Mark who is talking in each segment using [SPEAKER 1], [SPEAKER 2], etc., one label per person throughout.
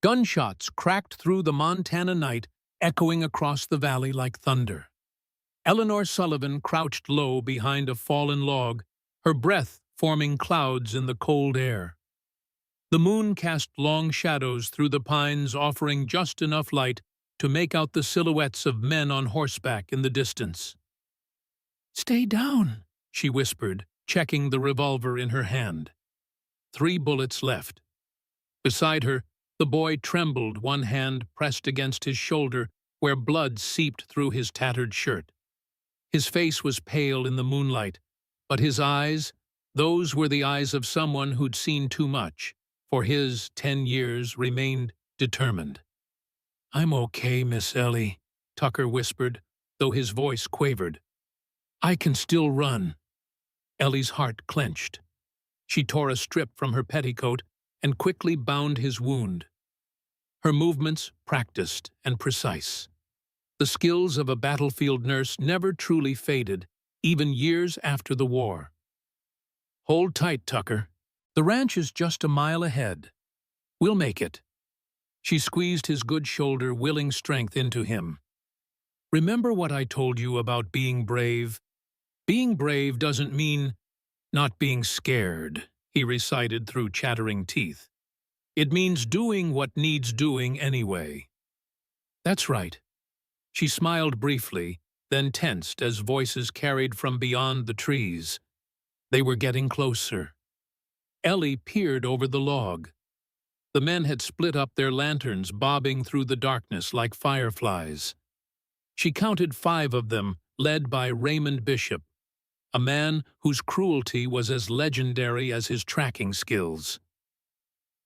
[SPEAKER 1] Gunshots cracked through the Montana night, echoing across the valley like thunder. Eleanor Sullivan crouched low behind a fallen log, her breath forming clouds in the cold air. The moon cast long shadows through the pines, offering just enough light to make out the silhouettes of men on horseback in the distance. "Stay down," she whispered, checking the revolver in her hand. 3 bullets left. Beside her, the boy trembled, one hand pressed against his shoulder where blood seeped through his tattered shirt. His face was pale in the moonlight, but his eyes, those were the eyes of someone who'd seen too much, for his 10 years remained determined. "I'm okay, Miss Ellie," Tucker whispered, though his voice quavered. "I can still run." Ellie's heart clenched. She tore a strip from her petticoat and quickly bound his wound. Her movements practiced and precise. The skills of a battlefield nurse never truly faded, even years after the war. "Hold tight, Tucker. The ranch is just a mile ahead. We'll make it." She squeezed his good shoulder, willing strength into him. "Remember what I told you about being brave? Being brave doesn't mean not being scared," he recited through chattering teeth. "It means doing what needs doing anyway." "That's right." She smiled briefly, then tensed as voices carried from beyond the trees. They were getting closer. Ellie peered over the log. The men had split up their lanterns, bobbing through the darkness like fireflies. She counted 5 of them, led by Raymond Bishop, a man whose cruelty was as legendary as his tracking skills.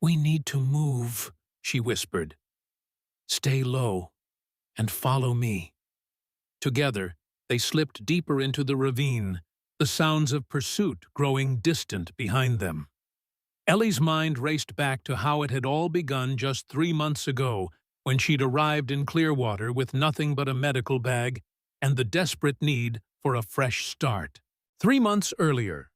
[SPEAKER 1] "We need to move," she whispered. "Stay low and follow me." Together, they slipped deeper into the ravine, the sounds of pursuit growing distant behind them. Ellie's mind raced back to how it had all begun just 3 months ago, when she'd arrived in Clearwater with nothing but a medical bag and the desperate need for a fresh start. 3 months earlier,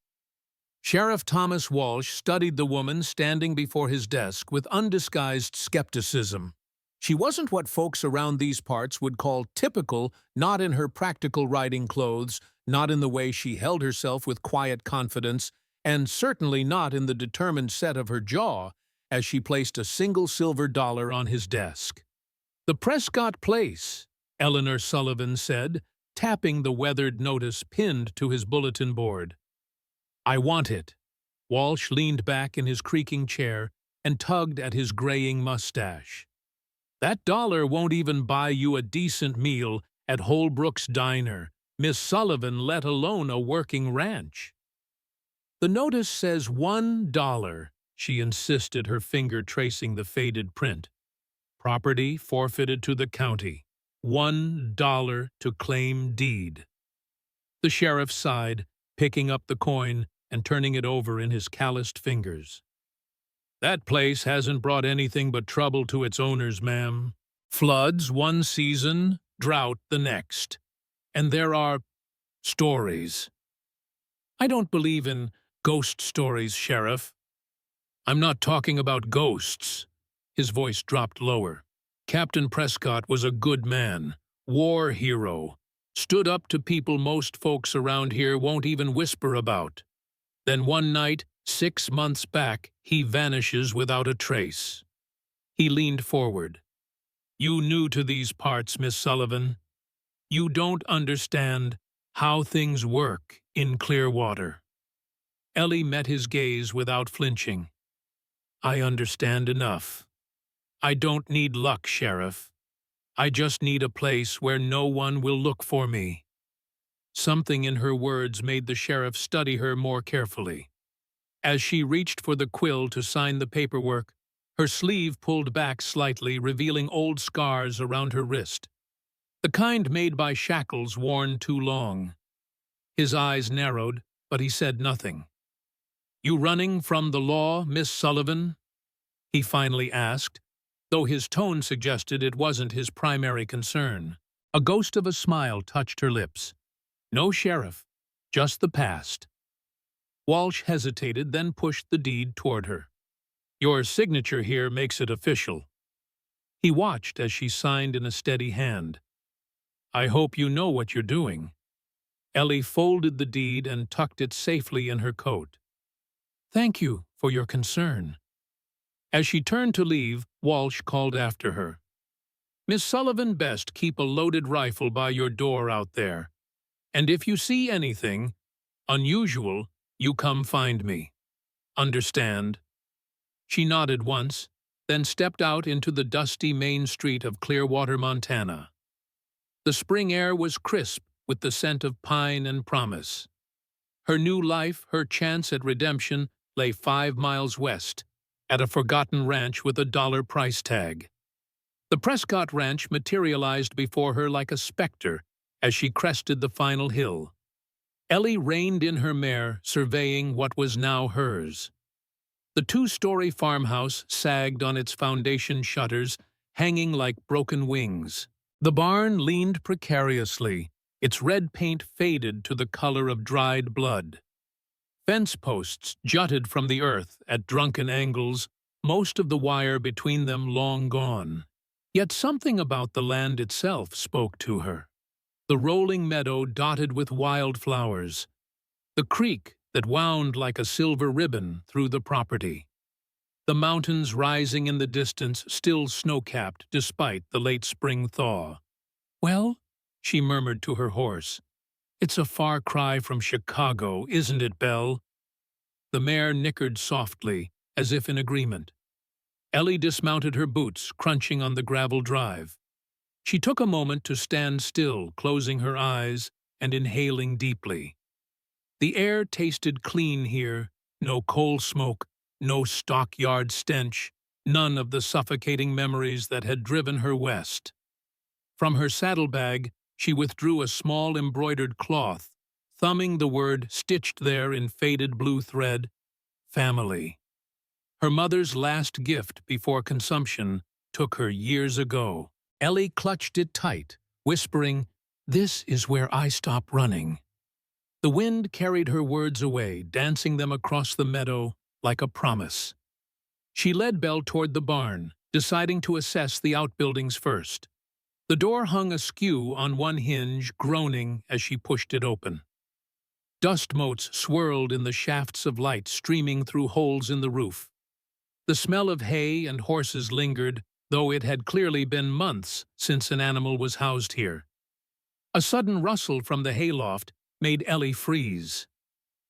[SPEAKER 1] Sheriff Thomas Walsh studied the woman standing before his desk with undisguised skepticism. She wasn't what folks around these parts would call typical, not in her practical riding clothes, not in the way she held herself with quiet confidence, and certainly not in the determined set of her jaw as she placed a single silver dollar on his desk. "The Prescott Place," Eleanor Sullivan said, tapping the weathered notice pinned to his bulletin board. "I want it." Walsh leaned back in his creaking chair and tugged at his graying mustache. "That dollar won't even buy you a decent meal at Holbrook's Diner, Miss Sullivan, let alone a working ranch." "The notice says $1, she insisted, her finger tracing the faded print. "Property forfeited to the county. $1 to claim deed." The sheriff sighed, picking up the coin and turning it over in his calloused fingers. "That place hasn't brought anything but trouble to its owners, ma'am. Floods one season, drought the next. And there are stories." "I don't believe in ghost stories, Sheriff." "I'm not talking about ghosts." His voice dropped lower. "Captain Prescott was a good man, war hero, stood up to people most folks around here won't even whisper about. Then one night, 6 months back, he vanishes without a trace." He leaned forward. "You new to these parts, Miss Sullivan. You don't understand how things work in Clearwater." Ellie met his gaze without flinching. "I understand enough. I don't need luck, Sheriff. I just need a place where no one will look for me." Something in her words made the sheriff study her more carefully. As she reached for the quill to sign the paperwork, her sleeve pulled back slightly, revealing old scars around her wrist, the kind made by shackles worn too long. His eyes narrowed, but he said nothing. "You running from the law, Miss Sullivan?" he finally asked, though his tone suggested it wasn't his primary concern. A ghost of a smile touched her lips. "No, Sheriff, just the past." Walsh hesitated, then pushed the deed toward her. "Your signature here makes it official." He watched as she signed in a steady hand. "I hope you know what you're doing." Ellie folded the deed and tucked it safely in her coat. "Thank you for your concern." As she turned to leave, Walsh called after her. "Miss Sullivan, best keep a loaded rifle by your door out there. And if you see anything unusual, you come find me. Understand?" She nodded once, then stepped out into the dusty main street of Clearwater, Montana. The spring air was crisp with the scent of pine and promise. Her new life, her chance at redemption, lay 5 miles west, at a forgotten ranch with a $1 price tag. The Prescott Ranch materialized before her like a specter as she crested the final hill. Ellie reined in her mare, surveying what was now hers. The 2-story farmhouse sagged on its foundation shutters, hanging like broken wings. The barn leaned precariously, its red paint faded to the color of dried blood. Fence posts jutted from the earth at drunken angles, most of the wire between them long gone. Yet something about the land itself spoke to her. The rolling meadow dotted with wildflowers, the creek that wound like a silver ribbon through the property, the mountains rising in the distance still snow-capped despite the late spring thaw. "Well," she murmured to her horse, "it's a far cry from Chicago, isn't it, Belle?" The mare nickered softly, as if in agreement. Ellie dismounted her boots, crunching on the gravel drive. She took a moment to stand still, closing her eyes and inhaling deeply. The air tasted clean here, no coal smoke, no stockyard stench, none of the suffocating memories that had driven her west. From her saddlebag, she withdrew a small embroidered cloth, thumbing the word stitched there in faded blue thread, "Family." Her mother's last gift before consumption took her years ago. Ellie clutched it tight, whispering, "This is where I stop running." The wind carried her words away, dancing them across the meadow like a promise. She led Belle toward the barn, deciding to assess the outbuildings first. The door hung askew on one hinge, groaning as she pushed it open. Dust motes swirled in the shafts of light streaming through holes in the roof. The smell of hay and horses lingered, though it had clearly been months since an animal was housed here. A sudden rustle from the hayloft made Ellie freeze.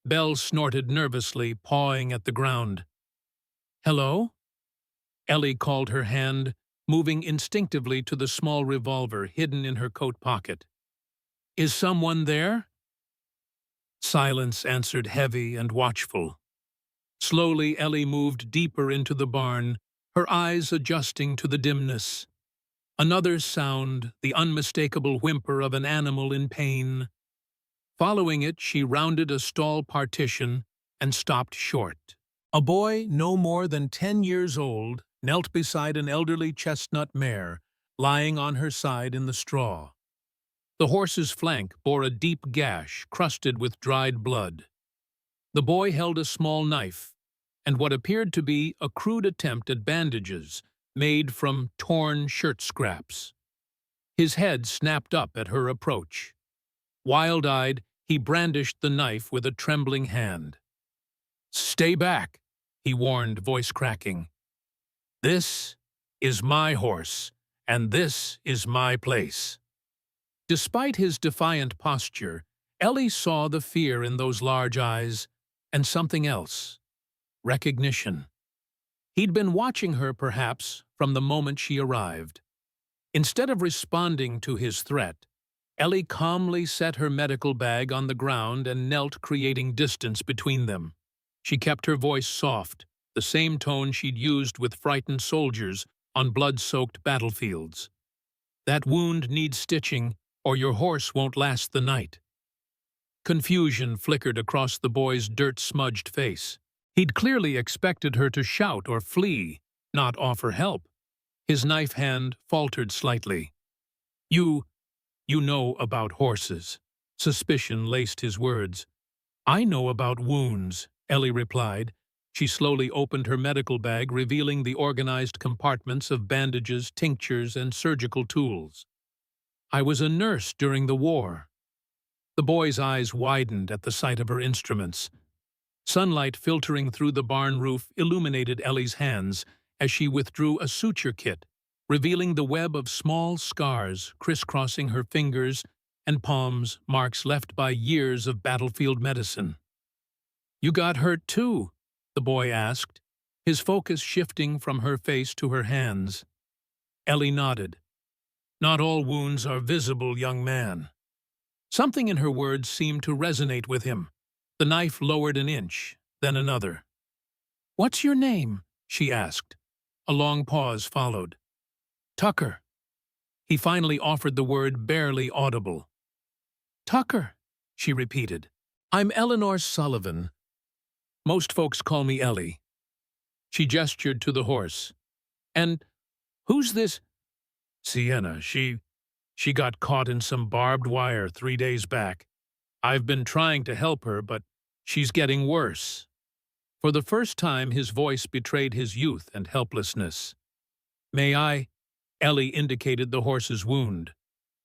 [SPEAKER 1] Belle snorted nervously, pawing at the ground. "Hello?" Ellie called her hand, moving instinctively to the small revolver hidden in her coat pocket. "Is someone there?" Silence answered, heavy and watchful. Slowly, Ellie moved deeper into the barn, her eyes adjusting to the dimness. Another sound, the unmistakable whimper of an animal in pain. Following it, she rounded a stall partition and stopped short. A boy no more than 10 years old knelt beside an elderly chestnut mare, lying on her side in the straw. The horse's flank bore a deep gash crusted with dried blood. The boy held a small knife, and what appeared to be a crude attempt at bandages made from torn shirt scraps. His head snapped up at her approach. Wild-eyed, he brandished the knife with a trembling hand. "Stay back," he warned, voice cracking. "This is my horse, and this is my place." Despite his defiant posture, Ellie saw the fear in those large eyes, and something else. Recognition. He'd been watching her, perhaps, from the moment she arrived. Instead of responding to his threat, Ellie calmly set her medical bag on the ground and knelt, creating distance between them. She kept her voice soft, the same tone she'd used with frightened soldiers on blood-soaked battlefields. "That wound needs stitching, or your horse won't last the night." Confusion flickered across the boy's dirt-smudged face. He'd clearly expected her to shout or flee, not offer help. His knife hand faltered slightly. You know about horses." Suspicion laced his words. "I know about wounds," Ellie replied. She slowly opened her medical bag, revealing the organized compartments of bandages, tinctures, and surgical tools. I was a nurse during the war. The boy's eyes widened at the sight of her instruments. Sunlight filtering through the barn roof illuminated Ellie's hands as she withdrew a suture kit, revealing the web of small scars crisscrossing her fingers and palms, marks left by years of battlefield medicine. "You got hurt too?" the boy asked, his focus shifting from her face to her hands. Ellie nodded. "Not all wounds are visible, young man." Something in her words seemed to resonate with him. The knife lowered an inch, then another. "What's your name?" she asked. A long pause followed. "Tucker." He finally offered the word, barely audible. "Tucker," she repeated. "I'm Eleanor Sullivan. Most folks call me Ellie." She gestured to the horse. "And who's this?" "Sienna. She got caught in some barbed wire 3 days back. I've been trying to help her, but she's getting worse." For the first time, his voice betrayed his youth and helplessness. "May I?" Ellie indicated the horse's wound.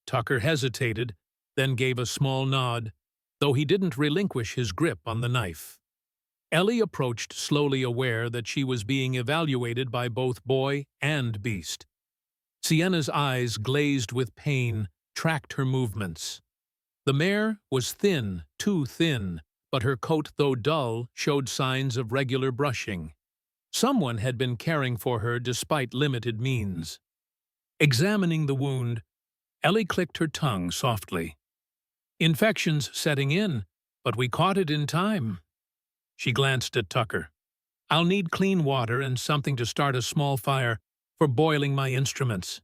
[SPEAKER 1] Tucker hesitated, then gave a small nod, though he didn't relinquish his grip on the knife. Ellie approached, slowly aware that she was being evaluated by both boy and beast. Sienna's eyes, glazed with pain, tracked her movements. The mare was thin, too thin, but her coat, though dull, showed signs of regular brushing. Someone had been caring for her despite limited means. Examining the wound, Ellie clicked her tongue softly. "Infection's setting in, but we caught it in time." She glanced at Tucker. "I'll need clean water and something to start a small fire for boiling my instruments."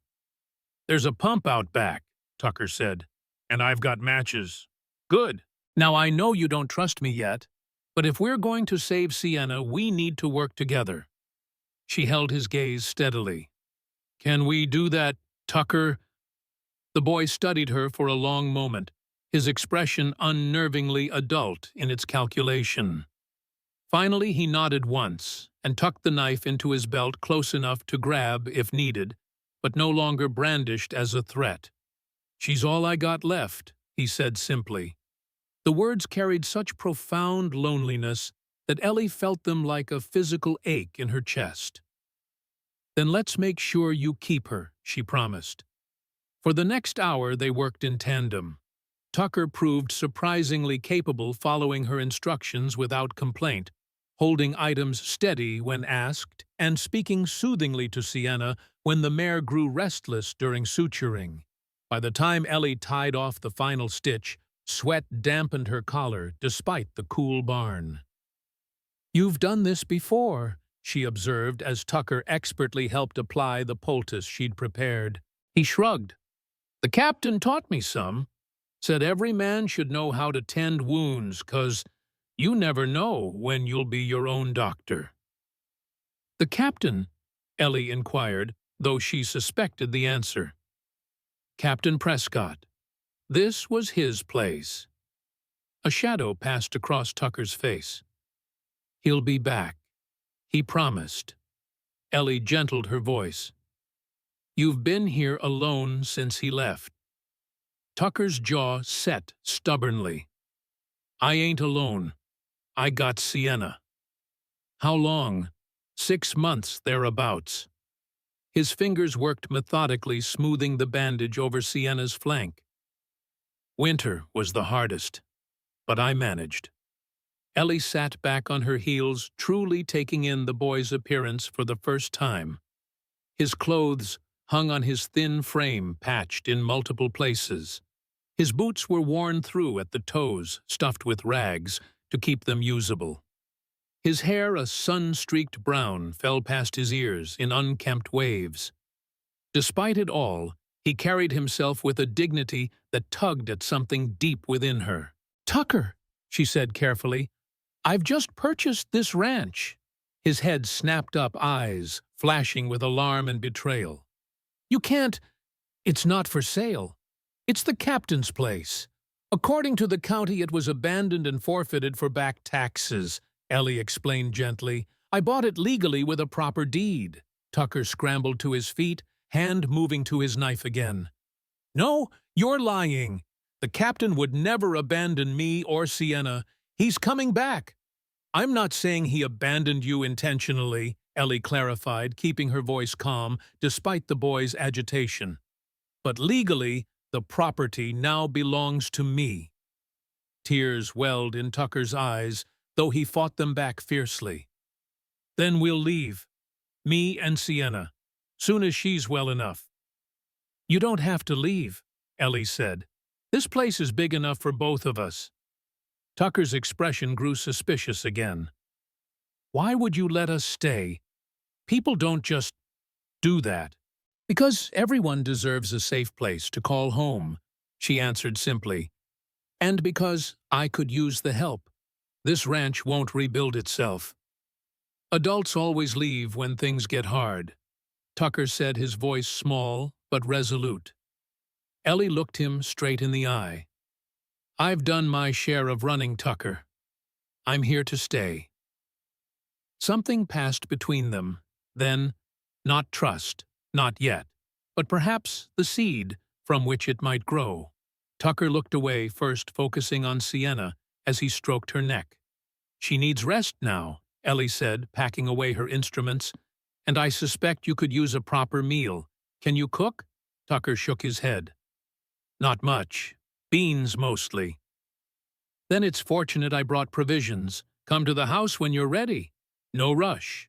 [SPEAKER 1] "There's a pump out back," Tucker said, "and I've got matches." "Good. Now I know you don't trust me yet, but if we're going to save Sienna, we need to work together." She held his gaze steadily. "Can we do that, Tucker?" The boy studied her for a long moment, his expression unnervingly adult in its calculation. Finally, he nodded once and tucked the knife into his belt close enough to grab if needed, but no longer brandished as a threat. "She's all I got left," he said simply. The words carried such profound loneliness that Ellie felt them like a physical ache in her chest. "Then let's make sure you keep her," she promised. For the next hour they worked in tandem. Tucker proved surprisingly capable, following her instructions without complaint, holding items steady when asked and speaking soothingly to Sienna when the mare grew restless during suturing. By the time Ellie tied off the final stitch, sweat dampened her collar despite the cool barn. "You've done this before," she observed as Tucker expertly helped apply the poultice she'd prepared. He shrugged. "The captain taught me some. Said every man should know how to tend wounds, 'cause you never know when you'll be your own doctor." "The captain?" Ellie inquired, though she suspected the answer. "Captain Prescott. This was his place." A shadow passed across Tucker's face. "He'll be back. He promised." Ellie gentled her voice. "You've been here alone since he left." Tucker's jaw set stubbornly. "I ain't alone. I got Sienna." "How long?" 6 months, thereabouts." His fingers worked methodically, smoothing the bandage over Sienna's flank. "Winter was the hardest, but I managed." Ellie sat back on her heels, truly taking in the boy's appearance for the first time. His clothes hung on his thin frame, patched in multiple places. His boots were worn through at the toes, stuffed with rags to keep them usable. His hair, a sun-streaked brown, fell past his ears in unkempt waves. Despite it all, he carried himself with a dignity that tugged at something deep within her. "Tucker," she said carefully, "I've just purchased this ranch." His head snapped up, eyes flashing with alarm and betrayal. "You can't. It's not for sale. It's the captain's place. According to the county, it was abandoned and forfeited for back taxes," Ellie explained gently. I bought it legally with a proper deed. Tucker scrambled to his feet, hand moving to his knife again. No, you're lying. The captain would never abandon me or Sienna. He's coming back. I'm not saying he abandoned you intentionally, Ellie clarified, keeping her voice calm despite the boy's agitation. But legally, the property now belongs to me. Tears welled in Tucker's eyes, though he fought them back fiercely. Then we'll leave. Me and Sienna. Soon as she's well enough. You don't have to leave, Ellie said. This place is big enough for both of us. Tucker's expression grew suspicious again. Why would you let us stay? People don't just do that. Because everyone deserves a safe place to call home, she answered simply. And because I could use the help. This ranch won't rebuild itself. Adults always leave when things get hard, Tucker said, his voice small but resolute. Ellie looked him straight in the eye. I've done my share of running, Tucker. I'm here to stay. Something passed between them, then, not trust, not yet, but perhaps the seed from which it might grow. Tucker looked away, first focusing on Sienna as he stroked her neck. She needs rest now, Ellie said, packing away her instruments, and I suspect you could use a proper meal. Can you cook? Tucker shook his head. Not much. Beans mostly. Then it's fortunate I brought provisions. Come to the house when you're ready. No rush.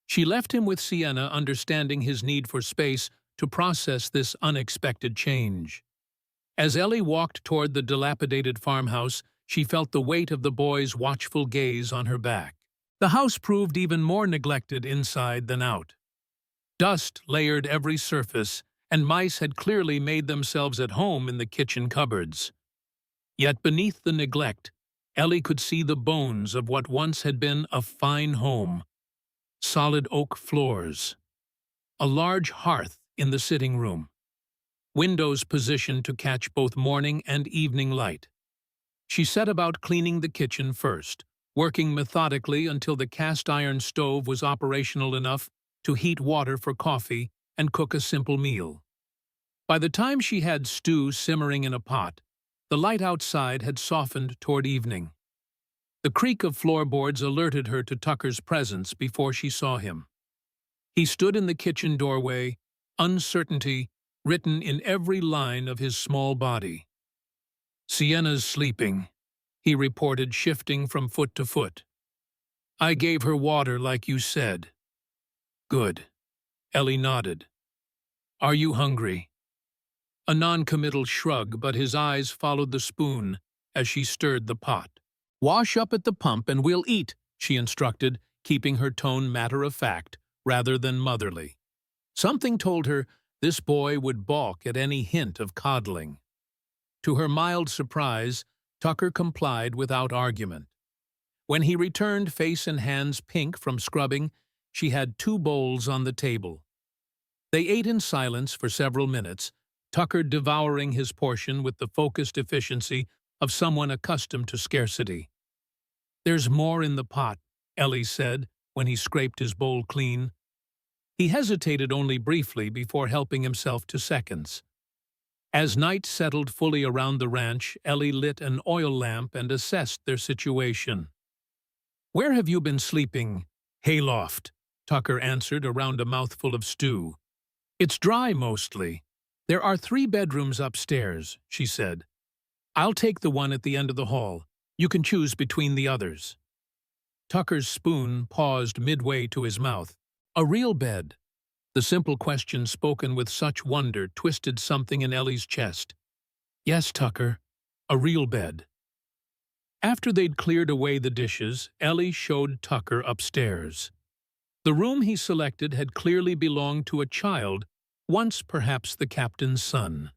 [SPEAKER 1] She left him with Sienna, understanding his need for space to process this unexpected change. As Ellie walked toward the dilapidated farmhouse, she felt the weight of the boy's watchful gaze on her back. The house proved even more neglected inside than out. Dust layered every surface, and mice had clearly made themselves at home in the kitchen cupboards. Yet beneath the neglect, Ellie could see the bones of what once had been a fine home. Solid oak floors. A large hearth in the sitting room. Windows positioned to catch both morning and evening light. She set about cleaning the kitchen first, working methodically until the cast-iron stove was operational enough to heat water for coffee and cook a simple meal. By the time she had stew simmering in a pot, the light outside had softened toward evening. The creak of floorboards alerted her to Tucker's presence before she saw him. He stood in the kitchen doorway, uncertainty written in every line of his small body. Sienna's sleeping, he reported, shifting from foot to foot. I gave her water like you said. Good. Ellie nodded. Are you hungry? A non-committal shrug, but his eyes followed the spoon as she stirred the pot. Wash up at the pump and we'll eat, she instructed, keeping her tone matter-of-fact rather than motherly. Something told her this boy would balk at any hint of coddling. To her mild surprise, Tucker complied without argument. When he returned, face and hands pink from scrubbing, she had 2 bowls on the table. They ate in silence for several minutes, Tucker devouring his portion with the focused efficiency of someone accustomed to scarcity. There's more in the pot, Ellie said when he scraped his bowl clean. He hesitated only briefly before helping himself to seconds. As night settled fully around the ranch, Ellie lit an oil lamp and assessed their situation. Where have you been sleeping? Hayloft, Tucker answered around a mouthful of stew. It's dry mostly. There are 3 bedrooms upstairs, she said. I'll take the one at the end of the hall. You can choose between the others. Tucker's spoon paused midway to his mouth. A real bed? The simple question, spoken with such wonder, twisted something in Ellie's chest. Yes, Tucker, a real bed. After they'd cleared away the dishes, Ellie showed Tucker upstairs. The room he selected had clearly belonged to a child, once perhaps the captain's son.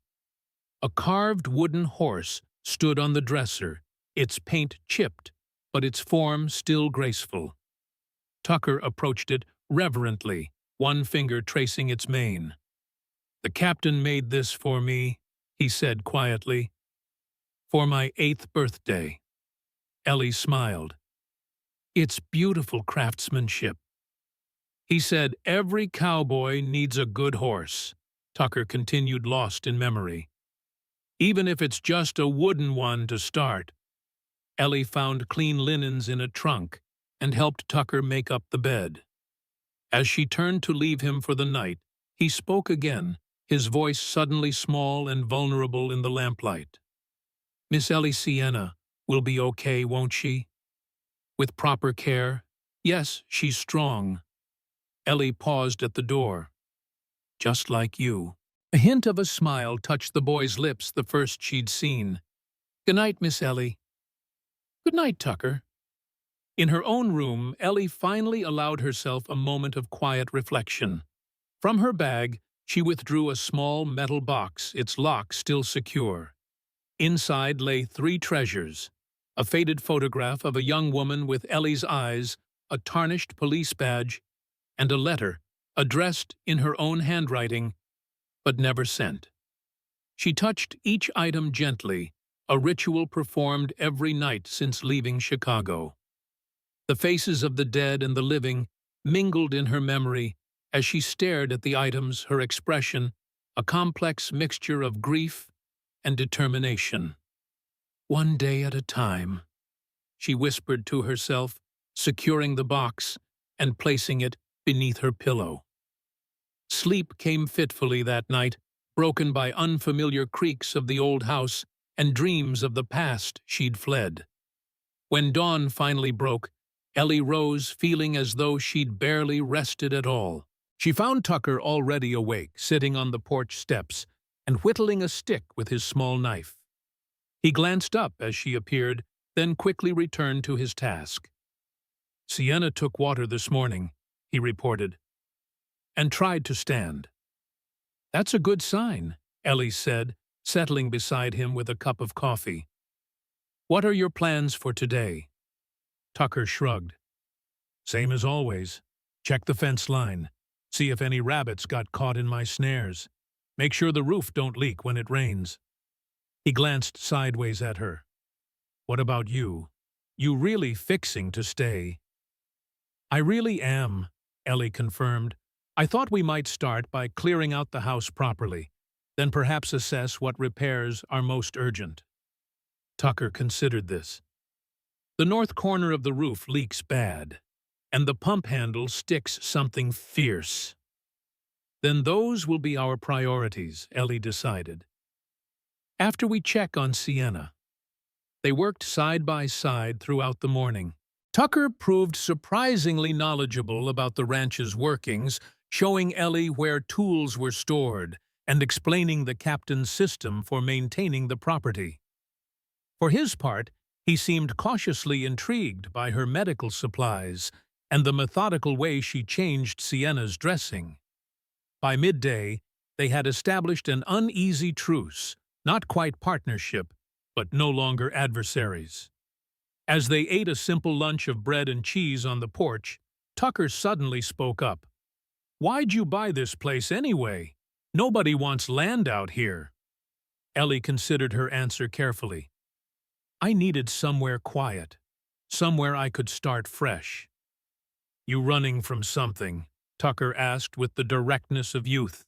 [SPEAKER 1] A carved wooden horse stood on the dresser, its paint chipped, but its form still graceful. Tucker approached it reverently, one finger tracing its mane. The captain made this for me, he said quietly. For my 8th birthday. Ellie smiled. It's beautiful craftsmanship. He said every cowboy needs a good horse. Tucker continued, lost in memory. Even if it's just a wooden one to start. Ellie found clean linens in a trunk and helped Tucker make up the bed. As she turned to leave him for the night, he spoke again, his voice suddenly small and vulnerable in the lamplight. Miss Ellie Sienna will be okay, won't she? With proper care? Yes, she's strong. Ellie paused at the door. Just like you. A hint of a smile touched the boy's lips, the first she'd seen. Good night, Miss Ellie. Good night, Tucker. In her own room, Ellie finally allowed herself a moment of quiet reflection. From her bag, she withdrew a small metal box, its lock still secure. Inside lay 3 treasures: a faded photograph of a young woman with Ellie's eyes, a tarnished police badge, and a letter, addressed in her own handwriting, but never sent. She touched each item gently, a ritual performed every night since leaving Chicago. The faces of the dead and the living mingled in her memory as she stared at the items, her expression, a complex mixture of grief and determination. One day at a time, she whispered to herself, securing the box and placing it beneath her pillow. Sleep came fitfully that night, broken by unfamiliar creaks of the old house and dreams of the past she'd fled. When dawn finally broke, Ellie rose feeling as though she'd barely rested at all. She found Tucker already awake, sitting on the porch steps and whittling a stick with his small knife. He glanced up as she appeared, then quickly returned to his task. Sienna took water this morning, he reported, and tried to stand. That's a good sign, Ellie said, settling beside him with a cup of coffee. What are your plans for today? Tucker shrugged. Same as always. Check the fence line. See if any rabbits got caught in my snares. Make sure the roof don't leak when it rains. He glanced sideways at her. What about you? You really fixing to stay? I really am, Ellie confirmed. I thought we might start by clearing out the house properly, then perhaps assess what repairs are most urgent. Tucker considered this. The north corner of the roof leaks bad, and the pump handle sticks something fierce. Then those will be our priorities, Ellie decided. After we check on Sienna. They worked side by side throughout the morning. Tucker proved surprisingly knowledgeable about the ranch's workings, showing Ellie where tools were stored and explaining the captain's system for maintaining the property. For his part, he seemed cautiously intrigued by her medical supplies and the methodical way she changed Sienna's dressing. By midday, they had established an uneasy truce, not quite partnership, but no longer adversaries. As they ate a simple lunch of bread and cheese on the porch, Tucker suddenly spoke up. Why'd you buy this place anyway? Nobody wants land out here. Ellie considered her answer carefully. I needed somewhere quiet, somewhere I could start fresh. You running from something? Tucker asked with the directness of youth.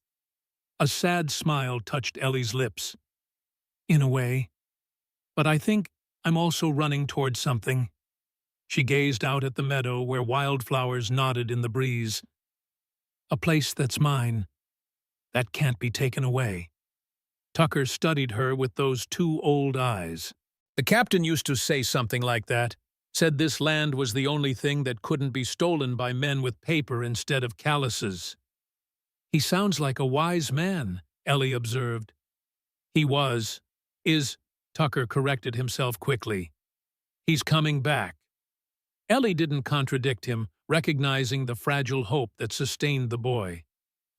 [SPEAKER 1] A sad smile touched Ellie's lips. In a way. But I think I'm also running toward something. She gazed out at the meadow where wildflowers nodded in the breeze. A place that's mine, that can't be taken away. Tucker studied her with those 2 old eyes. The captain used to say something like that, said this land was the only thing that couldn't be stolen by men with paper instead of calluses. He sounds like a wise man, Ellie observed. He was. Tucker corrected himself quickly. He's coming back. Ellie didn't contradict him, recognizing the fragile hope that sustained the boy.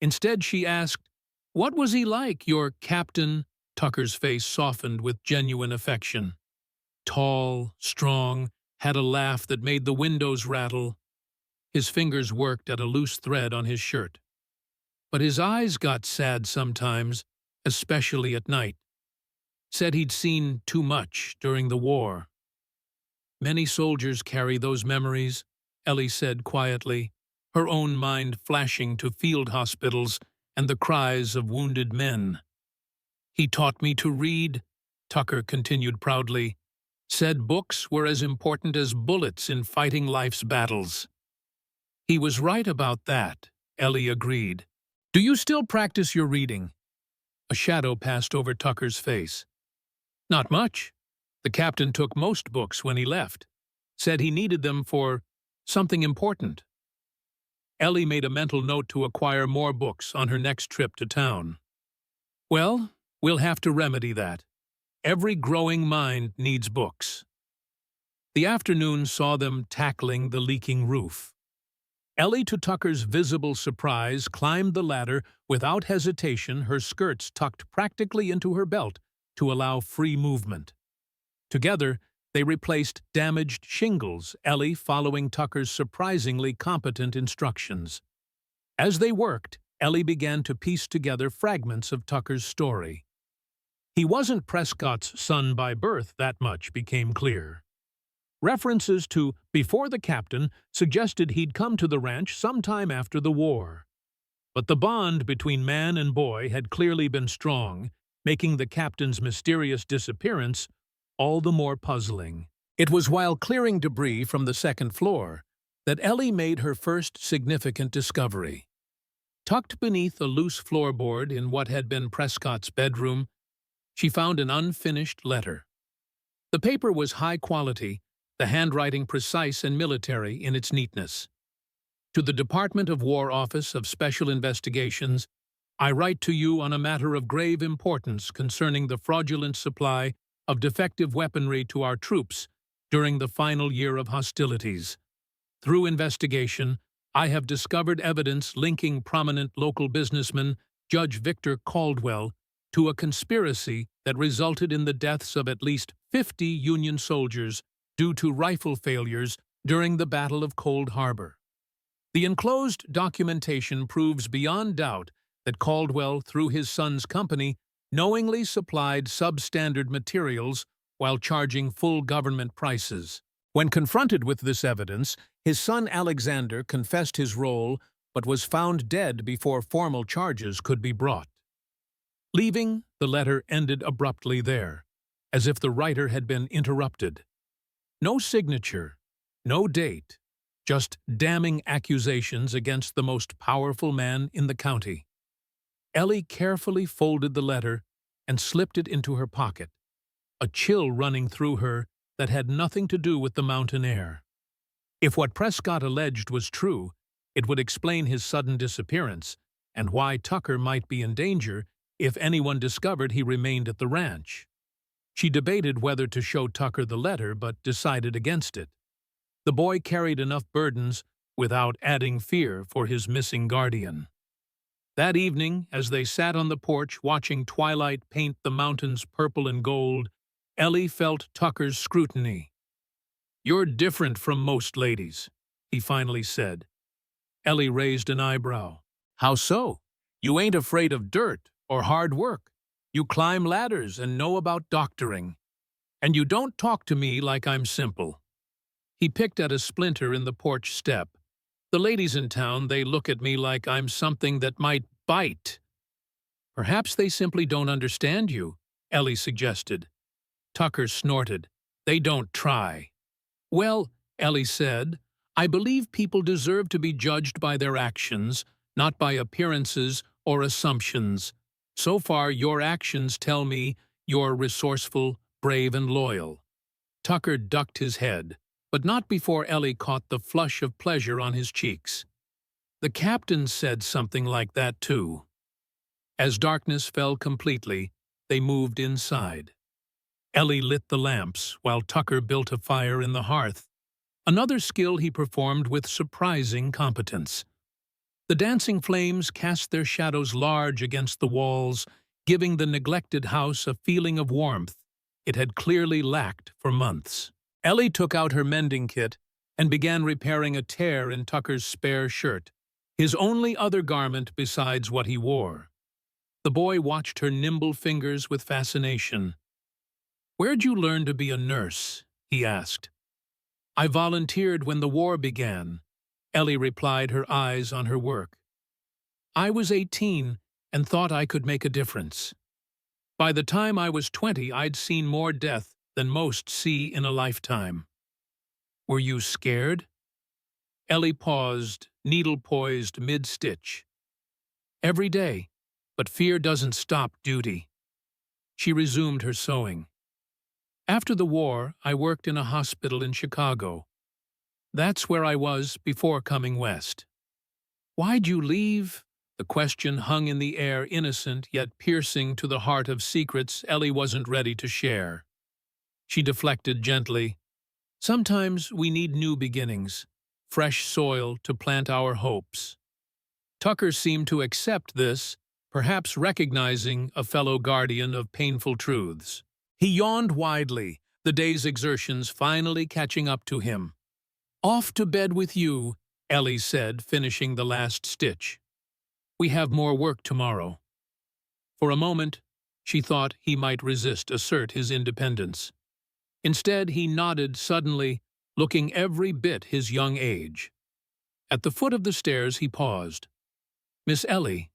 [SPEAKER 1] Instead, she asked, What was he like, your captain? Tucker's face softened with genuine affection. Tall, strong, had a laugh that made the windows rattle. His fingers worked at a loose thread on his shirt. But his eyes got sad sometimes, especially at night. Said he'd seen too much during the war. Many soldiers carry those memories, Ellie said quietly, her own mind flashing to field hospitals and the cries of wounded men. He taught me to read, Tucker continued proudly. Said books were as important as bullets in fighting life's battles. He was right about that, Ellie agreed. Do you still practice your reading? A shadow passed over Tucker's face. Not much. The captain took most books when he left. Said he needed them for something important. Ellie made a mental note to acquire more books on her next trip to town. Well, we'll have to remedy that. Every growing mind needs books. The afternoon saw them tackling the leaking roof. Ellie, to Tucker's visible surprise, climbed the ladder without hesitation, her skirts tucked practically into her belt to allow free movement. Together, they replaced damaged shingles, Ellie following Tucker's surprisingly competent instructions. As they worked, Ellie began to piece together fragments of Tucker's story. He wasn't Prescott's son by birth, that much became clear. References to before the captain suggested he'd come to the ranch sometime after the war. But the bond between man and boy had clearly been strong, making the captain's mysterious disappearance all the more puzzling. It was while clearing debris from the second floor that Ellie made her first significant discovery. Tucked beneath a loose floorboard in what had been Prescott's bedroom, she found an unfinished letter. The paper was high quality, the handwriting precise and military in its neatness. To the Department of War Office of Special Investigations, I write to you on a matter of grave importance concerning the fraudulent supply of defective weaponry to our troops during the final year of hostilities. Through investigation, I have discovered evidence linking prominent local businessman Judge Victor Caldwell to a conspiracy that resulted in the deaths of at least 50 Union soldiers due to rifle failures during the Battle of Cold Harbor. The enclosed documentation proves beyond doubt that Caldwell, through his son's company, knowingly supplied substandard materials while charging full government prices. When confronted with this evidence, his son Alexander confessed his role but was found dead before formal charges could be brought. Leaving, the letter ended abruptly there, as if the writer had been interrupted. No signature, no date, just damning accusations against the most powerful man in the county. Ellie carefully folded the letter and slipped it into her pocket, a chill running through her that had nothing to do with the mountain air. If what Prescott alleged was true, it would explain his sudden disappearance and why Tucker might be in danger if anyone discovered he remained at the ranch. She debated whether to show Tucker the letter, but decided against it. The boy carried enough burdens without adding fear for his missing guardian. That evening, as they sat on the porch watching twilight paint the mountains purple and gold, Ellie felt Tucker's scrutiny. "You're different from most ladies," he finally said. Ellie raised an eyebrow. "How so? You ain't afraid of dirt or hard work. You climb ladders and know about doctoring. And you don't talk to me like I'm simple." He picked at a splinter in the porch step. "The ladies in town, they look at me like I'm something that might bite." "Perhaps they simply don't understand you," Ellie suggested. Tucker snorted. "They don't try." "Well," Ellie said, "I believe people deserve to be judged by their actions, not by appearances or assumptions. So far, your actions tell me you're resourceful, brave, and loyal." Tucker ducked his head, but not before Ellie caught the flush of pleasure on his cheeks. "The captain said something like that, too." As darkness fell completely, they moved inside. Ellie lit the lamps while Tucker built a fire in the hearth, another skill he performed with surprising competence. The dancing flames cast their shadows large against the walls, giving the neglected house a feeling of warmth it had clearly lacked for months. Ellie took out her mending kit and began repairing a tear in Tucker's spare shirt, his only other garment besides what he wore. The boy watched her nimble fingers with fascination. "Where'd you learn to be a nurse?" he asked. I volunteered when the war began, Ellie replied, her eyes on her work. I was 18 and thought I could make a difference. By the time I was 20, I'd seen more death than most see in a lifetime. Were you scared? Ellie paused, needle poised mid-stitch. Every day, but fear doesn't stop duty. She resumed her sewing. After the war, I worked in a hospital in Chicago. That's where I was before coming west. Why'd you leave? The question hung in the air, innocent yet piercing to the heart of secrets Ellie wasn't ready to share. She deflected gently. Sometimes we need new beginnings, fresh soil to plant our hopes. Tucker seemed to accept this, perhaps recognizing a fellow guardian of painful truths. He yawned widely, the day's exertions finally catching up to him. Off to bed with you, Ellie said, finishing the last stitch. We have more work tomorrow. For a moment, she thought he might assert his independence. Instead, he nodded suddenly, looking every bit his young age. At the foot of the stairs, he paused. Miss Ellie,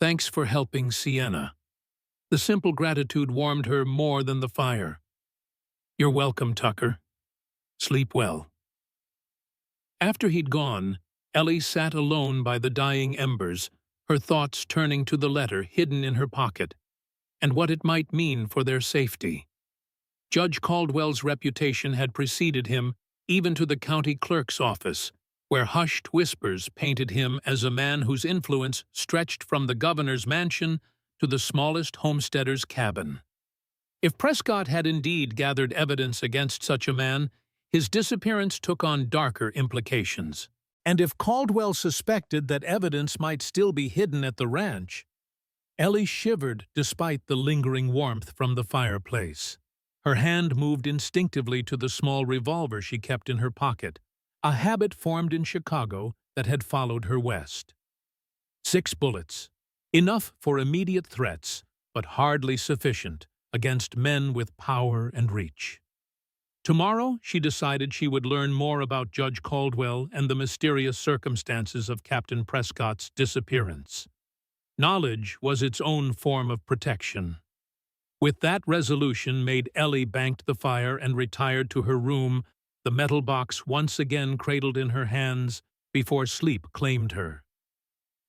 [SPEAKER 1] thanks for helping Sienna. The simple gratitude warmed her more than the fire. You're welcome, Tucker. Sleep well. After he'd gone, Ellie sat alone by the dying embers, her thoughts turning to the letter hidden in her pocket, and what it might mean for their safety. Judge Caldwell's reputation had preceded him even to the county clerk's office, where hushed whispers painted him as a man whose influence stretched from the governor's mansion to the smallest homesteader's cabin. If Prescott had indeed gathered evidence against such a man, his disappearance took on darker implications. And if Caldwell suspected that evidence might still be hidden at the ranch, Ellie shivered despite the lingering warmth from the fireplace. Her hand moved instinctively to the small revolver she kept in her pocket, a habit formed in Chicago that had followed her west. 6 bullets, enough for immediate threats, but hardly sufficient against men with power and reach. Tomorrow, she decided she would learn more about Judge Caldwell and the mysterious circumstances of Captain Prescott's disappearance. Knowledge was its own form of protection. With that resolution made, Ellie banked the fire and retired to her room, the metal box once again cradled in her hands before sleep claimed her.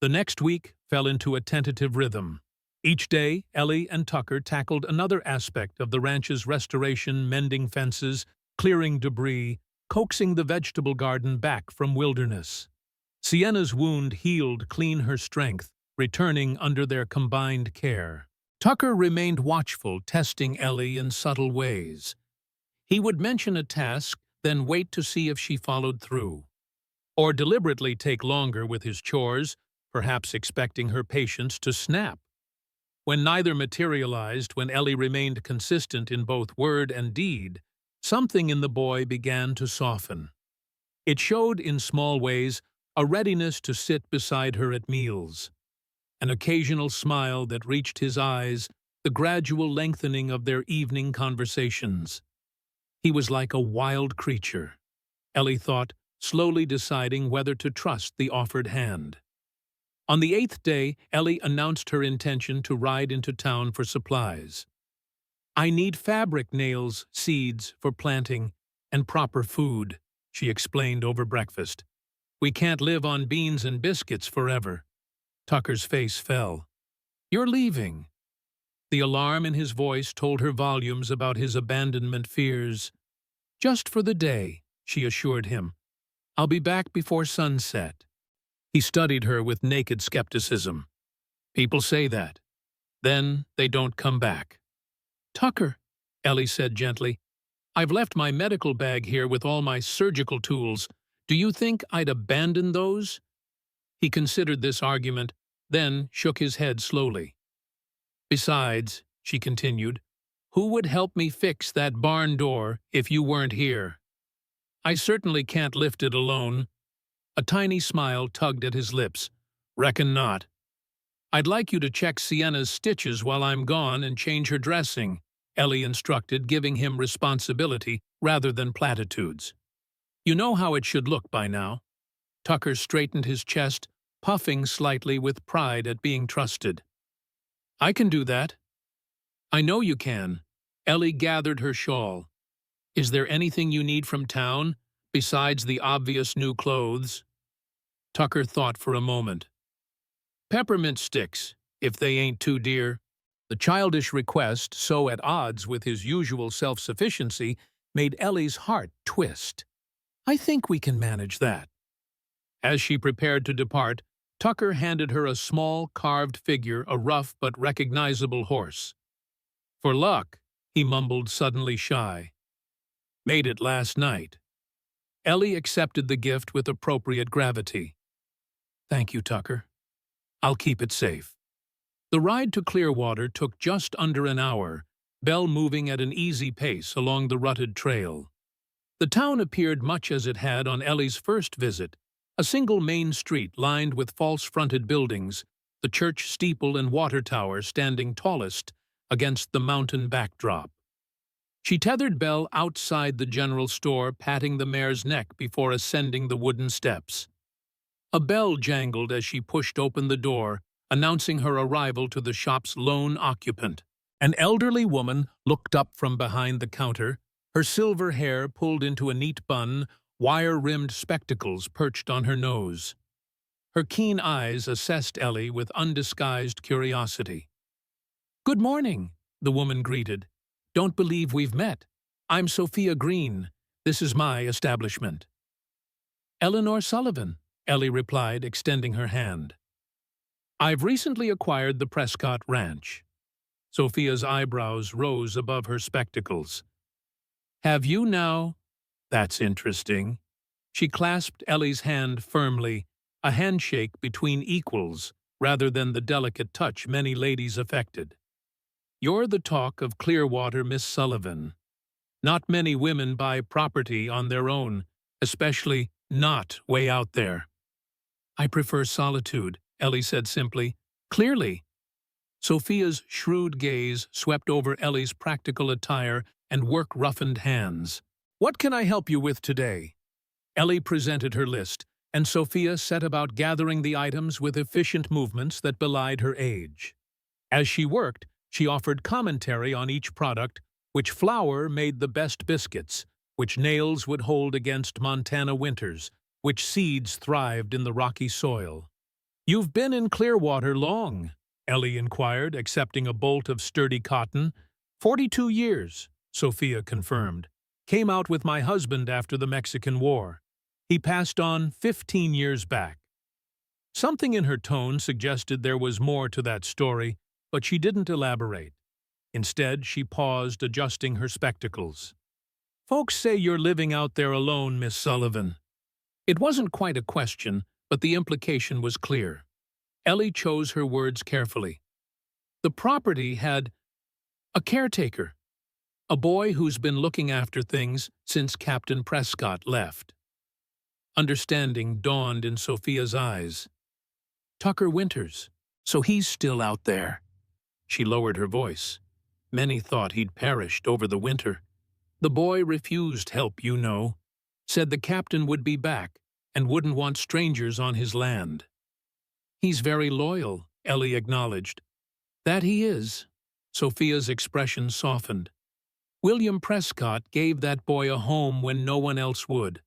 [SPEAKER 1] The next week fell into a tentative rhythm. Each day, Ellie and Tucker tackled another aspect of the ranch's restoration, mending fences, clearing debris, coaxing the vegetable garden back from wilderness. Sienna's wound healed clean her strength, returning under their combined care. Tucker remained watchful, testing Ellie in subtle ways. He would mention a task, then wait to see if she followed through, or deliberately take longer with his chores, perhaps expecting her patience to snap. When neither materialized, when Ellie remained consistent in both word and deed, something in the boy began to soften. It showed in small ways a readiness to sit beside her at meals, an occasional smile that reached his eyes, the gradual lengthening of their evening conversations. He was like a wild creature, Ellie thought, slowly deciding whether to trust the offered hand. On the 8th day, Ellie announced her intention to ride into town for supplies. I need fabric nails, seeds for planting, and proper food, she explained over breakfast. We can't live on beans and biscuits forever. Tucker's face fell. You're leaving. The alarm in his voice told her volumes about his abandonment fears. Just for the day, she assured him. I'll be back before sunset. He studied her with naked skepticism. People say that. Then they don't come back. Tucker, Ellie said gently, I've left my medical bag here with all my surgical tools. Do you think I'd abandon those? He considered this argument, then shook his head slowly. Besides, she continued, who would help me fix that barn door if you weren't here? I certainly can't lift it alone. A tiny smile tugged at his lips. Reckon not. I'd like you to check Sienna's stitches while I'm gone and change her dressing, Ellie instructed, giving him responsibility rather than platitudes. You know how it should look by now. Tucker straightened his chest, puffing slightly with pride at being trusted. I can do that. I know you can. Ellie gathered her shawl. Is there anything you need from town, besides the obvious new clothes? Tucker thought for a moment. Peppermint sticks, if they ain't too dear. The childish request, so at odds with his usual self-sufficiency, made Ellie's heart twist. I think we can manage that. As she prepared to depart, Tucker handed her a small, carved figure, a rough but recognizable horse. For luck, he mumbled, suddenly shy. Made it last night. Ellie accepted the gift with appropriate gravity. Thank you, Tucker. I'll keep it safe. The ride to Clearwater took just under an hour, Belle moving at an easy pace along the rutted trail. The town appeared much as it had on Ellie's first visit, a single main street lined with false-fronted buildings, the church steeple and water tower standing tallest against the mountain backdrop. She tethered Belle outside the general store, patting the mare's neck before ascending the wooden steps. A bell jangled as she pushed open the door, announcing her arrival to the shop's lone occupant. An elderly woman looked up from behind the counter, her silver hair pulled into a neat bun, wire-rimmed spectacles perched on her nose. Her keen eyes assessed Ellie with undisguised curiosity. "Good morning," the woman greeted. "Don't believe we've met. I'm Sophia Green. This is my establishment." "Eleanor Sullivan," Ellie replied, extending her hand. "I've recently acquired the Prescott Ranch." Sophia's eyebrows rose above her spectacles. "Have you now? That's interesting." She clasped Ellie's hand firmly, a handshake between equals rather than the delicate touch many ladies affected. "You're the talk of Clearwater, Miss Sullivan. Not many women buy property on their own, especially not way out there." "I prefer solitude," Ellie said simply. "Clearly." Sophia's shrewd gaze swept over Ellie's practical attire and work-roughened hands. "What can I help you with today?" Ellie presented her list, and Sophia set about gathering the items with efficient movements that belied her age. As she worked, she offered commentary on each product, which flour made the best biscuits, which nails would hold against Montana winters, which seeds thrived in the rocky soil. "You've been in Clearwater long?" Ellie inquired, accepting a bolt of sturdy cotton. 42 years, Sophia confirmed. "Came out with my husband after the Mexican War. He passed on 15 years back." Something in her tone suggested there was more to that story, but she didn't elaborate. Instead, she paused, adjusting her spectacles. "Folks say you're living out there alone, Miss Sullivan." It wasn't quite a question, but the implication was clear. Ellie chose her words carefully. The property had a caretaker, a boy who's been looking after things since Captain Prescott left. Understanding dawned in Sophia's eyes. "Tucker Winters, so he's still out there." She lowered her voice. "Many thought he'd perished over the winter. The boy refused help, you know. Said the captain would be back and wouldn't want strangers on his land." "He's very loyal," Ellie acknowledged. "That he is." Sophia's expression softened. "William Prescott gave that boy a home when no one else would.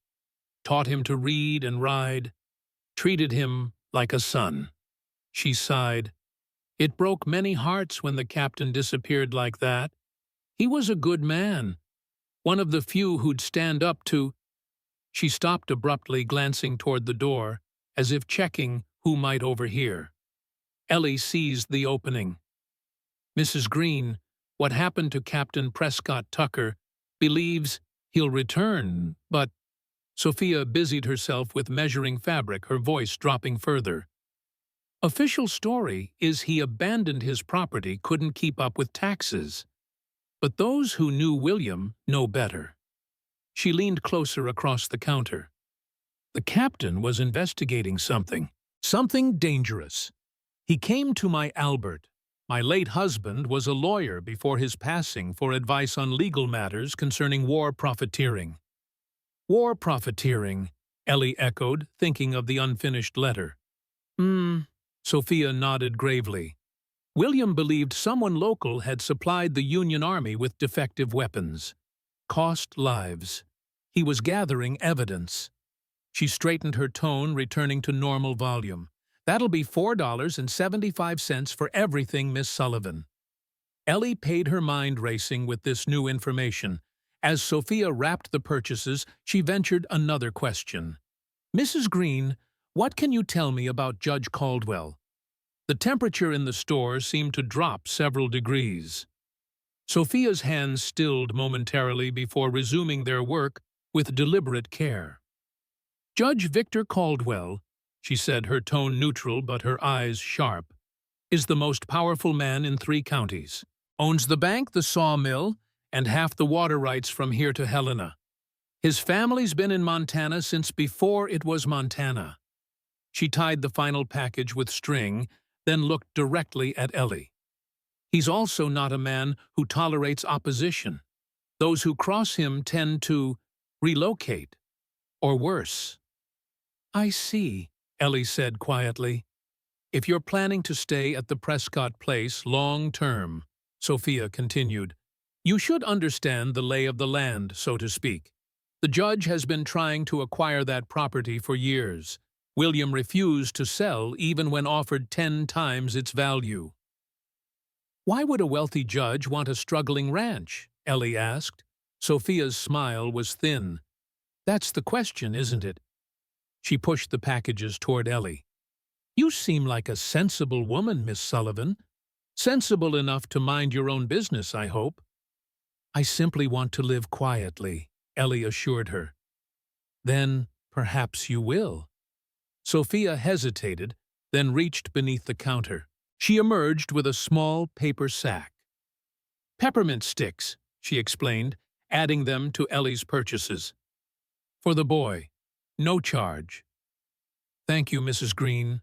[SPEAKER 1] Taught him to read and ride. Treated him like a son." She sighed. "It broke many hearts when the captain disappeared like that. He was a good man. One of the few who'd stand up to—" She stopped abruptly, glancing toward the door, as if checking who might overhear. Ellie seized the opening. "Mrs. Green, what happened to Captain Prescott Tucker believes he'll return, but—" Sophia busied herself with measuring fabric, her voice dropping further. "Official story is he abandoned his property, couldn't keep up with taxes. But those who knew William know better." She leaned closer across the counter. "The captain was investigating something dangerous. He came to my Albert. My late husband was a lawyer before his passing for advice on legal matters concerning war profiteering. War profiteering, Ellie echoed, thinking of the unfinished letter. Sophia nodded gravely. William believed someone local had supplied the Union Army with defective weapons. Cost lives. He was gathering evidence. She straightened her tone, returning to normal volume. That'll be $4.75 for everything, Miss Sullivan. Ellie paid her mind racing with this new information. As Sophia wrapped the purchases, she ventured another question. Mrs. Green, what can you tell me about Judge Caldwell? The temperature in the store seemed to drop several degrees. Sophia's hands stilled momentarily before resuming their work with deliberate care. Judge Victor Caldwell, she said, her tone neutral but her eyes sharp, is the most powerful man in 3 counties. Owns the bank, the sawmill, and half the water rights from here to Helena. His family's been in Montana since before it was Montana. She tied the final package with string, then looked directly at Ellie. He's also not a man who tolerates opposition. Those who cross him tend to relocate, or worse. I see, Ellie said quietly. If you're planning to stay at the Prescott place long-term, Sophia continued, you should understand the lay of the land, so to speak. The judge has been trying to acquire that property for years. William refused to sell even when offered 10 times its value. Why would a wealthy judge want a struggling ranch? Ellie asked. Sophia's smile was thin. That's the question, isn't it? She pushed the packages toward Ellie. You seem like a sensible woman, Miss Sullivan. Sensible enough to mind your own business, I hope. I simply want to live quietly, Ellie assured her. Then perhaps you will. Sophia hesitated, then reached beneath the counter. She emerged with a small paper sack. Peppermint sticks, she explained, adding them to Ellie's purchases. For the boy. No charge. Thank you, Mrs. Green.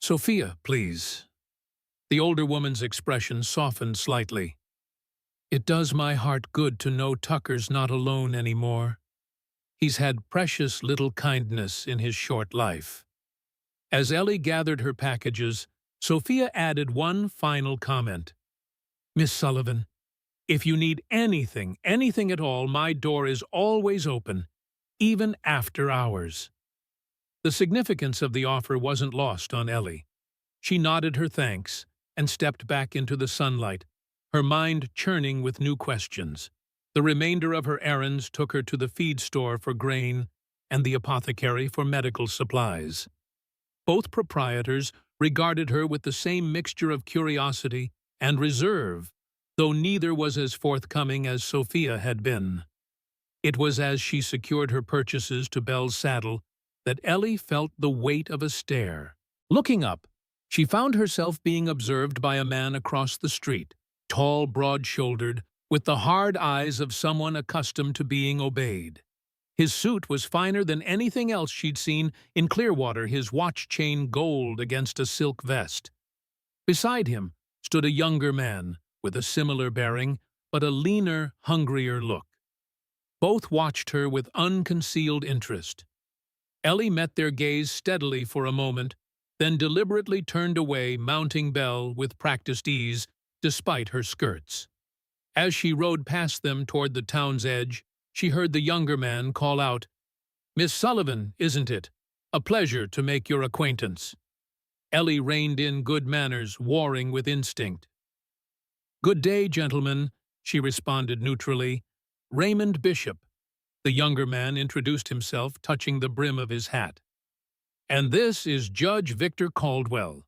[SPEAKER 1] Sophia, please. The older woman's expression softened slightly. It does my heart good to know Tucker's not alone anymore. He's had precious little kindness in his short life. As Ellie gathered her packages, Sophia added one final comment. Miss Sullivan, if you need anything at all, my door is always open, even after hours. The significance of the offer wasn't lost on Ellie. She nodded her thanks and stepped back into the sunlight, her mind churning with new questions. The remainder of her errands took her to the feed store for grain and the apothecary for medical supplies. Both proprietors regarded her with the same mixture of curiosity and reserve, though neither was as forthcoming as Sophia had been. It was as she secured her purchases to Belle's saddle that Ellie felt the weight of a stare. Looking up, she found herself being observed by a man across the street, tall, broad-shouldered, with the hard eyes of someone accustomed to being obeyed. His suit was finer than anything else she'd seen in Clearwater, his watch chain gold against a silk vest. Beside him stood a younger man, with a similar bearing, but a leaner, hungrier look. Both watched her with unconcealed interest. Ellie met their gaze steadily for a moment, then deliberately turned away, mounting Belle with practiced ease, despite her skirts. As she rode past them toward the town's edge, she heard the younger man call out, Miss Sullivan, isn't it? A pleasure to make your acquaintance. Ellie reined in good manners, warring with instinct. Good day, gentlemen, she responded neutrally. Raymond Bishop. The younger man introduced himself, touching the brim of his hat. And this is Judge Victor Caldwell.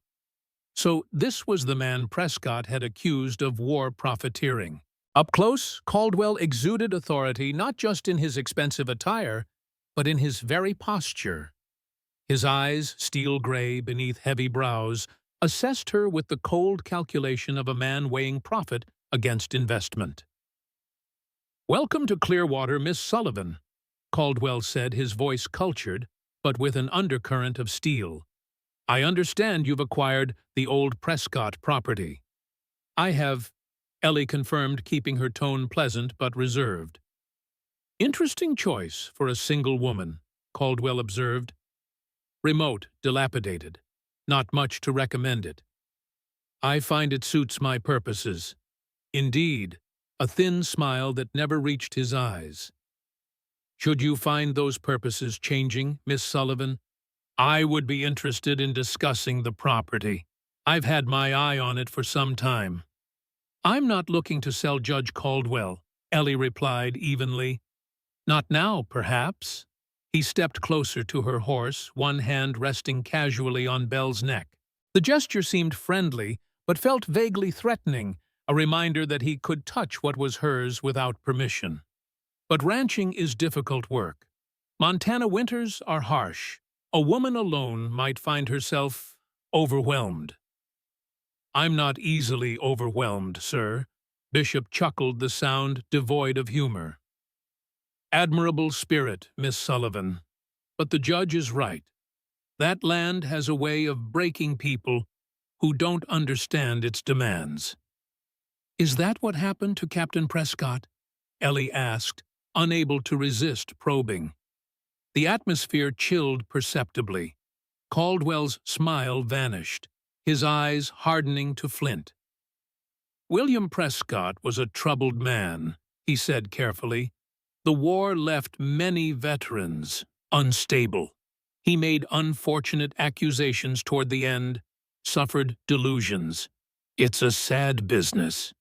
[SPEAKER 1] So this was the man Prescott had accused of war profiteering. Up close, Caldwell exuded authority not just in his expensive attire, but in his very posture. His eyes, steel gray beneath heavy brows, assessed her with the cold calculation of a man weighing profit against investment. Welcome to Clearwater, Miss Sullivan, Caldwell said, his voice cultured, but with an undercurrent of steel. I understand you've acquired the old Prescott property. I have, Ellie confirmed, keeping her tone pleasant but reserved. Interesting choice for a single woman, Caldwell observed. Remote, dilapidated. Not much to recommend it. I find it suits my purposes. Indeed, a thin smile that never reached his eyes. Should you find those purposes changing, Miss Sullivan, I would be interested in discussing the property. I've had my eye on it for some time. I'm not looking to sell Judge Caldwell, Ellie replied evenly. Not now, perhaps. He stepped closer to her horse, one hand resting casually on Belle's neck. The gesture seemed friendly, but felt vaguely threatening, a reminder that he could touch what was hers without permission. But ranching is difficult work. Montana winters are harsh. A woman alone might find herself overwhelmed. I'm not easily overwhelmed, sir. Bishop chuckled, the sound devoid of humor. Admirable spirit, Miss Sullivan. But the judge is right. That land has a way of breaking people who don't understand its demands. Is that what happened to Captain Prescott? Ellie asked, unable to resist probing. The atmosphere chilled perceptibly. Caldwell's smile vanished, his eyes hardening to flint. William Prescott was a troubled man, he said carefully. The war left many veterans unstable. He made unfortunate accusations toward the end, suffered delusions. It's a sad business.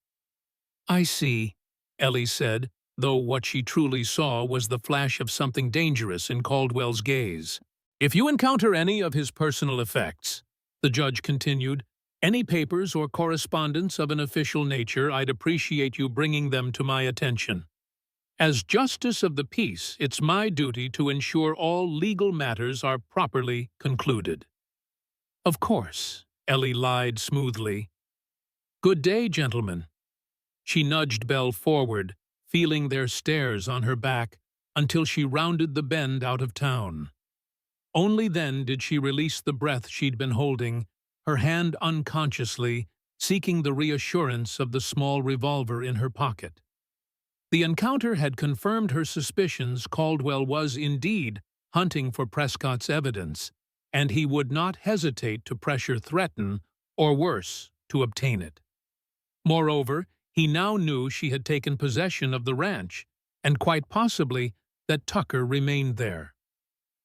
[SPEAKER 1] I see, Ellie said, though what she truly saw was the flash of something dangerous in Caldwell's gaze. If you encounter any of his personal effects, the judge continued, any papers or correspondence of an official nature, I'd appreciate you bringing them to my attention. As Justice of the Peace, it's my duty to ensure all legal matters are properly concluded. Of course, Ellie lied smoothly. Good day, gentlemen. She nudged Belle forward, feeling their stares on her back, until she rounded the bend out of town. Only then did she release the breath she'd been holding, her hand unconsciously seeking the reassurance of the small revolver in her pocket. The encounter had confirmed her suspicions Caldwell was indeed hunting for Prescott's evidence, and he would not hesitate to pressure threaten, or worse, to obtain it. Moreover, he now knew she had taken possession of the ranch, and quite possibly that Tucker remained there.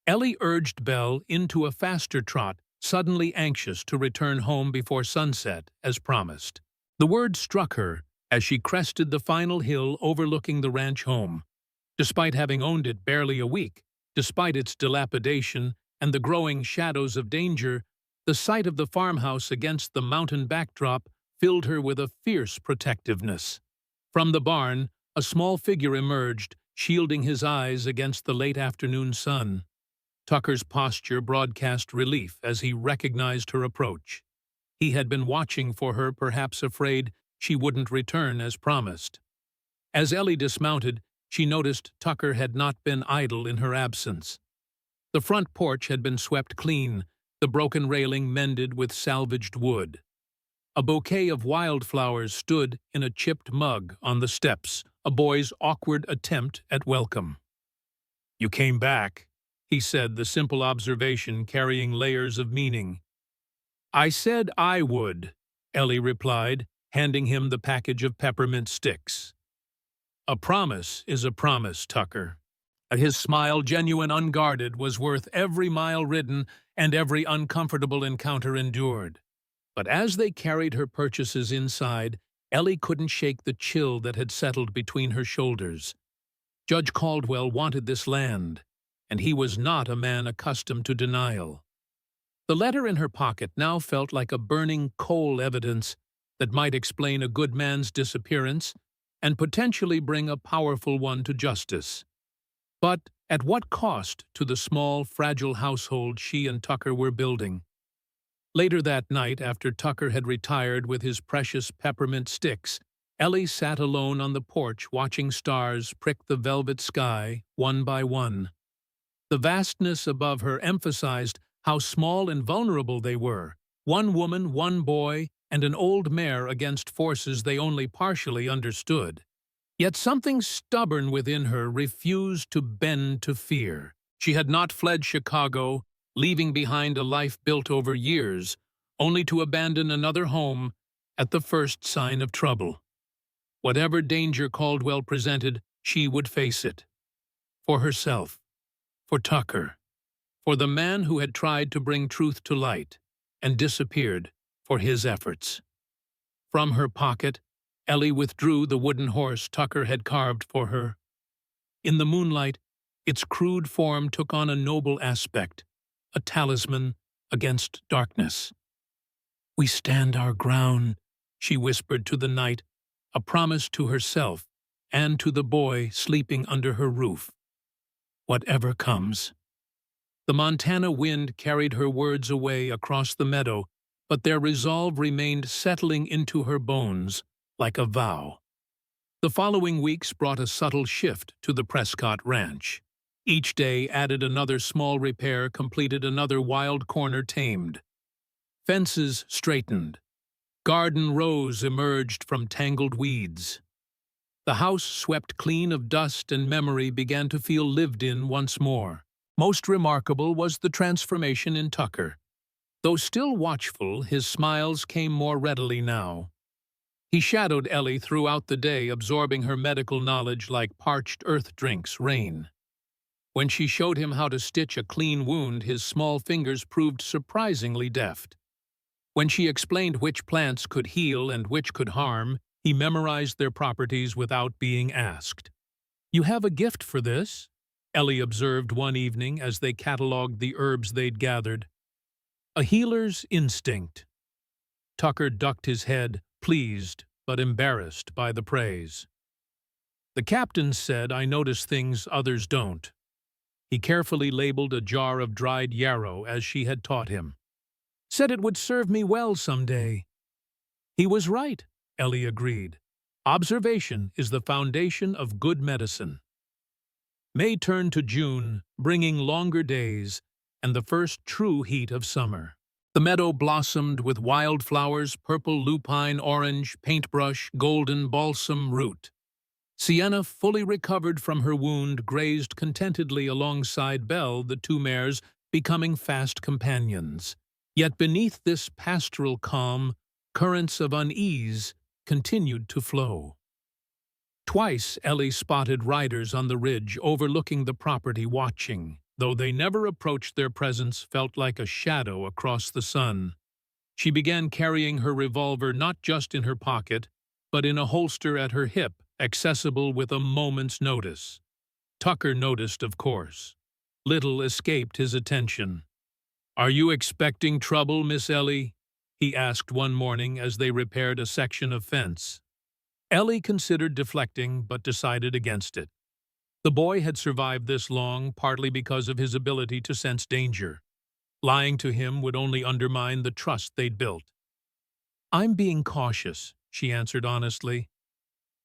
[SPEAKER 1] Ellie urged Belle into a faster trot, suddenly anxious to return home before sunset, as promised. The word struck her as she crested the final hill overlooking the ranch home. Despite having owned it barely a week, despite its dilapidation and the growing shadows of danger, the sight of the farmhouse against the mountain backdrop filled her with a fierce protectiveness. From the barn, a small figure emerged, shielding his eyes against the late afternoon sun. Tucker's posture broadcast relief as he recognized her approach. He had been watching for her, perhaps afraid she wouldn't return as promised. As Ellie dismounted, she noticed Tucker had not been idle in her absence. The front porch had been swept clean, the broken railing mended with salvaged wood. A bouquet of wildflowers stood in a chipped mug on the steps, a boy's awkward attempt at welcome. "You came back," he said, the simple observation carrying layers of meaning. "I said I would," Ellie replied, handing him the package of peppermint sticks. "A promise is a promise, Tucker." His smile, genuine, unguarded, was worth every mile ridden and every uncomfortable encounter endured. But as they carried her purchases inside, Ellie couldn't shake the chill that had settled between her shoulders. Judge Caldwell wanted this land, and he was not a man accustomed to denial. The letter in her pocket now felt like a burning coal evidence that might explain a good man's disappearance and potentially bring a powerful one to justice. But at what cost to the small, fragile household she and Tucker were building? Later that night, after Tucker had retired with his precious peppermint sticks, Ellie sat alone on the porch watching stars prick the velvet sky one by one. The vastness above her emphasized how small and vulnerable they were. One woman, one boy, and an old mare against forces they only partially understood. Yet something stubborn within her refused to bend to fear. She had not fled Chicago, leaving behind a life built over years, only to abandon another home at the first sign of trouble. Whatever danger Caldwell presented, she would face it. For herself, for Tucker, for the man who had tried to bring truth to light and disappeared for his efforts. From her pocket, Ellie withdrew the wooden horse Tucker had carved for her. In the moonlight, its crude form took on a noble aspect, a talisman against darkness. "We stand our ground," she whispered to the night, a promise to herself and to the boy sleeping under her roof. "Whatever comes." The Montana wind carried her words away across the meadow, but their resolve remained settling into her bones like a vow. The following weeks brought a subtle shift to the Prescott Ranch. Each day added another small repair, completed another wild corner tamed. Fences straightened. Garden rows emerged from tangled weeds. The house, swept clean of dust and memory, began to feel lived in once more. Most remarkable was the transformation in Tucker. Though still watchful, his smiles came more readily now. He shadowed Ellie throughout the day, absorbing her medical knowledge like parched earth drinks rain. When she showed him how to stitch a clean wound, his small fingers proved surprisingly deft. When she explained which plants could heal and which could harm, he memorized their properties without being asked. "You have a gift for this," Ellie observed one evening as they catalogued the herbs they'd gathered. "A healer's instinct." Tucker ducked his head, pleased but embarrassed by the praise. "The captain said I notice things others don't." He carefully labeled a jar of dried yarrow as she had taught him. "Said it would serve me well someday." He was right, Ellie agreed. Observation is the foundation of good medicine. May turned to June, bringing longer days and the first true heat of summer. The meadow blossomed with wildflowers, purple lupine, orange, paintbrush, golden balsam root. Sienna, fully recovered from her wound, grazed contentedly alongside Belle, the two mares, becoming fast companions. Yet beneath this pastoral calm, currents of unease continued to flow. Twice Ellie spotted riders on the ridge overlooking the property, watching. Though they never approached, their presence felt like a shadow across the sun. She began carrying her revolver not just in her pocket, but in a holster at her hip, accessible with a moment's notice. Tucker noticed, of course. Little escaped his attention. "Are you expecting trouble, Miss Ellie?" he asked one morning as they repaired a section of fence. Ellie considered deflecting, but decided against it. The boy had survived this long, partly because of his ability to sense danger. Lying to him would only undermine the trust they'd built. "I'm being cautious," she answered honestly.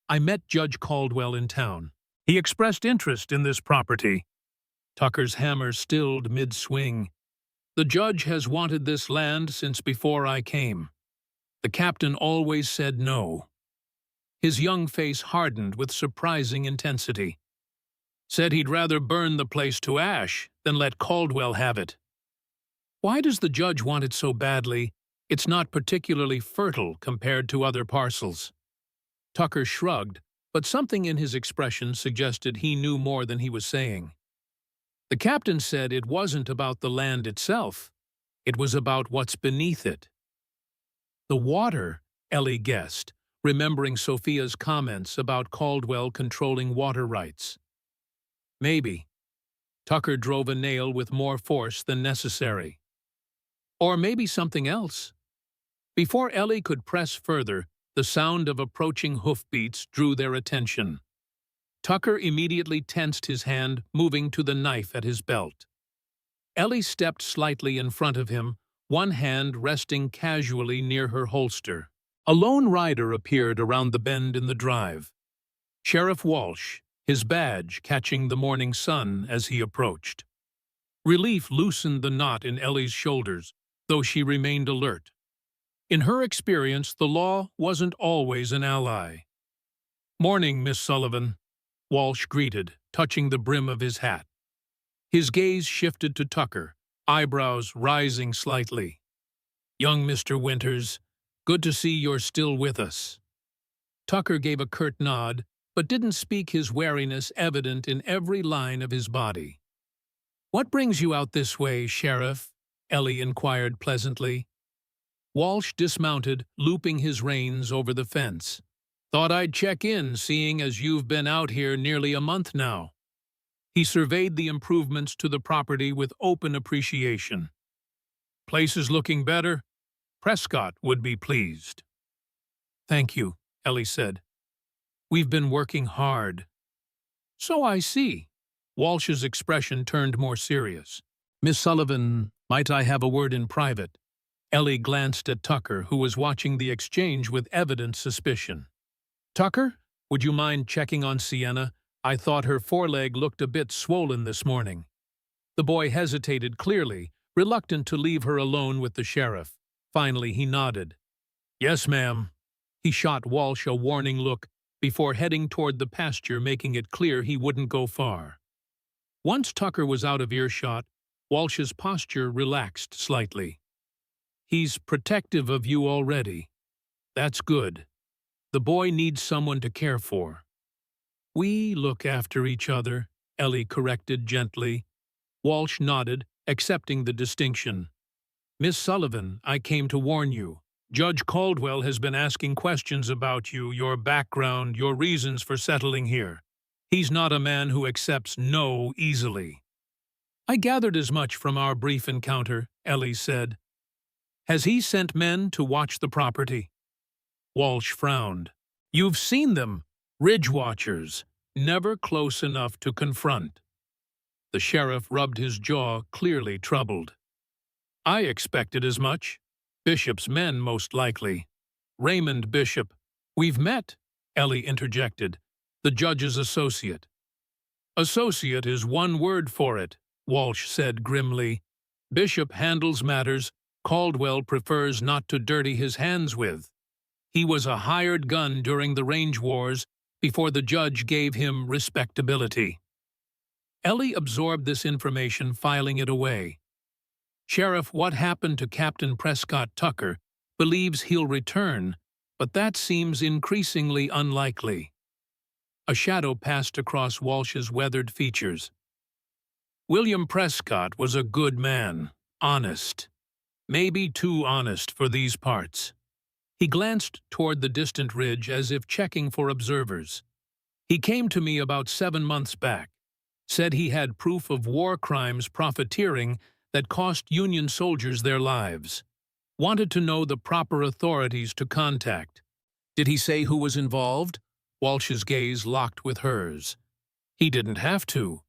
[SPEAKER 1] "I met Judge Caldwell in town. He expressed interest in this property." Tucker's hammer stilled mid-swing. "The judge has wanted this land since before I came. The captain always said no." His young face hardened with surprising intensity. "Said he'd rather burn the place to ash than let Caldwell have it." "Why does the judge want it so badly? It's not particularly fertile compared to other parcels." Tucker shrugged, but something in his expression suggested he knew more than he was saying. "The captain said it wasn't about the land itself. It was about what's beneath it." "The water," Ellie guessed, remembering Sophia's comments about Caldwell controlling water rights. "Maybe." Tucker drove a nail with more force than necessary. "Or maybe something else." Before Ellie could press further, the sound of approaching hoofbeats drew their attention. Tucker immediately tensed his hand, moving to the knife at his belt. Ellie stepped slightly in front of him, one hand resting casually near her holster. A lone rider appeared around the bend in the drive. Sheriff Walsh, his badge catching the morning sun as he approached. Relief loosened the knot in Ellie's shoulders, though she remained alert. In her experience, the law wasn't always an ally. "Morning, Miss Sullivan," Walsh greeted, touching the brim of his hat. His gaze shifted to Tucker, eyebrows rising slightly. "Young Mr. Winters, good to see you're still with us." Tucker gave a curt nod, but didn't speak, his wariness evident in every line of his body. "What brings you out this way, Sheriff?" Ellie inquired pleasantly. Walsh dismounted, looping his reins over the fence. "Thought I'd check in, seeing as you've been out here nearly a month now." He surveyed the improvements to the property with open appreciation. "Place is looking better. Prescott would be pleased." "Thank you," Ellie said. "We've been working hard." "So I see." Walsh's expression turned more serious. "Miss Sullivan, might I have a word in private?" Ellie glanced at Tucker, who was watching the exchange with evident suspicion. "Tucker, would you mind checking on Sienna? I thought her foreleg looked a bit swollen this morning." The boy hesitated clearly, reluctant to leave her alone with the sheriff. Finally, he nodded. "Yes, ma'am." He shot Walsh a warning look before heading toward the pasture, making it clear he wouldn't go far. Once Tucker was out of earshot, Walsh's posture relaxed slightly. "He's protective of you already. That's good. The boy needs someone to care for." "We look after each other," Ellie corrected gently. Walsh nodded, accepting the distinction. "Miss Sullivan, I came to warn you. Judge Caldwell has been asking questions about you, your background, your reasons for settling here. He's not a man who accepts no easily." "I gathered as much from our brief encounter," Ellie said. "Has he sent men to watch the property?" Walsh frowned. "You've seen them. Ridge watchers, never close enough to confront." The sheriff rubbed his jaw, clearly troubled. "I expected as much. Bishop's men, most likely." "Raymond Bishop." "We've met," Ellie interjected. "The judge's associate." "Associate is one word for it," Walsh said grimly. "Bishop handles matters Caldwell prefers not to dirty his hands with. He was a hired gun during the range wars before the judge gave him respectability." Ellie absorbed this information, filing it away. "Sheriff, what happened to Captain Prescott Tucker believes he'll return, but that seems increasingly unlikely." A shadow passed across Walsh's weathered features. "William Prescott was a good man, honest. Maybe too honest for these parts." He glanced toward the distant ridge as if checking for observers. "He came to me about 7 months back. Said he had proof of war crimes profiteering that cost Union soldiers their lives. Wanted to know the proper authorities to contact." "Did he say who was involved?" Walsh's gaze locked with hers. "He didn't have to.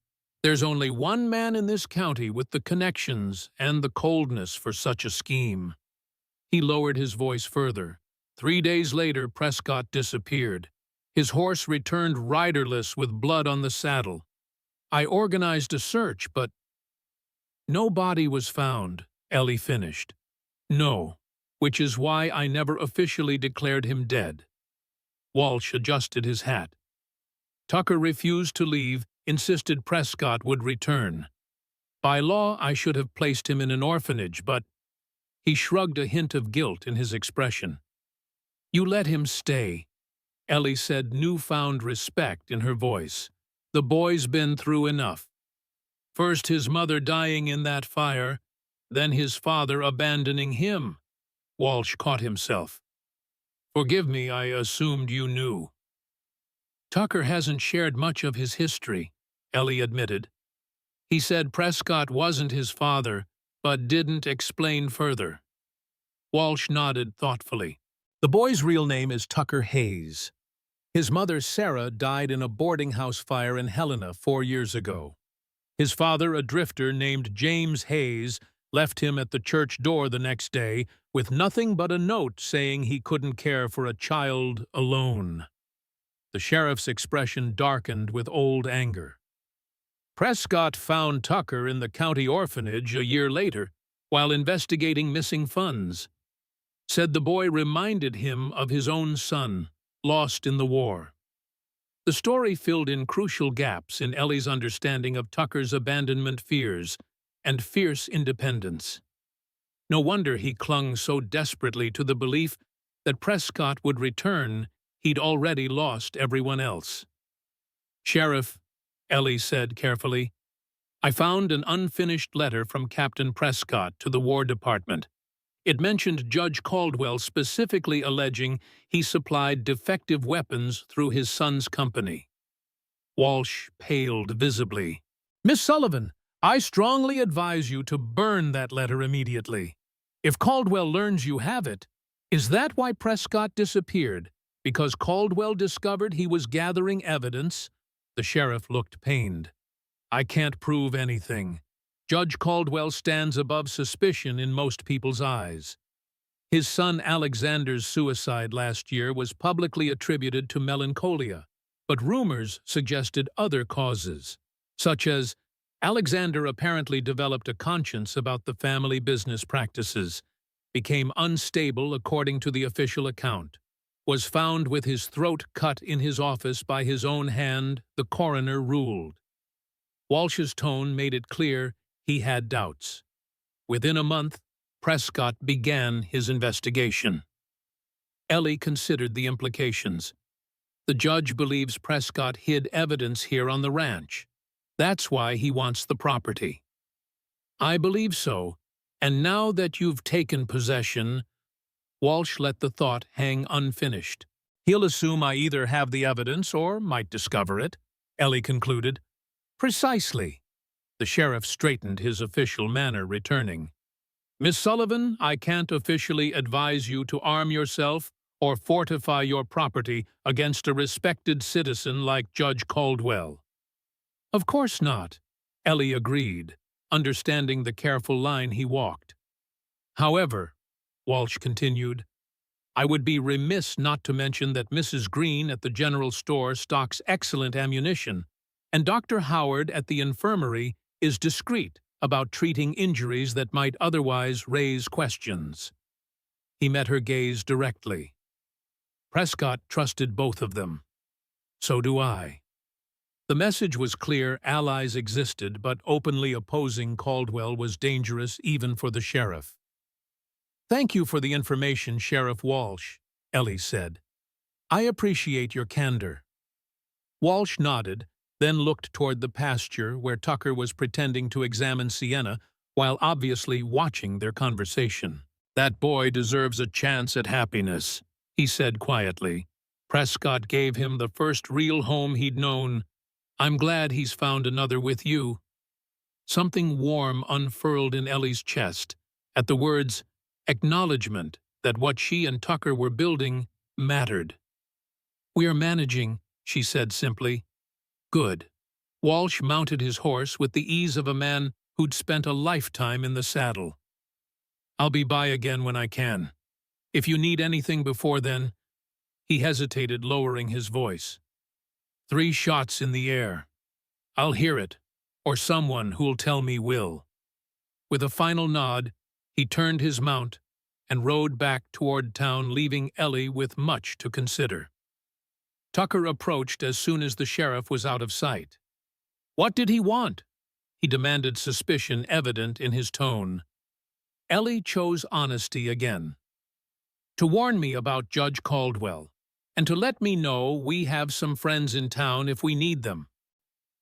[SPEAKER 1] There's only one man in this county with the connections and the coldness for such a scheme." He lowered his voice further. 3 days later, Prescott disappeared. His horse returned riderless with blood on the saddle. I organized a search, but no body was found, Ellie finished. "No, which is why I never officially declared him dead." Walsh adjusted his hat. "Tucker refused to leave, insisted Prescott would return. By law, I should have placed him in an orphanage, but—" He shrugged, a hint of guilt in his expression. "You let him stay," Ellie said, newfound respect in her voice. "The boy's been through enough. First his mother dying in that fire, then his father abandoning him." Walsh caught himself. "Forgive me, I assumed you knew." "Tucker hasn't shared much of his history," Ellie admitted. "He said Prescott wasn't his father, but didn't explain further." Walsh nodded thoughtfully. "The boy's real name is Tucker Hayes. His mother, Sarah, died in a boarding house fire in Helena 4 years ago. His father, a drifter named James Hayes, left him at the church door the next day with nothing but a note saying he couldn't care for a child alone." The sheriff's expression darkened with old anger. "Prescott found Tucker in the county orphanage a year later while investigating missing funds. Said the boy reminded him of his own son, lost in the war. The story filled in crucial gaps in Ellie's understanding of Tucker's abandonment fears and fierce independence. No wonder he clung so desperately to the belief that Prescott would return. He'd already lost everyone else. "Sheriff," Ellie said carefully, "I found an unfinished letter from Captain Prescott to the War Department. It mentioned Judge Caldwell specifically alleging he supplied defective weapons through his son's company." Walsh paled visibly. "Miss Sullivan, I strongly advise you to burn that letter immediately. If Caldwell learns you have it, is that why Prescott disappeared? Because Caldwell discovered he was gathering evidence?" The sheriff looked pained. "I can't prove anything. Judge Caldwell stands above suspicion in most people's eyes. His son Alexander's suicide last year was publicly attributed to melancholia, but rumors suggested other causes, such as Alexander apparently developed a conscience about the family business practices, became unstable according to the official account, was found with his throat cut in his office by his own hand, the coroner ruled." Walsh's tone made it clear he had doubts. Within a month, Prescott began his investigation. Ellie considered the implications. The judge believes Prescott hid evidence here on the ranch. That's why he wants the property. "I believe so, and now that you've taken possession—" Walsh let the thought hang unfinished. "He'll assume I either have the evidence or might discover it," Ellie concluded. "Precisely." The sheriff straightened, his official manner returning. "Miss Sullivan, I can't officially advise you to arm yourself or fortify your property against a respected citizen like Judge Caldwell." "Of course not," Ellie agreed, understanding the careful line he walked. "However," Walsh continued, "I would be remiss not to mention that Mrs. Green at the general store stocks excellent ammunition, and Dr. Howard at the infirmary is discreet about treating injuries that might otherwise raise questions." He met her gaze directly. "Prescott trusted both of them. So do I." The message was clear: allies existed, but openly opposing Caldwell was dangerous even for the sheriff. "Thank you for the information, Sheriff Walsh," Ellie said. "I appreciate your candor." Walsh nodded, then looked toward the pasture where Tucker was pretending to examine Sienna while obviously watching their conversation. "That boy deserves a chance at happiness," he said quietly. "Prescott gave him the first real home he'd known. I'm glad he's found another with you." Something warm unfurled in Ellie's chest at the words acknowledgement that what she and Tucker were building mattered. "We are managing," she said simply. "Good." Walsh mounted his horse with the ease of a man who'd spent a lifetime in the saddle. "I'll be by again when I can. If you need anything before then—" He hesitated, lowering his voice. "3 shots in the air. I'll hear it, or someone who'll tell me will." With a final nod, he turned his mount and rode back toward town, leaving Ellie with much to consider. Tucker approached as soon as the sheriff was out of sight. "What did he want?" he demanded, suspicion evident in his tone. Ellie chose honesty again. "To warn me about Judge Caldwell, and to let me know we have some friends in town if we need them."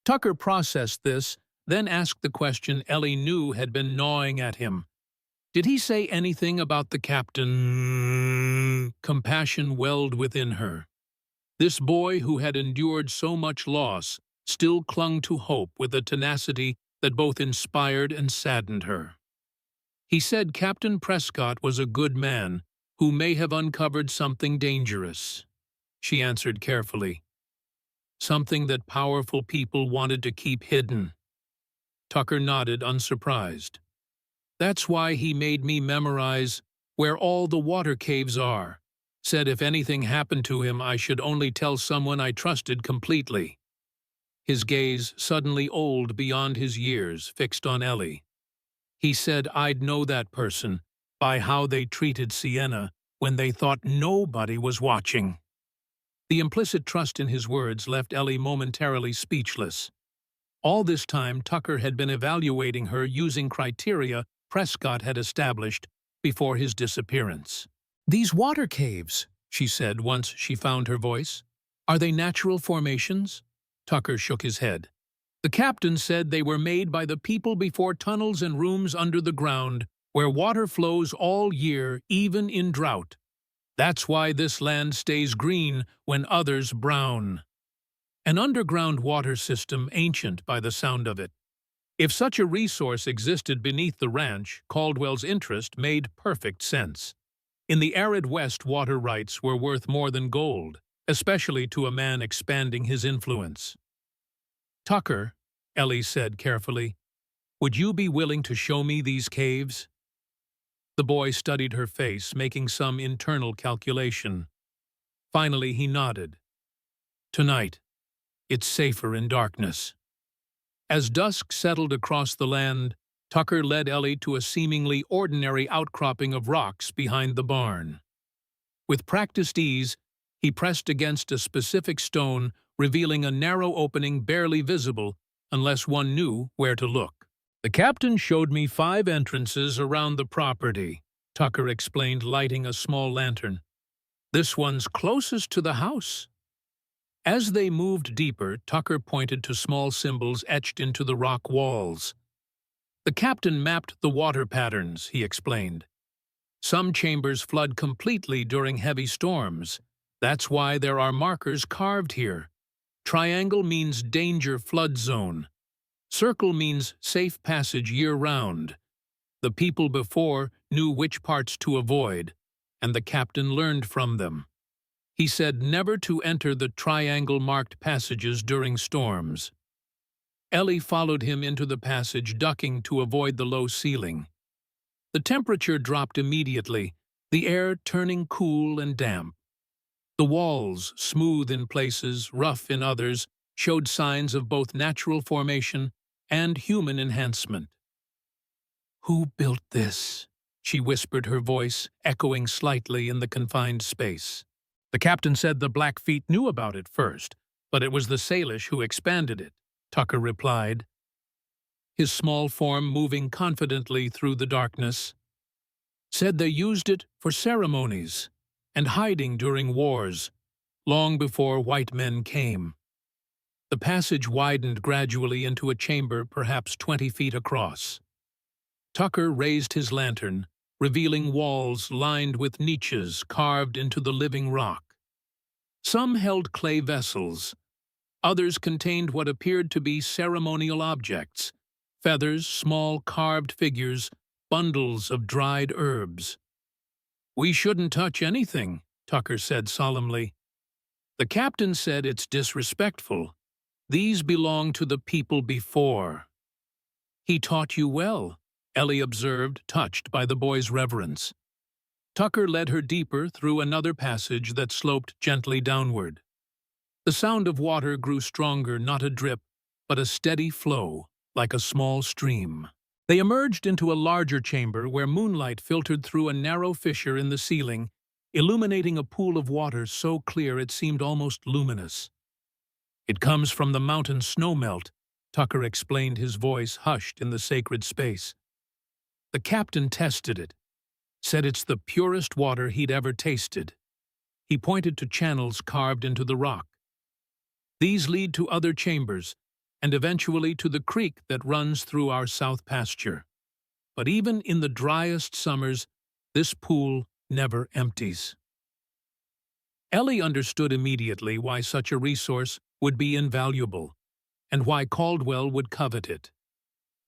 [SPEAKER 1] Tucker processed this, then asked the question Ellie knew had been gnawing at him. "Did he say anything about the captain?" Compassion welled within her. This boy who had endured so much loss still clung to hope with a tenacity that both inspired and saddened her. "He said Captain Prescott was a good man who may have uncovered something dangerous," she answered carefully. "Something that powerful people wanted to keep hidden." Tucker nodded, unsurprised. "That's why he made me memorize where all the water caves are. Said if anything happened to him, I should only tell someone I trusted completely." His gaze, suddenly old beyond his years, fixed on Ellie. "He said I'd know that person by how they treated Sienna when they thought nobody was watching." The implicit trust in his words left Ellie momentarily speechless. All this time, Tucker had been evaluating her using criteria Prescott had established before his disappearance. "These water caves," she said once she found her voice. "Are they natural formations?" Tucker shook his head. "The captain said they were made by the people before tunnels and rooms under the ground, where water flows all year, even in drought. That's why this land stays green when others brown. An underground water system ancient by the sound of it. If such a resource existed beneath the ranch, Caldwell's interest made perfect sense. In the arid West, water rights were worth more than gold, especially to a man expanding his influence. "Tucker," Ellie said carefully, "would you be willing to show me these caves?" The boy studied her face, making some internal calculation. Finally, he nodded. "Tonight. It's safer in darkness." As dusk settled across the land, Tucker led Ellie to a seemingly ordinary outcropping of rocks behind the barn. With practiced ease, he pressed against a specific stone, revealing a narrow opening barely visible unless one knew where to look. "The captain showed me 5 entrances around the property," Tucker explained, lighting a small lantern. "This one's closest to the house." As they moved deeper, Tucker pointed to small symbols etched into the rock walls. "The captain mapped the water patterns," he explained. "Some chambers flood completely during heavy storms. That's why there are markers carved here. Triangle means danger flood zone. Circle means safe passage year-round. The people before knew which parts to avoid, and the captain learned from them. He said never to enter the triangle-marked passages during storms." Ellie followed him into the passage, ducking to avoid the low ceiling. The temperature dropped immediately, the air turning cool and damp. The walls, smooth in places, rough in others, showed signs of both natural formation and human enhancement. "Who built this?" she whispered, her voice echoing slightly in the confined space. "The captain said the Blackfeet knew about it first, but it was the Salish who expanded it," Tucker replied, his small form moving confidently through the darkness. "Said they used it for ceremonies and hiding during wars, long before white men came." The passage widened gradually into a chamber perhaps 20 feet across. Tucker raised his lantern, revealing walls lined with niches carved into the living rock. Some held clay vessels. Others contained what appeared to be ceremonial objects: feathers, small carved figures, bundles of dried herbs. "We shouldn't touch anything," Tucker said solemnly. "The captain said it's disrespectful. These belong to the people before." "He taught you well," Ellie observed, touched by the boy's reverence. Tucker led her deeper through another passage that sloped gently downward. The sound of water grew stronger, not a drip, but a steady flow, like a small stream. They emerged into a larger chamber where moonlight filtered through a narrow fissure in the ceiling, illuminating a pool of water so clear it seemed almost luminous. "It comes from the mountain snowmelt," Tucker explained, his voice hushed in the sacred space. "The captain tested it, said it's the purest water he'd ever tasted." He pointed to channels carved into the rock. "These lead to other chambers, and eventually to the creek that runs through our south pasture. But even in the driest summers, this pool never empties." Ellie understood immediately why such a resource would be invaluable, and why Caldwell would covet it.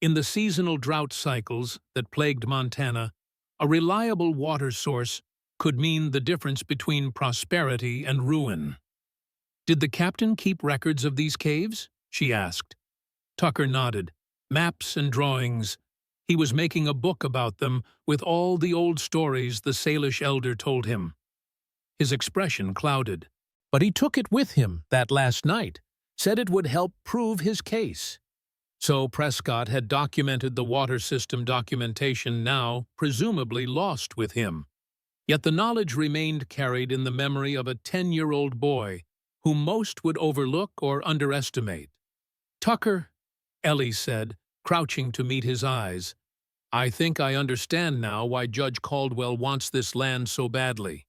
[SPEAKER 1] In the seasonal drought cycles that plagued Montana, a reliable water source could mean the difference between prosperity and ruin. "Did the captain keep records of these caves?" she asked. Tucker nodded. "Maps and drawings. He was making a book about them with all the old stories the Salish elder told him." His expression clouded. "But he took it with him that last night, said it would help prove his case." So Prescott had documented the water system documentation, now presumably lost with him. Yet the knowledge remained carried in the memory of a 10-year-old boy whom most would overlook or underestimate. "Tucker," Ellie said, crouching to meet his eyes, "I think I understand now why Judge Caldwell wants this land so badly.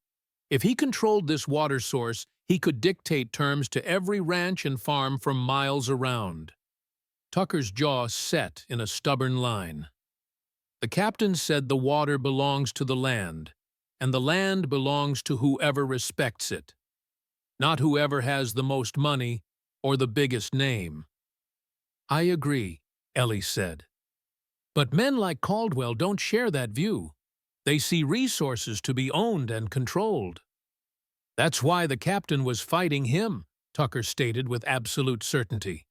[SPEAKER 1] If he controlled this water source, he could dictate terms to every ranch and farm for miles around." Tucker's jaw set in a stubborn line. "The captain said the water belongs to the land, and the land belongs to whoever respects it, not whoever has the most money or the biggest name." "I agree," Ellie said. "But men like Caldwell don't share that view. They see resources to be owned and controlled." "That's why the captain was fighting him," Tucker stated with absolute certainty.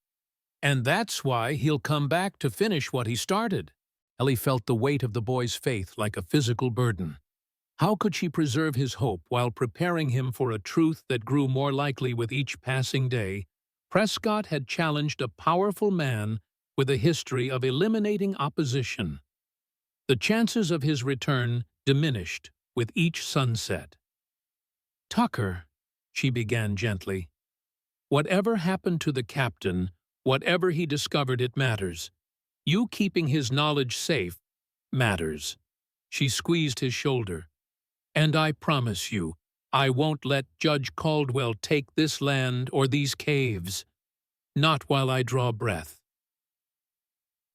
[SPEAKER 1] "And that's why he'll come back to finish what he started." Ellie felt the weight of the boy's faith like a physical burden. How could she preserve his hope while preparing him for a truth that grew more likely with each passing day? Prescott had challenged a powerful man with a history of eliminating opposition. The chances of his return diminished with each sunset. "Tucker," she began gently, "whatever happened to the captain, whatever he discovered, it matters. You keeping his knowledge safe matters." She squeezed his shoulder. "And I promise you, I won't let Judge Caldwell take this land or these caves. Not while I draw breath."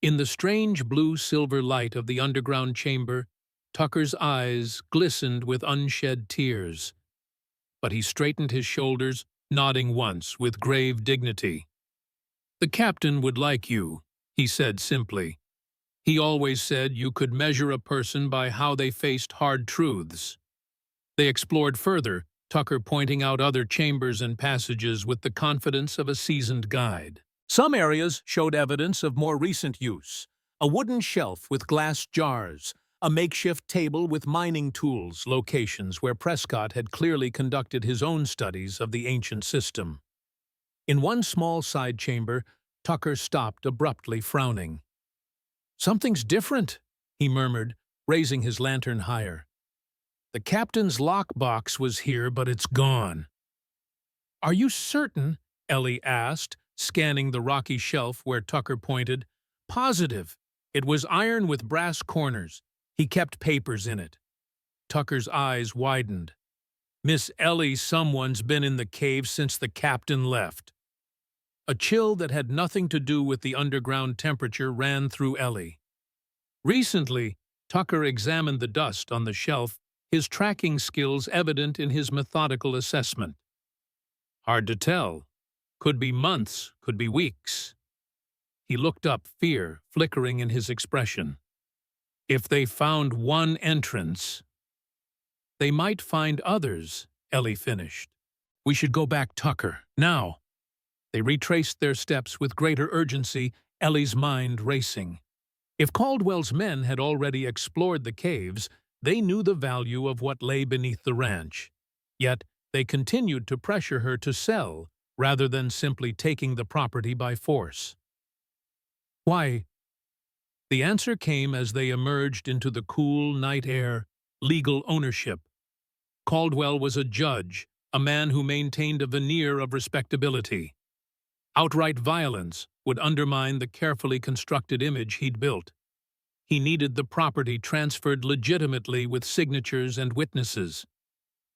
[SPEAKER 1] In the strange blue-silver light of the underground chamber, Tucker's eyes glistened with unshed tears. But he straightened his shoulders, nodding once with grave dignity. "The captain would like you," he said simply. "He always said you could measure a person by how they faced hard truths." They explored further, Tucker pointing out other chambers and passages with the confidence of a seasoned guide. Some areas showed evidence of more recent use: a wooden shelf with glass jars, a makeshift table with mining tools, locations where Prescott had clearly conducted his own studies of the ancient system. In one small side chamber, Tucker stopped abruptly, frowning. "Something's different," he murmured, raising his lantern higher. "The captain's lockbox was here, but it's gone." "Are you certain?" Ellie asked, scanning the rocky shelf where Tucker pointed. "Positive. It was iron with brass corners. He kept papers in it." Tucker's eyes widened. "Miss Ellie, someone's been in the cave since the captain left." A chill that had nothing to do with the underground temperature ran through Ellie. Recently, Tucker examined the dust on the shelf, his tracking skills evident in his methodical assessment. "Hard to tell. Could be months, could be weeks." He looked up, fear flickering in his expression. "If they found one entrance—" "They might find others," Ellie finished. "We should go back, Tucker, now." They retraced their steps with greater urgency, Ellie's mind racing. If Caldwell's men had already explored the caves, they knew the value of what lay beneath the ranch. Yet they continued to pressure her to sell, rather than simply taking the property by force. Why? The answer came as they emerged into the cool night air: legal ownership. Caldwell was a judge, a man who maintained a veneer of respectability. Outright violence would undermine the carefully constructed image he'd built. He needed the property transferred legitimately with signatures and witnesses,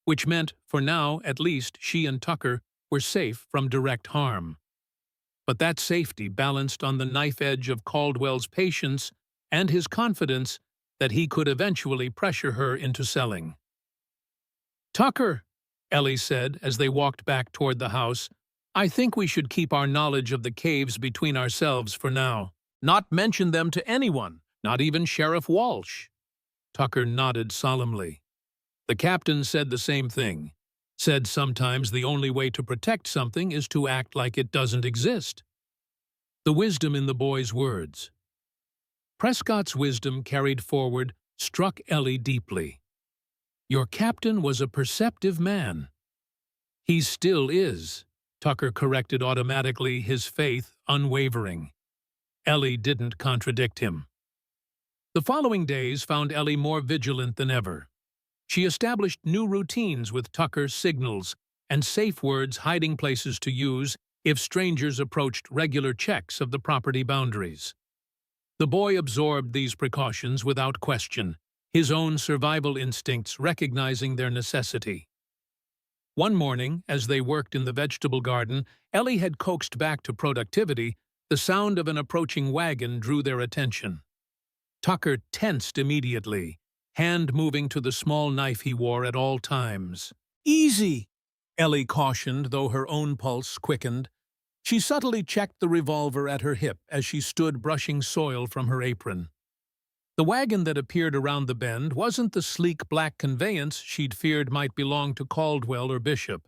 [SPEAKER 1] which meant, for now at least, she and Tucker were safe from direct harm. But that safety balanced on the knife edge of Caldwell's patience and his confidence that he could eventually pressure her into selling. "Tucker," Ellie said as they walked back toward the house, "I think we should keep our knowledge of the caves between ourselves for now. Not mention them to anyone, not even Sheriff Walsh." Tucker nodded solemnly. "The captain said the same thing. Said sometimes the only way to protect something is to act like it doesn't exist." The wisdom in the boy's words. Prescott's wisdom carried forward struck Ellie deeply. "Your captain was a perceptive man." "He still is," Tucker corrected automatically, his faith unwavering. Ellie didn't contradict him. The following days found Ellie more vigilant than ever. She established new routines with Tucker's signals, and safe words hiding places to use if strangers approached regular checks of the property boundaries. The boy absorbed these precautions without question, his own survival instincts recognizing their necessity. One morning, as they worked in the vegetable garden, Ellie had coaxed back to productivity. The sound of an approaching wagon drew their attention. Tucker tensed immediately, hand moving to the small knife he wore at all times. "Easy," Ellie cautioned, though her own pulse quickened. She subtly checked the revolver at her hip as she stood brushing soil from her apron. The wagon that appeared around the bend wasn't the sleek black conveyance she'd feared might belong to Caldwell or Bishop.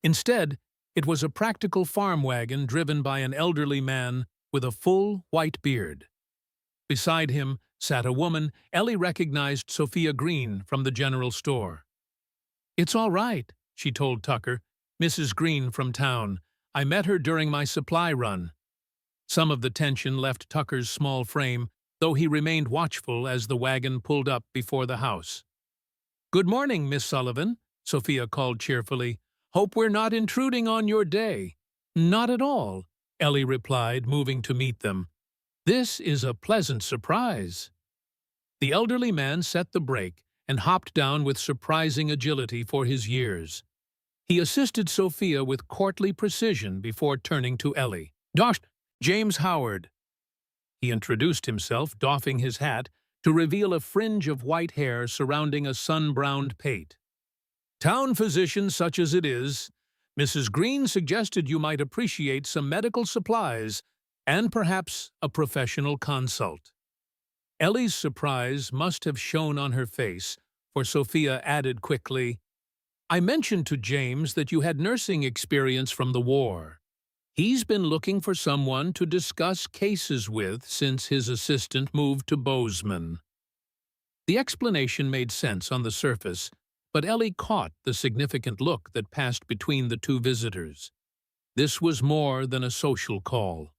[SPEAKER 1] Instead, it was a practical farm wagon driven by an elderly man with a full, white beard. Beside him sat a woman Ellie recognized Sophia Green from the general store. "It's all right," she told Tucker. "Mrs. Green from town. I met her during my supply run." Some of the tension left Tucker's small frame, though he remained watchful as the wagon pulled up before the house. "Good morning, Miss Sullivan," Sophia called cheerfully. "Hope we're not intruding on your day." "Not at all," Ellie replied, moving to meet them. "This is a pleasant surprise." The elderly man set the brake and hopped down with surprising agility for his years. He assisted Sophia with courtly precision before turning to Ellie. "Dr. James Howard." He introduced himself, doffing his hat, to reveal a fringe of white hair surrounding a sun-browned pate. "Town physician such as it is, Mrs. Green suggested you might appreciate some medical supplies and perhaps a professional consult." Ellie's surprise must have shown on her face, for Sophia added quickly, "I mentioned to James that you had nursing experience from the war. He's been looking for someone to discuss cases with since his assistant moved to Bozeman." The explanation made sense on the surface, but Ellie caught the significant look that passed between the two visitors. This was more than a social call.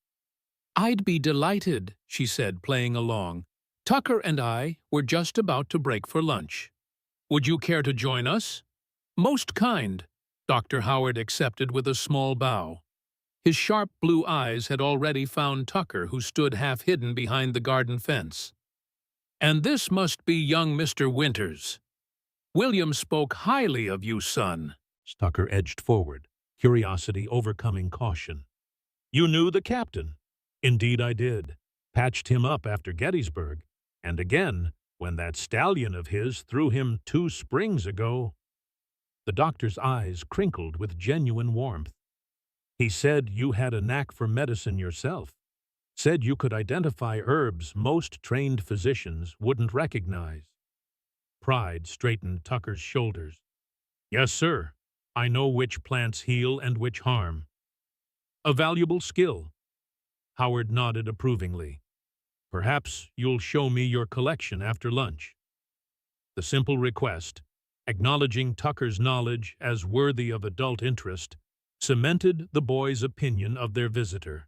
[SPEAKER 1] "I'd be delighted," she said, playing along. "Tucker and I were just about to break for lunch. Would you care to join us?" "Most kind," Dr. Howard accepted with a small bow. His sharp blue eyes had already found Tucker, who stood half-hidden behind the garden fence. "And this must be young Mr. Winters. William spoke highly of you, son." Tucker edged forward, curiosity overcoming caution. "You knew the captain?" "Indeed I did. Patched him up after Gettysburg. And again, when that stallion of his threw him 2 springs ago." The doctor's eyes crinkled with genuine warmth. "He said you had a knack for medicine yourself. Said you could identify herbs most trained physicians wouldn't recognize." Pride straightened Tucker's shoulders. "Yes, sir. I know which plants heal and which harm." "A valuable skill." Howard nodded approvingly. "Perhaps you'll show me your collection after lunch." The simple request, acknowledging Tucker's knowledge as worthy of adult interest, cemented the boys' opinion of their visitor.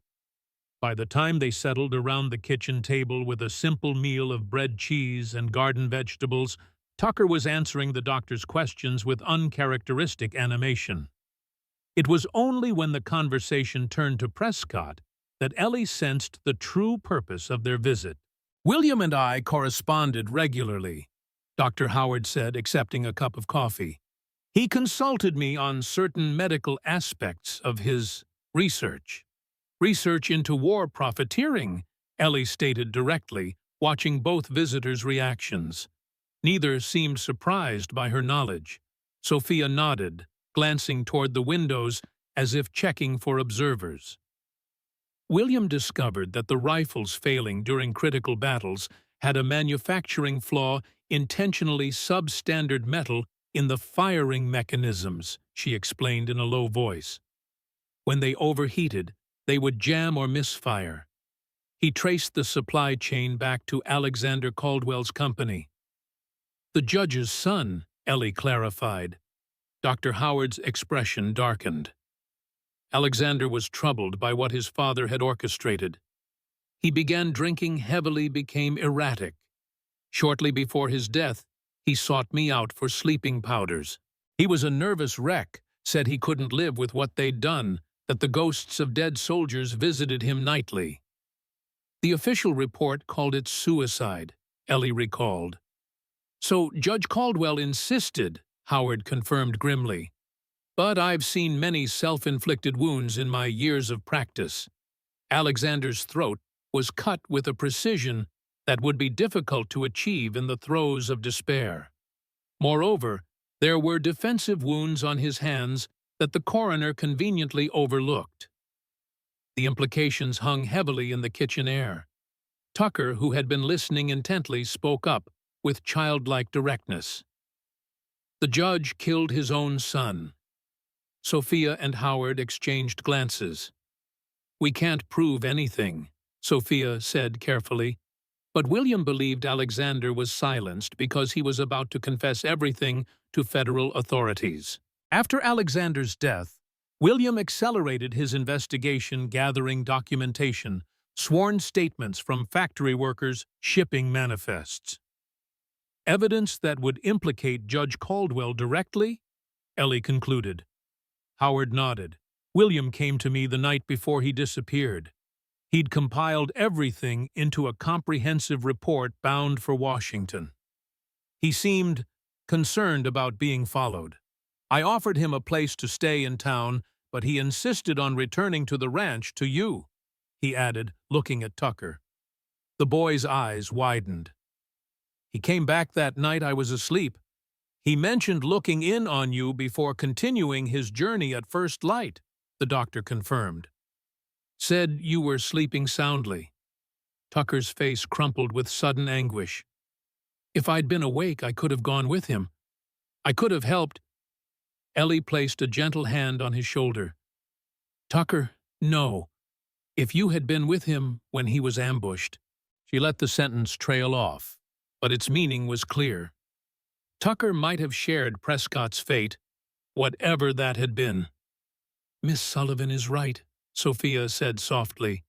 [SPEAKER 1] By the time they settled around the kitchen table with a simple meal of bread, cheese, and garden vegetables, Tucker was answering the doctor's questions with uncharacteristic animation. It was only when the conversation turned to Prescott that Ellie sensed the true purpose of their visit. "William and I corresponded regularly," Dr. Howard said, accepting a cup of coffee. "He consulted me on certain medical aspects of his research." "Research into war profiteering," Ellie stated directly, watching both visitors' reactions. Neither seemed surprised by her knowledge. Sophia nodded, glancing toward the windows as if checking for observers. William discovered that the rifles failing during critical battles had a manufacturing flaw, intentionally substandard metal in the firing mechanisms, she explained in a low voice. When they overheated, they would jam or misfire. He traced the supply chain back to Alexander Caldwell's company. "The judge's son," Ellie clarified. Dr. Howard's expression darkened. Alexander was troubled by what his father had orchestrated. He began drinking heavily, became erratic. Shortly before his death, he sought me out for sleeping powders. He was a nervous wreck, said he couldn't live with what they'd done, that the ghosts of dead soldiers visited him nightly. The official report called it suicide, Ellie recalled. So Judge Caldwell insisted, Howard confirmed grimly. But I've seen many self-inflicted wounds in my years of practice. Alexander's throat was cut with a precision that would be difficult to achieve in the throes of despair. Moreover, there were defensive wounds on his hands that the coroner conveniently overlooked. The implications hung heavily in the kitchen air. Tucker, who had been listening intently, spoke up with childlike directness. The judge killed his own son. Sophia and Howard exchanged glances. We can't prove anything, Sophia said carefully, but William believed Alexander was silenced because he was about to confess everything to federal authorities. After Alexander's death, William accelerated his investigation, gathering documentation, sworn statements from factory workers, shipping manifests. Evidence that would implicate Judge Caldwell directly? Ellie concluded. Howard nodded. William came to me the night before he disappeared. He'd compiled everything into a comprehensive report bound for Washington. He seemed concerned about being followed. I offered him a place to stay in town, but he insisted on returning to the ranch to you, he added, looking at Tucker. The boy's eyes widened. He came back that night I was asleep. He mentioned looking in on you before continuing his journey at first light, the doctor confirmed. Said you were sleeping soundly. Tucker's face crumpled with sudden anguish. If I'd been awake, I could have gone with him. I could have helped. Ellie placed a gentle hand on his shoulder. Tucker, no. If you had been with him when he was ambushed. She let the sentence trail off, but its meaning was clear. Tucker might have shared Prescott's fate, whatever that had been. Miss Sullivan is right, Sophia said softly.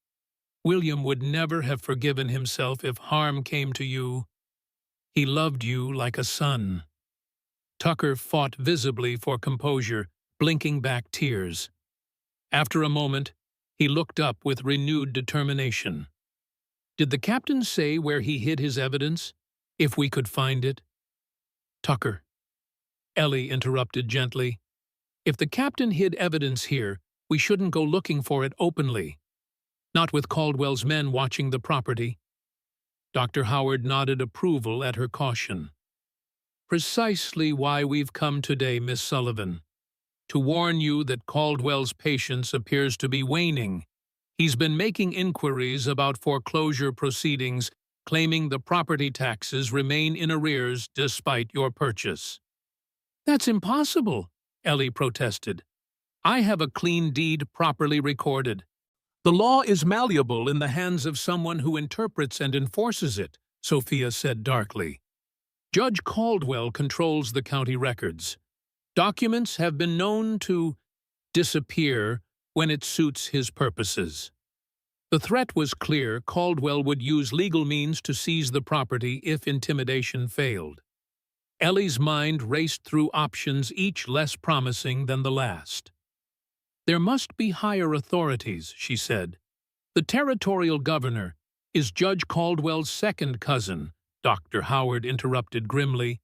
[SPEAKER 1] William would never have forgiven himself if harm came to you. He loved you like a son. Tucker fought visibly for composure, blinking back tears. After a moment, he looked up with renewed determination. Did the captain say where he hid his evidence, if we could find it? Tucker. Ellie interrupted gently. If the captain hid evidence here, we shouldn't go looking for it openly. Not with Caldwell's men watching the property. Dr. Howard nodded approval at her caution. Precisely why we've come today, Miss Sullivan. To warn you that Caldwell's patience appears to be waning. He's been making inquiries about foreclosure proceedings, claiming the property taxes remain in arrears despite your purchase. That's impossible, Ellie protested. I have a clean deed properly recorded. The law is malleable in the hands of someone who interprets and enforces it, Sophia said darkly. Judge Caldwell controls the county records. Documents have been known to disappear when it suits his purposes. The threat was clear. Caldwell would use legal means to seize the property if intimidation failed. Ellie's mind raced through options, each less promising than the last. There must be higher authorities, she said. The territorial governor is Judge Caldwell's second cousin, Dr. Howard interrupted grimly,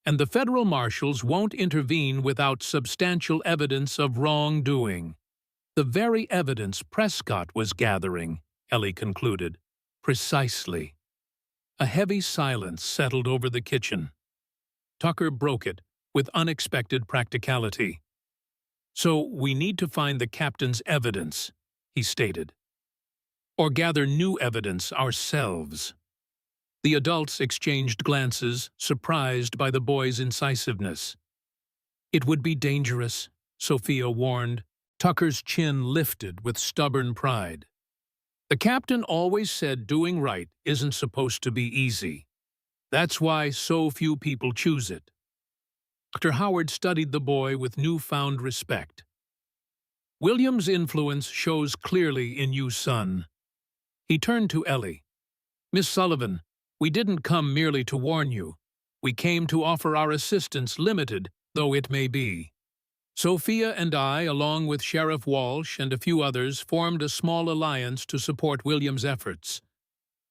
[SPEAKER 1] and the federal marshals won't intervene without substantial evidence of wrongdoing. The very evidence Prescott was gathering, Ellie concluded. Precisely. A heavy silence settled over the kitchen. Tucker broke it with unexpected practicality. So we need to find the captain's evidence, he stated. Or gather new evidence ourselves. The adults exchanged glances, surprised by the boy's incisiveness. It would be dangerous, Sophia warned. Tucker's chin lifted with stubborn pride. The captain always said doing right isn't supposed to be easy. That's why so few people choose it. Dr. Howard studied the boy with newfound respect. William's influence shows clearly in you, son. He turned to Ellie. Miss Sullivan, we didn't come merely to warn you. We came to offer our assistance, limited though it may be. Sophia and I, along with Sheriff Walsh and a few others, formed a small alliance to support William's efforts.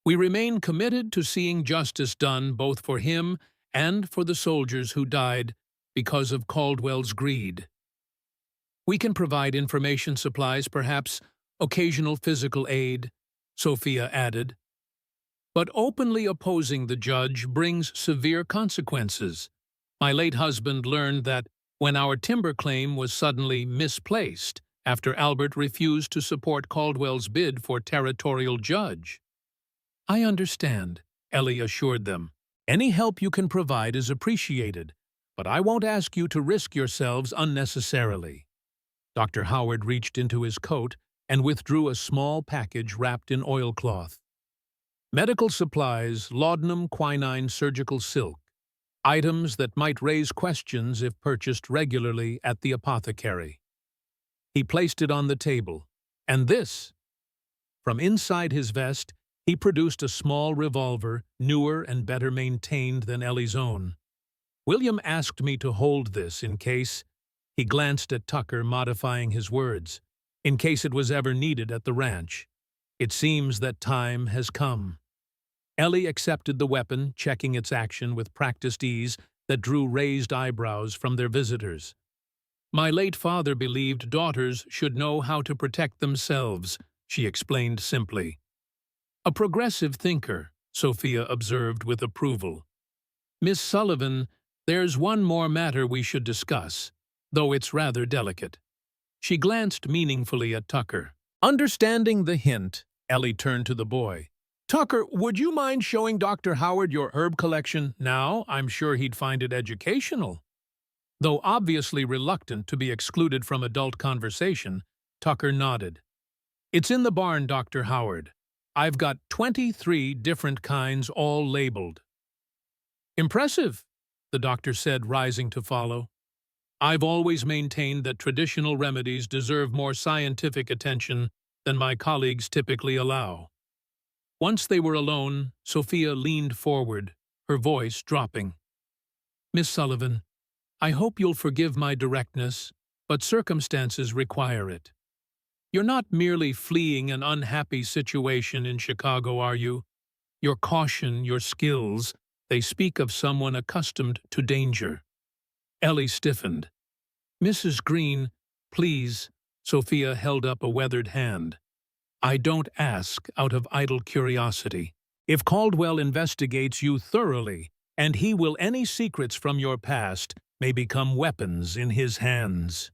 [SPEAKER 1] We remain committed to seeing justice done both for him and for the soldiers who died because of Caldwell's greed. We can provide information supplies, perhaps occasional physical aid, Sophia added. But openly opposing the judge brings severe consequences. My late husband learned that when our timber claim was suddenly misplaced after Albert refused to support Caldwell's bid for territorial judge. I understand, Ellie assured them. Any help you can provide is appreciated, but I won't ask you to risk yourselves unnecessarily. Dr. Howard reached into his coat and withdrew a small package wrapped in oilcloth. Medical supplies, laudanum, quinine, surgical silk, items that might raise questions if purchased regularly at the apothecary. He placed it on the table, and this. From inside his vest, he produced a small revolver, newer and better maintained than Ellie's own. William asked me to hold this in case, he glanced at Tucker, modifying his words, in case it was ever needed at the ranch. It seems that time has come. Ellie accepted the weapon, checking its action with practiced ease that drew raised eyebrows from their visitors. My late father believed daughters should know how to protect themselves, she explained simply. A progressive thinker, Sophia observed with approval. Miss Sullivan, there's one more matter we should discuss, though it's rather delicate. She glanced meaningfully at Tucker. Understanding the hint, Ellie turned to the boy. Tucker, would you mind showing Dr. Howard your herb collection now? I'm sure he'd find it educational. Though obviously reluctant to be excluded from adult conversation, Tucker nodded. It's in the barn, Dr. Howard. I've got 23 different kinds, all labeled. Impressive, the doctor said, rising to follow. I've always maintained that traditional remedies deserve more scientific attention than my colleagues typically allow. Once they were alone, Sophia leaned forward, her voice dropping. Miss Sullivan, I hope you'll forgive my directness, but circumstances require it. You're not merely fleeing an unhappy situation in Chicago, are you? Your caution, your skills, they speak of someone accustomed to danger. Ellie stiffened. Mrs. Green, please, Sophia held up a weathered hand. I don't ask out of idle curiosity. If Caldwell investigates you thoroughly, and he will, any secrets from your past may become weapons in his hands.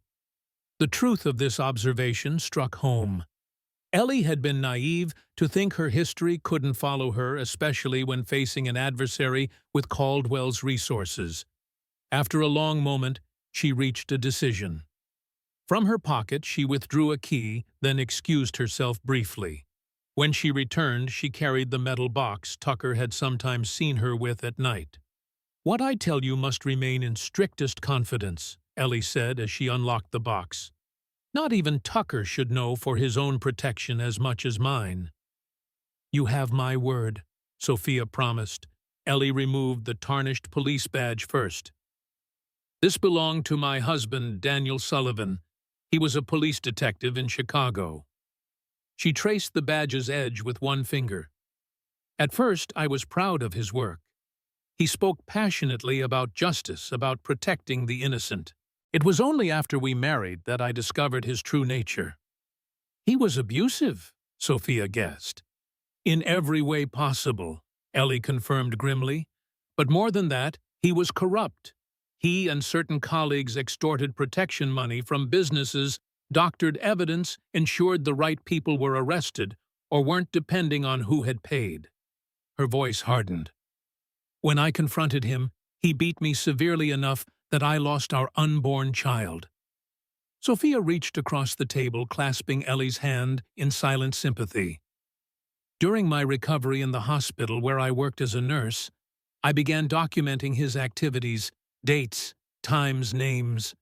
[SPEAKER 1] The truth of this observation struck home. Ellie had been naive to think her history couldn't follow her, especially when facing an adversary with Caldwell's resources. After a long moment, she reached a decision. From her pocket, she withdrew a key, then excused herself briefly. When she returned, she carried the metal box Tucker had sometimes seen her with at night. What I tell you must remain in strictest confidence, Ellie said as she unlocked the box. Not even Tucker should know for his own protection as much as mine. You have my word, Sophia promised. Ellie removed the tarnished police badge first. This belonged to my husband, Daniel Sullivan. He was a police detective in Chicago. She traced the badge's edge with one finger. At first, I was proud of his work. He spoke passionately about justice, about protecting the innocent. It was only after we married that I discovered his true nature. He was abusive, Sophia guessed. In every way possible, Ellie confirmed grimly. But more than that, he was corrupt. He and certain colleagues extorted protection money from businesses, doctored evidence, ensured the right people were arrested, or weren't depending on who had paid. Her voice hardened. When I confronted him, he beat me severely enough that I lost our unborn child. Sophia reached across the table, clasping Ellie's hand in silent sympathy. During my recovery in the hospital where I worked as a nurse, I began documenting his activities, dates, times, names.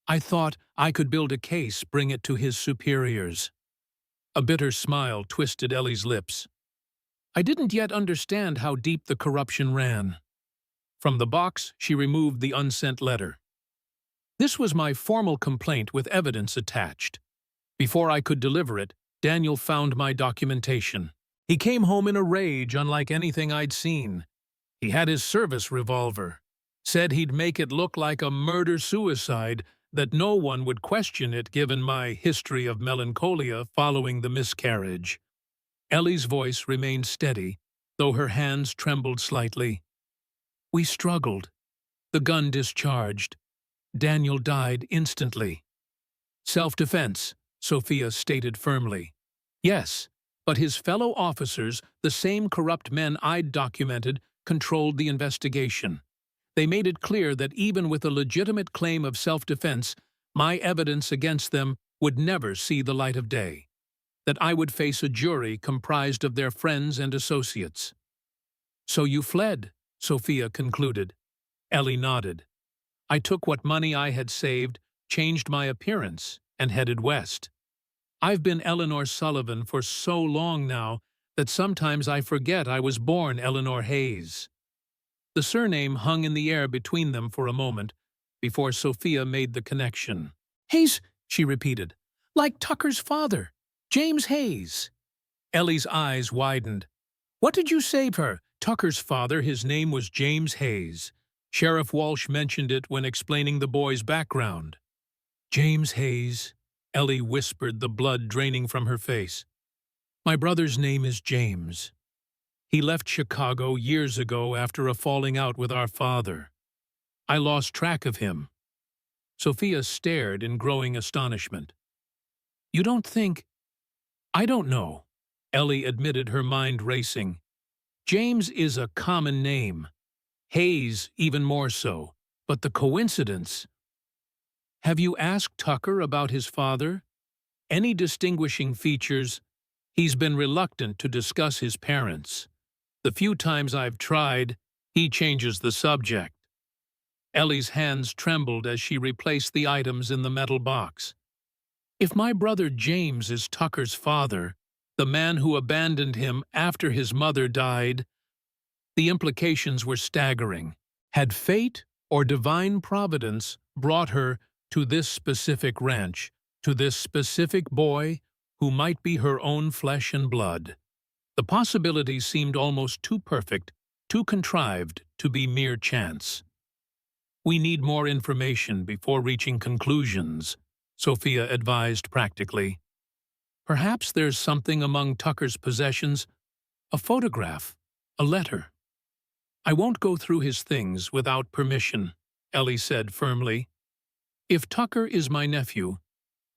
[SPEAKER 1] I thought I could build a case, bring it to his superiors. A bitter smile twisted Ellie's lips. I didn't yet understand how deep the corruption ran. From the box, she removed the unsent letter. This was my formal complaint with evidence attached. Before I could deliver it, Daniel found my documentation. He came home in a rage unlike anything I'd seen. He had his service revolver. Said he'd make it look like a murder-suicide, that no one would question it given my history of melancholia following the miscarriage. Ellie's voice remained steady, though her hands trembled slightly. We struggled. The gun discharged. Daniel died instantly. Self-defense, Sophia stated firmly. Yes, but his fellow officers, the same corrupt men I'd documented, controlled the investigation. They made it clear that even with a legitimate claim of self-defense, my evidence against them would never see the light of day. That I would face a jury comprised of their friends and associates. So you fled, Sophia concluded. Ellie nodded. I took what money I had saved, changed my appearance, and headed west. I've been Eleanor Sullivan for so long now that sometimes I forget I was born Eleanor Hayes. The surname hung in the air between them for a moment before Sophia made the connection. Hayes, she repeated, like Tucker's father, James Hayes. Ellie's eyes widened. What did you say of her? Tucker's father, his name was James Hayes. Sheriff Walsh mentioned it when explaining the boy's background. James Hayes, Ellie whispered, the blood draining from her face. My brother's name is James. He left Chicago years ago after a falling out with our father. I lost track of him. Sophia stared in growing astonishment. You don't think... I don't know, Ellie admitted, her mind racing. James is a common name. Hayes even more so. But the coincidence... Have you asked Tucker about his father? Any distinguishing features? He's been reluctant to discuss his parents. The few times I've tried, he changes the subject. Ellie's hands trembled as she replaced the items in the metal box. If my brother James is Tucker's father, the man who abandoned him after his mother died, the implications were staggering. Had fate or divine providence brought her to this specific ranch, to this specific boy who might be her own flesh and blood? The possibilities seemed almost too perfect, too contrived to be mere chance. We need more information before reaching conclusions, Sophia advised practically. Perhaps there's something among Tucker's possessions, a photograph, a letter. I won't go through his things without permission, Ellie said firmly. If Tucker is my nephew,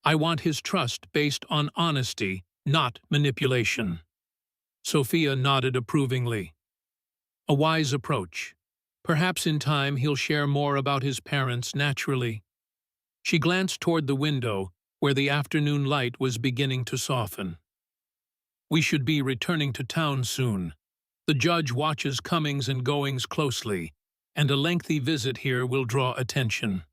[SPEAKER 1] I want his trust based on honesty, not manipulation. Sophia nodded approvingly. A wise approach. Perhaps in time he'll share more about his parents naturally. She glanced toward the window, where the afternoon light was beginning to soften. We should be returning to town soon. The judge watches comings and goings closely, and a lengthy visit here will draw attention.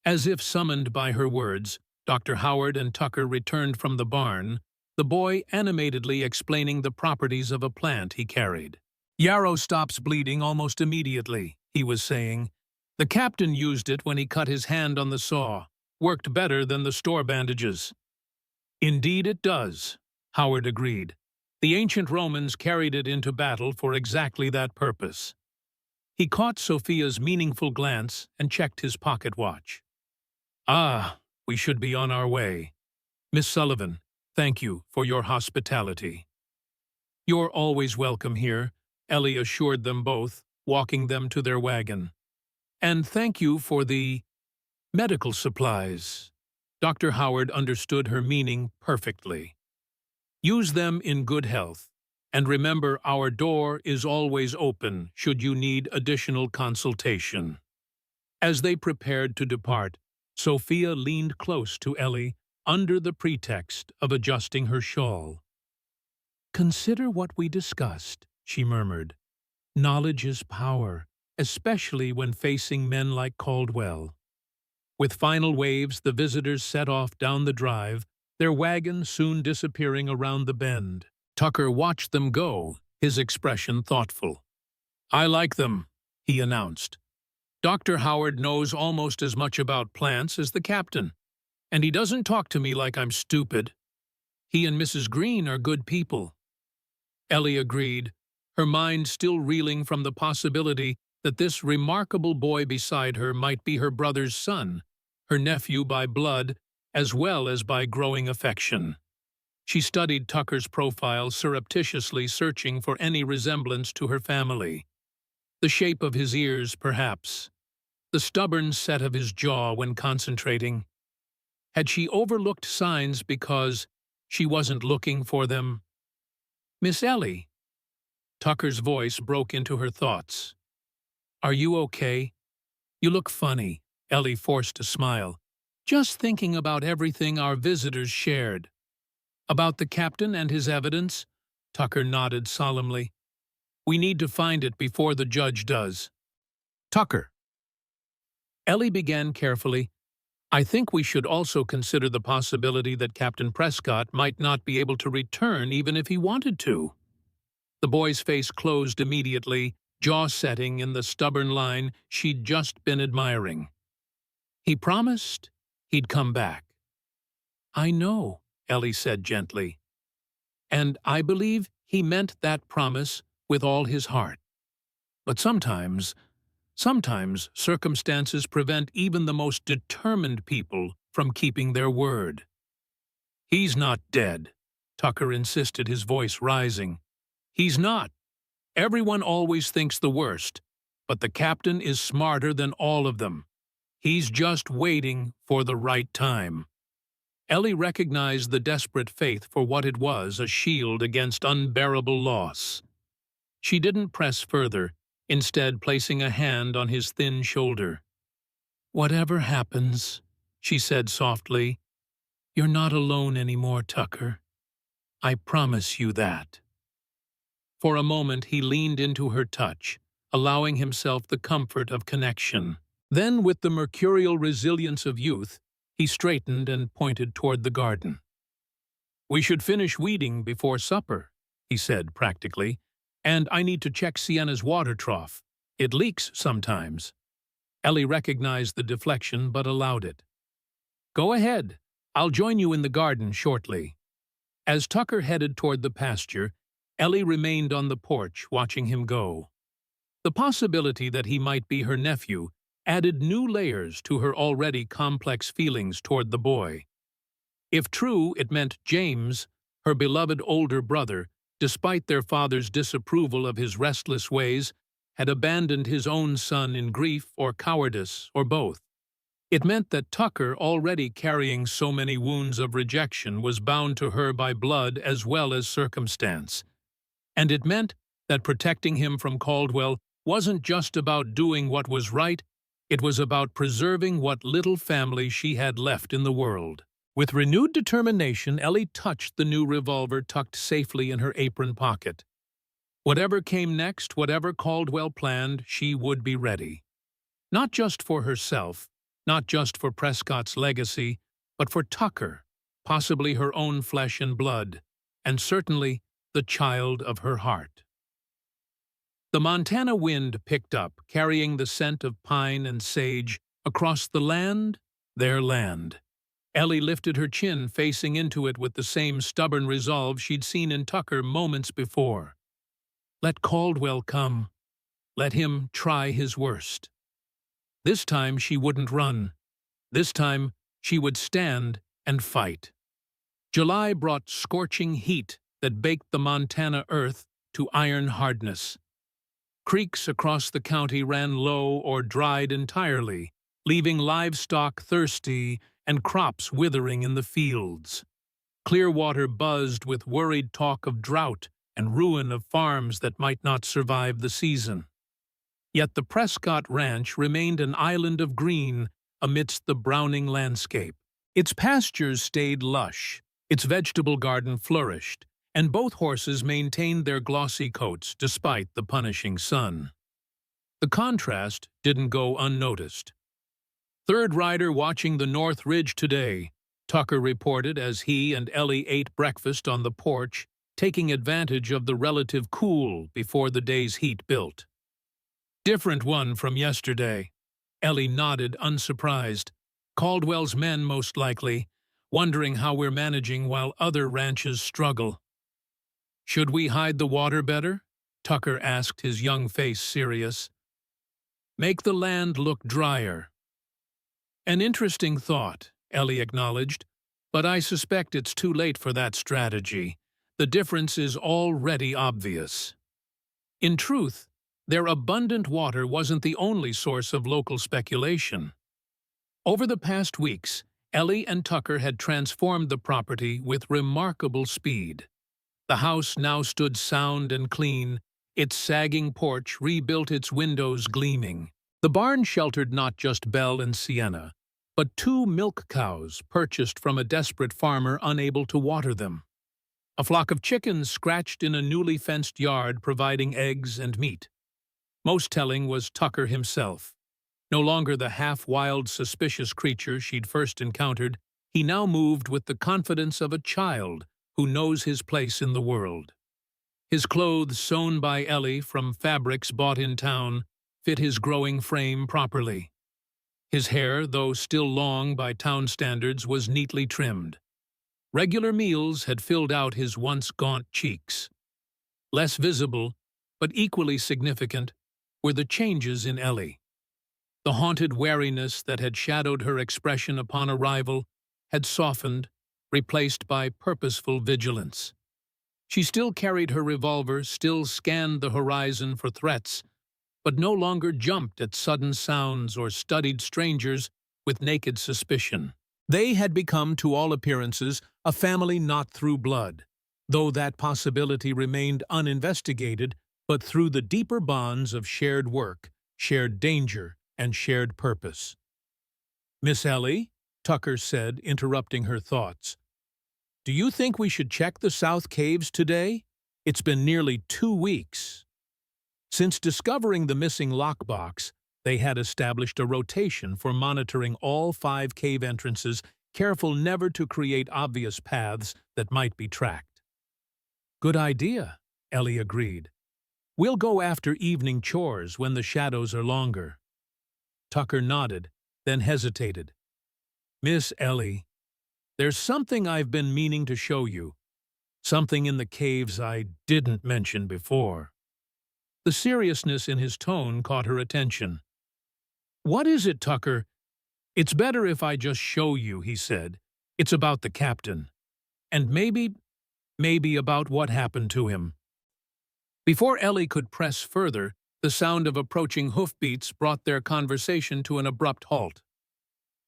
[SPEAKER 1] As if summoned by her words, Dr. Howard and Tucker returned from the barn, the boy animatedly explaining the properties of a plant he carried. Yarrow stops bleeding almost immediately, he was saying. The captain used it when he cut his hand on the saw. Worked better than the store bandages. Indeed it does, Howard agreed. The ancient Romans carried it into battle for exactly that purpose. He caught Sophia's meaningful glance and checked his pocket watch. Ah, we should be on our way. Miss Sullivan, thank you for your hospitality. You're always welcome here, Ellie assured them both, walking them to their wagon. And thank you for the medical supplies. Dr. Howard understood her meaning perfectly. Use them in good health, and remember our door is always open should you need additional consultation. As they prepared to depart, Sophia leaned close to Ellie under the pretext of adjusting her shawl. Consider what we discussed, she murmured. Knowledge is power, especially when facing men like Caldwell. With final waves, the visitors set off down the drive, their wagon soon disappearing around the bend. Tucker watched them go, his expression thoughtful. I like them, he announced. Dr. Howard knows almost as much about plants as the captain, and he doesn't talk to me like I'm stupid. He and Mrs. Green are good people." Ellie agreed, her mind still reeling from the possibility that this remarkable boy beside her might be her brother's son, her nephew by blood as well as by growing affection. She studied Tucker's profile, surreptitiously searching for any resemblance to her family. The shape of his ears, perhaps. The stubborn set of his jaw when concentrating. Had she overlooked signs because she wasn't looking for them? "Miss Ellie." Tucker's voice broke into her thoughts. "Are you okay? You look funny." Ellie forced a smile. "Just thinking about everything our visitors shared." "About the captain and his evidence?" Tucker nodded solemnly. "We need to find it before the judge does." "Tucker." Ellie began carefully. "I think we should also consider the possibility that Captain Prescott might not be able to return even if he wanted to." The boy's face closed immediately, jaw setting in the stubborn line she'd just been admiring. "He promised he'd come back." "I know," Ellie said gently. "And I believe he meant that promise with all his heart. But sometimes circumstances prevent even the most determined people from keeping their word." "He's not dead," Tucker insisted, his voice rising. "He's not. Everyone always thinks the worst, but the captain is smarter than all of them. He's just waiting for the right time." Ellie recognized the desperate faith for what it was, a shield against unbearable loss. She didn't press further, instead placing a hand on his thin shoulder. "Whatever happens," she said softly, "you're not alone anymore, Tucker. I promise you that." For a moment he leaned into her touch, allowing himself the comfort of connection. Then, with the mercurial resilience of youth, he straightened and pointed toward the garden. "We should finish weeding before supper," he said practically, "and I need to check Sienna's water trough. It leaks sometimes." Ellie recognized the deflection but allowed it. "Go ahead. I'll join you in the garden shortly." As Tucker headed toward the pasture, Ellie remained on the porch watching him go. The possibility that he might be her nephew added new layers to her already complex feelings toward the boy. If true, it meant James, her beloved older brother, despite their father's disapproval of his restless ways, had abandoned his own son in grief or cowardice, or both. It meant that Tucker, already carrying so many wounds of rejection, was bound to her by blood as well as circumstance. And it meant that protecting him from Caldwell wasn't just about doing what was right, it was about preserving what little family she had left in the world. With renewed determination, Ellie touched the new revolver tucked safely in her apron pocket. Whatever came next, whatever Caldwell planned, she would be ready. Not just for herself, not just for Prescott's legacy, but for Tucker, possibly her own flesh and blood, and certainly the child of her heart. The Montana wind picked up, carrying the scent of pine and sage across the land, their land. Ellie lifted her chin, facing into it with the same stubborn resolve she'd seen in Tucker moments before. Let Caldwell come. Let him try his worst. This time she wouldn't run. This time she would stand and fight. July brought scorching heat that baked the Montana earth to iron hardness. Creeks across the county ran low or dried entirely, leaving livestock thirsty and crops withering in the fields. Clearwater buzzed with worried talk of drought and ruin of farms that might not survive the season. Yet the Prescott Ranch remained an island of green amidst the browning landscape. Its pastures stayed lush, its vegetable garden flourished, and both horses maintained their glossy coats despite the punishing sun. The contrast didn't go unnoticed. "Third rider watching the North Ridge today," Tucker reported as he and Ellie ate breakfast on the porch, taking advantage of the relative cool before the day's heat built. "Different one from yesterday." Ellie nodded, unsurprised. Caldwell's men, most likely, wondering how we're managing while other ranches struggle. Should we hide the water better? Tucker asked, his young face serious. Make the land look drier. An interesting thought, Ellie acknowledged, but I suspect it's too late for that strategy. The difference is already obvious. In truth, their abundant water wasn't the only source of local speculation. Over the past weeks, Ellie and Tucker had transformed the property with remarkable speed. The house now stood sound and clean, its sagging porch rebuilt, its windows gleaming. The barn sheltered not just Belle and Sienna, but 2 milk cows purchased from a desperate farmer unable to water them. A flock of chickens scratched in a newly fenced yard providing eggs and meat. Most telling was Tucker himself. No longer the half-wild, suspicious creature she'd first encountered, he now moved with the confidence of a child who knows his place in the world. His clothes, sewn by Ellie from fabrics bought in town, fit his growing frame properly. His hair, though still long by town standards, was neatly trimmed. Regular meals had filled out his once gaunt cheeks. Less visible, but equally significant, were the changes in Ellie. The haunted wariness that had shadowed her expression upon arrival had softened, replaced by purposeful vigilance. She still carried her revolver, still scanned the horizon for threats, but no longer jumped at sudden sounds or studied strangers with naked suspicion. They had become, to all appearances, a family not through blood, though that possibility remained uninvestigated, but through the deeper bonds of shared work, shared danger, and shared purpose. "Miss Ellie," Tucker said, interrupting her thoughts, "do you think we should check the South Caves today? It's been nearly 2 weeks." Since discovering the missing lockbox, they had established a rotation for monitoring all 5 cave entrances, careful never to create obvious paths that might be tracked. "Good idea," Ellie agreed. "We'll go after evening chores when the shadows are longer." Tucker nodded, then hesitated. "Miss Ellie, there's something I've been meaning to show you. Something in the caves I didn't mention before." The seriousness in his tone caught her attention. "What is it, Tucker?" "It's better if I just show you," he said. "It's about the captain. And maybe about what happened to him." Before Ellie could press further, the sound of approaching hoofbeats brought their conversation to an abrupt halt.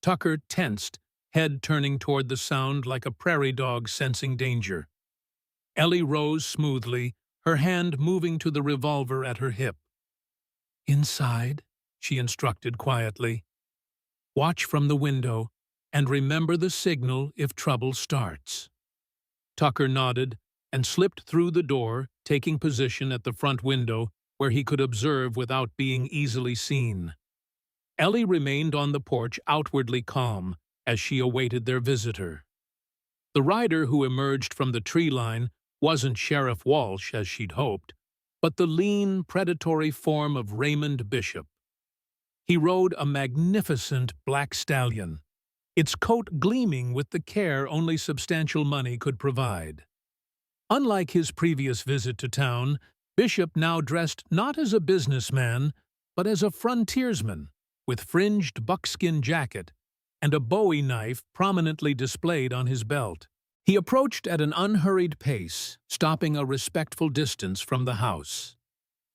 [SPEAKER 1] Tucker tensed, head turning toward the sound like a prairie dog sensing danger. Ellie rose smoothly, her hand moving to the revolver at her hip. "Inside," she instructed quietly. "Watch from the window, and remember the signal if trouble starts." Tucker nodded and slipped through the door, taking position at the front window where he could observe without being easily seen. Ellie remained on the porch, outwardly calm, as she awaited their visitor. The rider who emerged from the tree line wasn't Sheriff Walsh, as she'd hoped, but the lean, predatory form of Raymond Bishop. He rode a magnificent black stallion, its coat gleaming with the care only substantial money could provide. Unlike his previous visit to town, Bishop now dressed not as a businessman, but as a frontiersman, with fringed buckskin jacket and a Bowie knife prominently displayed on his belt. He approached at an unhurried pace, stopping a respectful distance from the house.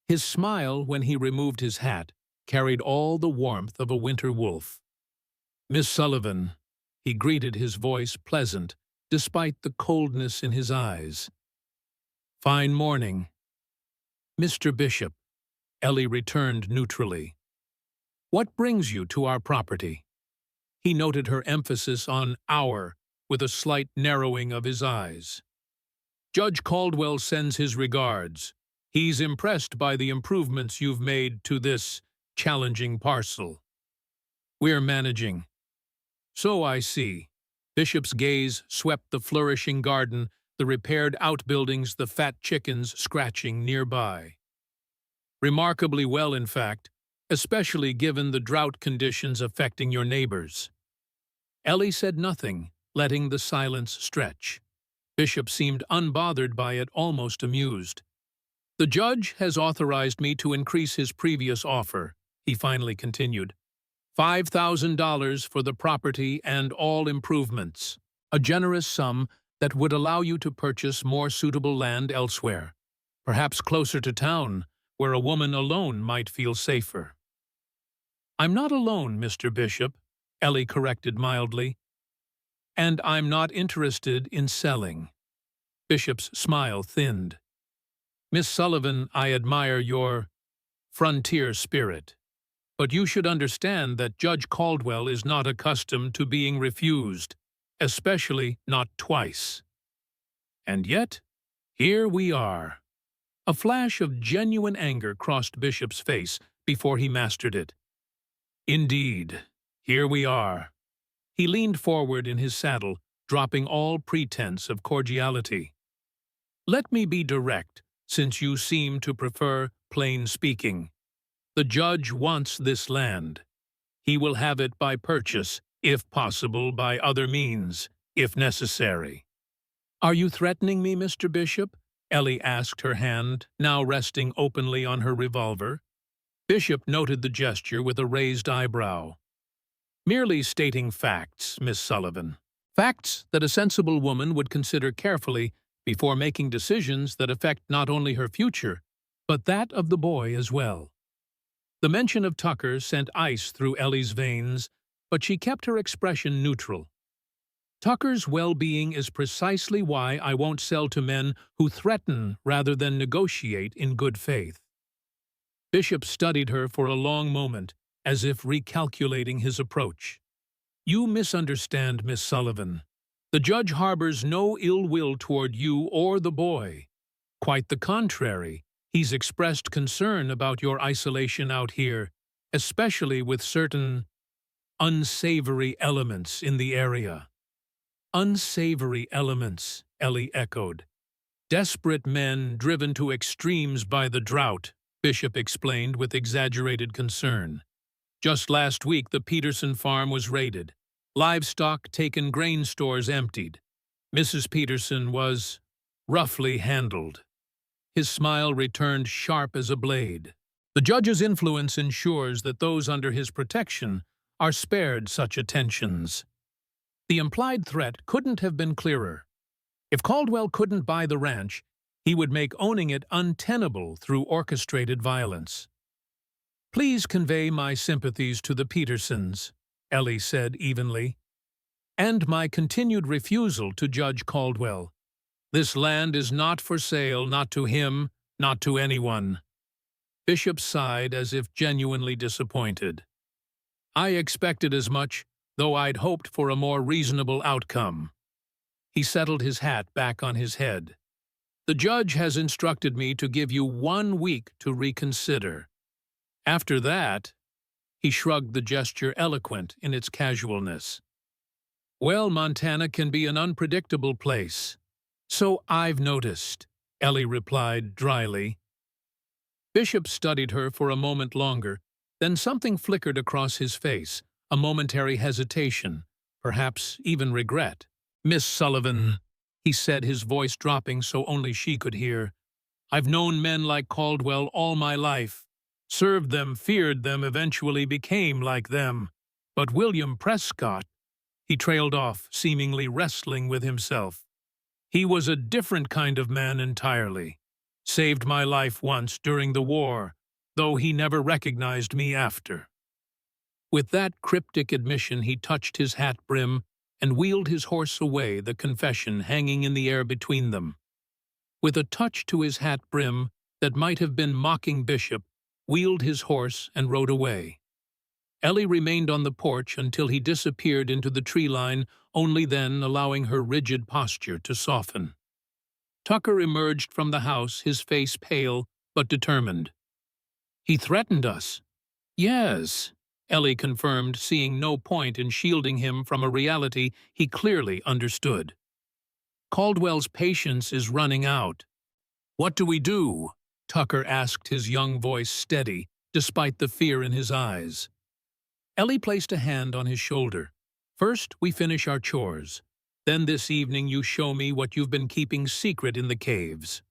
[SPEAKER 1] His smile, when he removed his hat, carried all the warmth of a winter wolf. "Miss Sullivan," he greeted, his voice pleasant, despite the coldness in his eyes. "Fine morning." "Mr. Bishop," Ellie returned neutrally. "What brings you to our property?" He noted her emphasis on "our," with a slight narrowing of his eyes. "Judge Caldwell sends his regards. He's impressed by the improvements you've made to this challenging parcel." "We're managing." "So I see." Bishop's gaze swept the flourishing garden, the repaired outbuildings, the fat chickens scratching nearby. "Remarkably well, in fact. especially given the drought conditions affecting your neighbors. Ellie said nothing, letting the silence stretch. Bishop seemed unbothered by it, almost amused. "The judge has authorized me to increase his previous offer," he finally continued. $5,000 for the property and all improvements. A generous sum that would allow you to purchase more suitable land elsewhere, perhaps closer to town, where a woman alone might feel safer. "I'm not alone, Mr. Bishop," Ellie corrected mildly. "And I'm not interested in selling." Bishop's smile thinned. "Miss Sullivan, I admire your frontier spirit. But you should understand that Judge Caldwell is not accustomed to being refused, especially not twice. And yet, here we are." A flash of genuine anger crossed Bishop's face before he mastered it. "Indeed, here we are." He leaned forward in his saddle, dropping all pretense of cordiality. "Let me be direct, since you seem to prefer plain speaking. The judge wants this land. He will have it by purchase, if possible by other means, if necessary." "Are you threatening me, Mr. Bishop?" Ellie asked, her hand now resting openly on her revolver. Bishop noted the gesture with a raised eyebrow. "Merely stating facts, Miss Sullivan. Facts that a sensible woman would consider carefully before making decisions that affect not only her future, but that of the boy as well." The mention of Tucker sent ice through Ellie's veins, but she kept her expression neutral. "Tucker's well-being is precisely why I won't sell to men who threaten rather than negotiate in good faith." Bishop studied her for a long moment, as if recalculating his approach. "You misunderstand, Miss Sullivan. The judge harbors no ill will toward you or the boy. Quite the contrary, he's expressed concern about your isolation out here, especially with certain unsavory elements in the area." "Unsavory elements," Ellie echoed. "Desperate men driven to extremes by the drought," Bishop explained with exaggerated concern. "Just last week the Peterson farm was raided. Livestock taken, grain stores emptied. Mrs. Peterson was roughly handled." His smile returned sharp as a blade. "The judge's influence ensures that those under his protection are spared such attentions." The implied threat couldn't have been clearer. If Caldwell couldn't buy the ranch, he would make owning it untenable through orchestrated violence. "Please convey my sympathies to the Petersons," Ellie said evenly, "and my continued refusal to Judge Caldwell. This land is not for sale, not to him, not to anyone." Bishop sighed as if genuinely disappointed. "I expected as much, though I'd hoped for a more reasonable outcome." He settled his hat back on his head. "The judge has instructed me to give you 1 week to reconsider. After that—" He shrugged, the gesture eloquent in its casualness. "Well, Montana can be an unpredictable place." "So I've noticed," Ellie replied dryly. Bishop studied her for a moment longer, then something flickered across his face, a momentary hesitation, perhaps even regret. "Miss Sullivan," he said, his voice dropping so only she could hear, "I've known men like Caldwell all my life. Served them, feared them, eventually became like them. But William Prescott—" He trailed off, seemingly wrestling with himself. "He was a different kind of man entirely. Saved my life once during the war, though he never recognized me after." With that cryptic admission he touched his hat brim and wheeled his horse away, the confession hanging in the air between them. With a touch to his hat brim that might have been mocking, Bishop wheeled his horse and rode away. Ellie remained on the porch until he disappeared into the tree line, only then allowing her rigid posture to soften. Tucker emerged from the house, his face pale but determined. "He threatened us." "Yes," Ellie confirmed, seeing no point in shielding him from a reality he clearly understood. "Caldwell's patience is running out." "What do we do?" Tucker asked, his young voice steady, despite the fear in his eyes. Ellie placed a hand on his shoulder. "First, we finish our chores. Then this evening you show me what you've been keeping secret in the caves."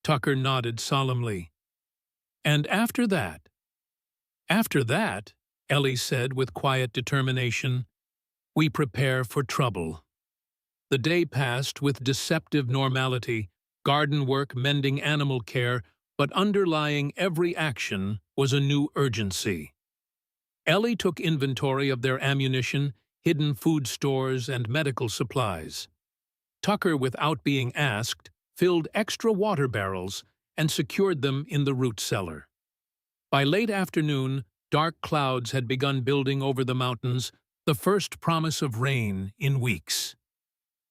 [SPEAKER 1] Tucker nodded solemnly. "And after that?" "After that," Ellie said with quiet determination, "we prepare for trouble." The day passed with deceptive normality, garden work, mending, animal care, but underlying every action was a new urgency. Ellie took inventory of their ammunition, hidden food stores, and medical supplies. Tucker, without being asked, filled extra water barrels and secured them in the root cellar. By late afternoon, dark clouds had begun building over the mountains, the first promise of rain in weeks.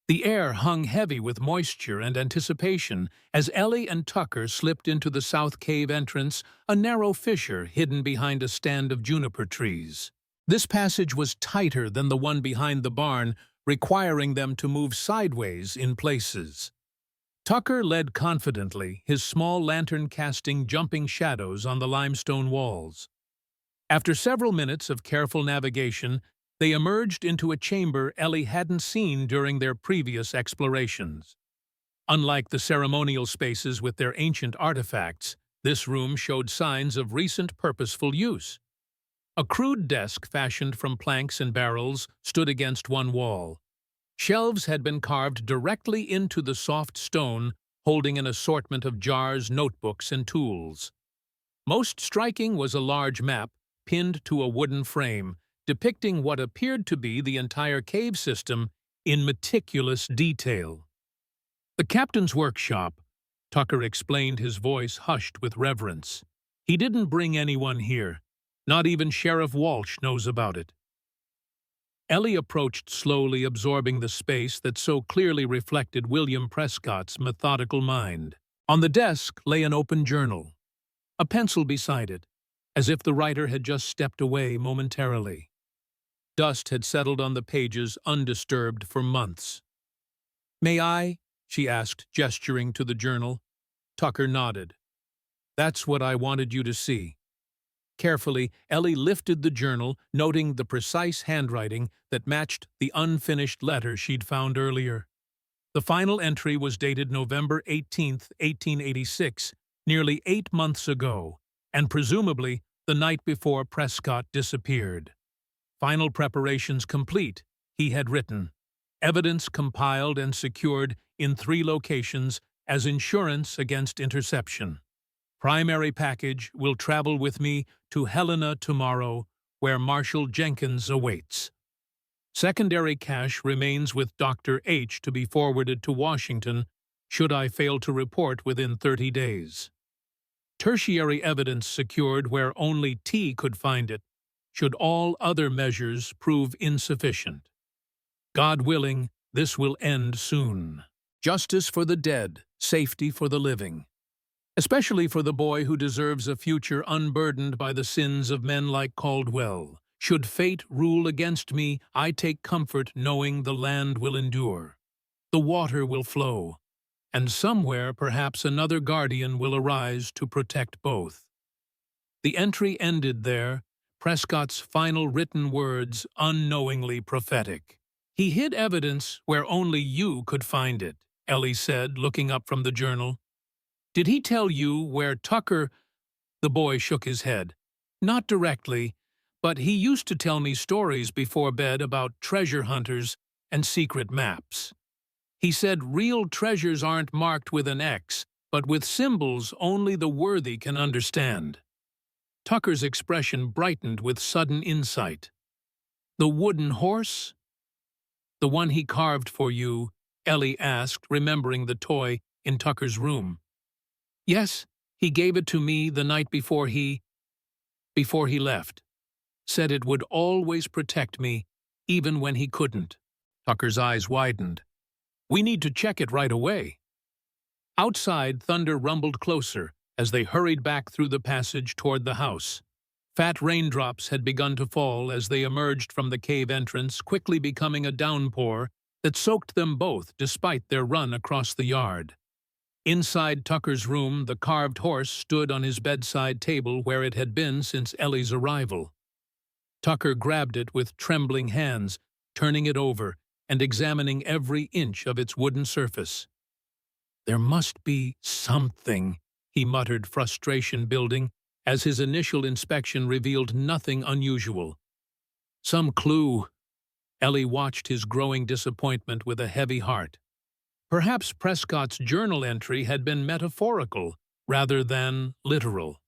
[SPEAKER 1] The air hung heavy with moisture and anticipation as Ellie and Tucker slipped into the south cave entrance, a narrow fissure hidden behind a stand of juniper trees. This passage was tighter than the one behind the barn, requiring them to move sideways in places. Tucker led confidently, his small lantern casting jumping shadows on the limestone walls. After several minutes of careful navigation, they emerged into a chamber Ellie hadn't seen during their previous explorations. Unlike the ceremonial spaces with their ancient artifacts, this room showed signs of recent purposeful use. A crude desk fashioned from planks and barrels stood against one wall. Shelves had been carved directly into the soft stone, holding an assortment of jars, notebooks, and tools. Most striking was a large map, pinned to a wooden frame, depicting what appeared to be the entire cave system in meticulous detail. "The captain's workshop," Tucker explained, his voice hushed with reverence. "He didn't bring anyone here. Not even Sheriff Walsh knows about it." Ellie approached slowly, absorbing the space that so clearly reflected William Prescott's methodical mind. On the desk lay an open journal, a pencil beside it, as if the writer had just stepped away momentarily. Dust had settled on the pages undisturbed for months. "May I?" she asked, gesturing to the journal. Tucker nodded. "That's what I wanted you to see." Carefully, Ellie lifted the journal, noting the precise handwriting that matched the unfinished letter she'd found earlier. The final entry was dated November 18, 1886, nearly 8 months ago, and presumably the night before Prescott disappeared. "Final preparations complete," he had written. "Evidence compiled and secured in 3 locations as insurance against interception. Primary package will travel with me to Helena tomorrow, where Marshal Jenkins awaits. Secondary cache remains with Dr. H to be forwarded to Washington should I fail to report within 30 days. Tertiary evidence secured where only T could find it, should all other measures prove insufficient. God willing, this will end soon. Justice for the dead, safety for the living. Especially for the boy who deserves a future unburdened by the sins of men like Caldwell. Should fate rule against me, I take comfort knowing the land will endure. The water will flow, and somewhere perhaps another guardian will arise to protect both." The entry ended there, Prescott's final written words unknowingly prophetic. "He hid evidence where only you could find it," Ellie said, looking up from the journal. "Did he tell you where Tucker—" The boy shook his head. "Not directly, but he used to tell me stories before bed about treasure hunters and secret maps. He said real treasures aren't marked with an X, but with symbols only the worthy can understand." Tucker's expression brightened with sudden insight. "The wooden horse?" "The one he carved for you," Ellie asked, remembering the toy in Tucker's room. "Yes, he gave it to me the night before he left. Said it would always protect me, even when he couldn't." Tucker's eyes widened. "We need to check it right away." Outside, thunder rumbled closer as they hurried back through the passage toward the house. Fat raindrops had begun to fall as they emerged from the cave entrance, quickly becoming a downpour that soaked them both despite their run across the yard. Inside Tucker's room, the carved horse stood on his bedside table where it had been since Ellie's arrival. Tucker grabbed it with trembling hands, turning it over and examining every inch of its wooden surface. "There must be something," he muttered, frustration building, as his initial inspection revealed nothing unusual. "Some clue." Ellie watched his growing disappointment with a heavy heart. Perhaps Prescott's journal entry had been metaphorical rather than literal.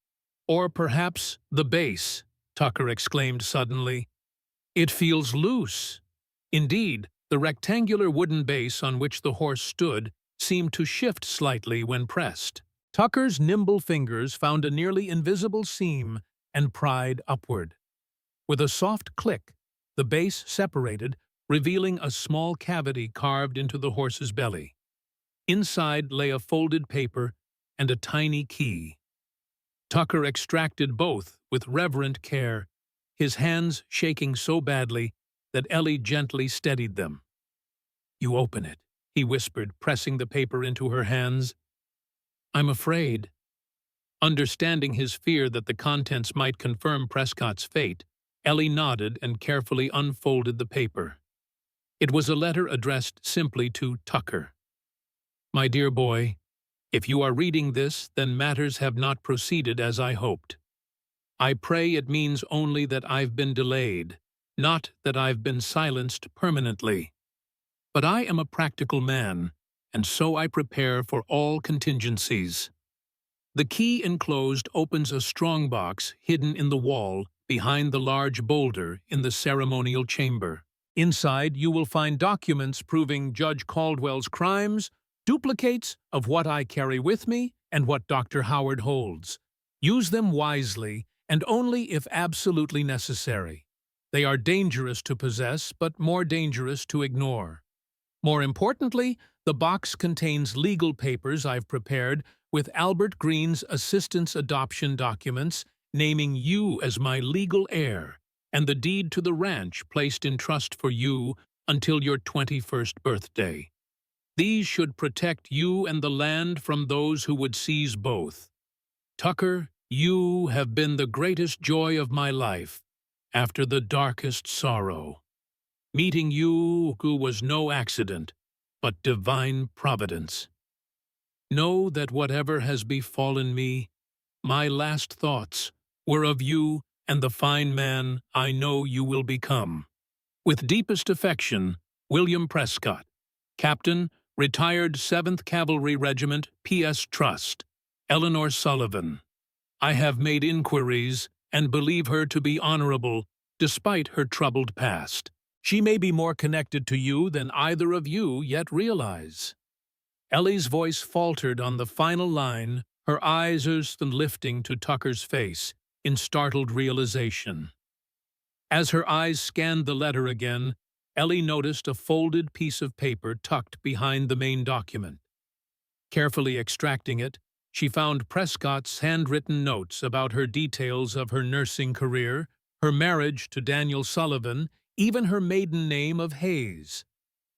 [SPEAKER 1] Or perhaps the base, Tucker exclaimed suddenly. "It feels loose." Indeed, the rectangular wooden base on which the horse stood seemed to shift slightly when pressed. Tucker's nimble fingers found a nearly invisible seam and pried upward. With a soft click, the base separated, revealing a small cavity carved into the horse's belly. Inside lay a folded paper and a tiny key. Tucker extracted both with reverent care, his hands shaking so badly that Ellie gently steadied them. "You open it," he whispered, pressing the paper into her hands. "I'm afraid." Understanding his fear that the contents might confirm Prescott's fate, Ellie nodded and carefully unfolded the paper. It was a letter addressed simply to Tucker. "My dear boy, if you are reading this, then matters have not proceeded as I hoped. I pray it means only that I've been delayed, not that I've been silenced permanently. But I am a practical man, and so I prepare for all contingencies." The key enclosed opens a strongbox hidden in the wall behind the large boulder in the ceremonial chamber. Inside, you will find documents proving Judge Caldwell's crimes, duplicates of what I carry with me and what Dr. Howard holds. Use them wisely and only if absolutely necessary. They are dangerous to possess, but more dangerous to ignore. More importantly, the box contains legal papers I've prepared with Albert Green's assistant's adoption documents naming you as my legal heir and the deed to the ranch placed in trust for you until your 21st birthday. These should protect you and the land from those who would seize both. Tucker, you have been the greatest joy of my life, after the darkest sorrow. Meeting you was no accident, but divine providence. Know that whatever has befallen me, my last thoughts were of you and the fine man I know you will become. With deepest affection, William Prescott, Captain, Retired 7th Cavalry Regiment, P.S. Trust, Eleanor Sullivan. I have made inquiries and believe her to be honorable, despite her troubled past. She may be more connected to you than either of you yet realize." Ellie's voice faltered on the final line, her eyes lifting to Tucker's face in startled realization. As her eyes scanned the letter again, Ellie noticed a folded piece of paper tucked behind the main document. Carefully extracting it, she found Prescott's handwritten notes about her details of her nursing career, her marriage to Daniel Sullivan, even her maiden name of Hayes.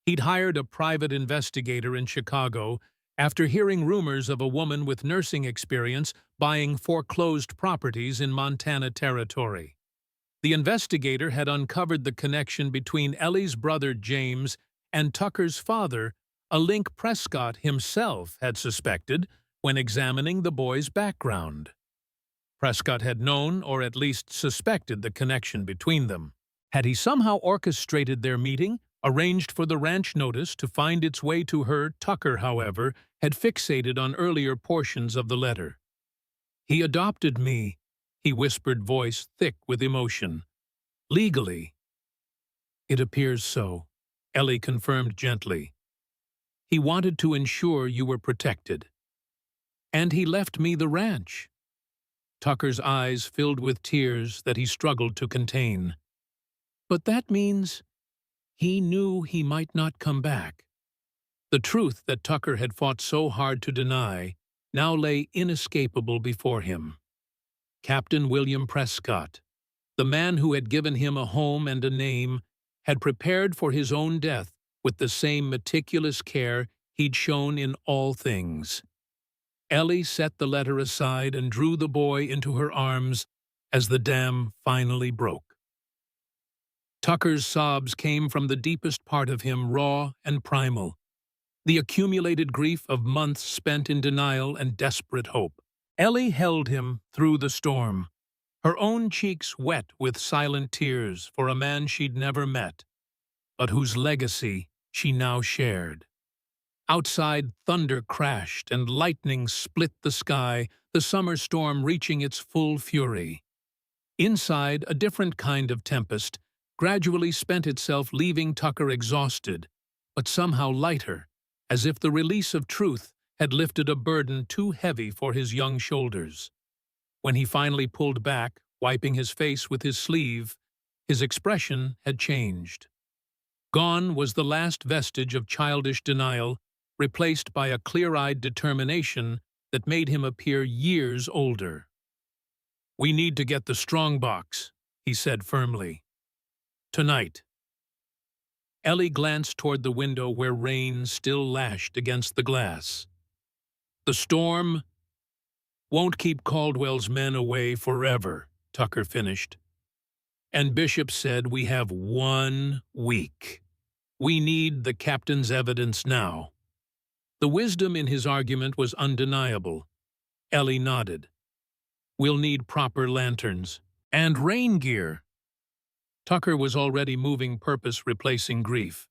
[SPEAKER 1] He'd hired a private investigator in Chicago after hearing rumors of a woman with nursing experience buying foreclosed properties in Montana Territory. The investigator had uncovered the connection between Ellie's brother James and Tucker's father, a link Prescott himself had suspected when examining the boy's background. Prescott had known, or at least suspected, the connection between them. Had he somehow orchestrated their meeting, arranged for the ranch notice to find its way to her? Tucker, however, had fixated on earlier portions of the letter. "He adopted me," he whispered, voice thick with emotion. "Legally." "It appears so," Ellie confirmed gently. "He wanted to ensure you were protected. And he left me the ranch." Tucker's eyes filled with tears that he struggled to contain. "But that means he knew he might not come back." The truth that Tucker had fought so hard to deny now lay inescapable before him. Captain William Prescott, the man who had given him a home and a name, had prepared for his own death with the same meticulous care he'd shown in all things. Ellie set the letter aside and drew the boy into her arms as the dam finally broke. Tucker's sobs came from the deepest part of him, raw and primal, the accumulated grief of months spent in denial and desperate hope. Ellie held him through the storm, her own cheeks wet with silent tears for a man she'd never met, but whose legacy she now shared. Outside, thunder crashed and lightning split the sky, the summer storm reaching its full fury. Inside, a different kind of tempest gradually spent itself, leaving Tucker exhausted, but somehow lighter, as if the release of truth had lifted a burden too heavy for his young shoulders. When he finally pulled back, wiping his face with his sleeve, his expression had changed. Gone was the last vestige of childish denial, replaced by a clear-eyed determination that made him appear years older. "We need to get the strongbox," he said firmly. "Tonight." Ellie glanced toward the window where rain still lashed against the glass. "The storm won't keep Caldwell's men away forever," Tucker finished. "And Bishop said we have 1 week. We need the captain's evidence now." The wisdom in his argument was undeniable. Ellie nodded. "We'll need proper lanterns. And rain gear." Tucker was already moving purpose, replacing grief.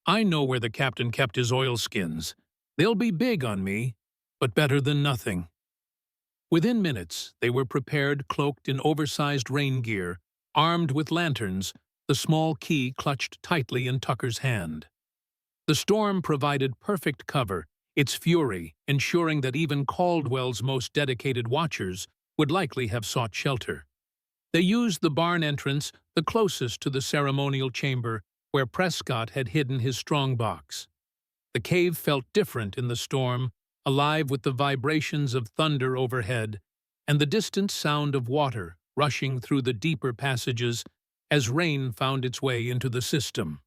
[SPEAKER 1] "I know where the captain kept his oilskins. They'll be big on me, but better than nothing." Within minutes, they were prepared, cloaked in oversized rain gear, armed with lanterns, the small key clutched tightly in Tucker's hand. The storm provided perfect cover, its fury ensuring that even Caldwell's most dedicated watchers would likely have sought shelter. They used the barn entrance, the closest to the ceremonial chamber where Prescott had hidden his strongbox. The cave felt different in the storm, alive with the vibrations of thunder overhead and the distant sound of water rushing through the deeper passages as rain found its way into the system.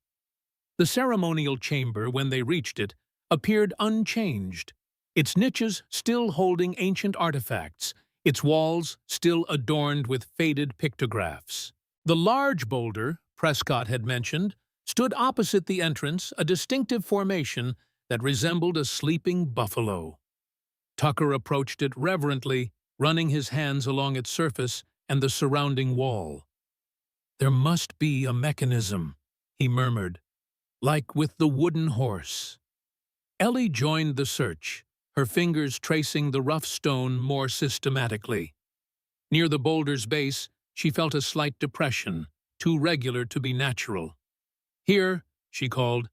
[SPEAKER 1] The ceremonial chamber, when they reached it, appeared unchanged, its niches still holding ancient artifacts, its walls still adorned with faded pictographs. The large boulder, Prescott had mentioned, stood opposite the entrance, a distinctive formation that resembled a sleeping buffalo. Tucker approached it reverently, running his hands along its surface and the surrounding wall. "There must be a mechanism," he murmured, "like with the wooden horse." Ellie joined the search, her fingers tracing the rough stone more systematically. Near the boulder's base, she felt a slight depression, too regular to be natural. "Here," she called,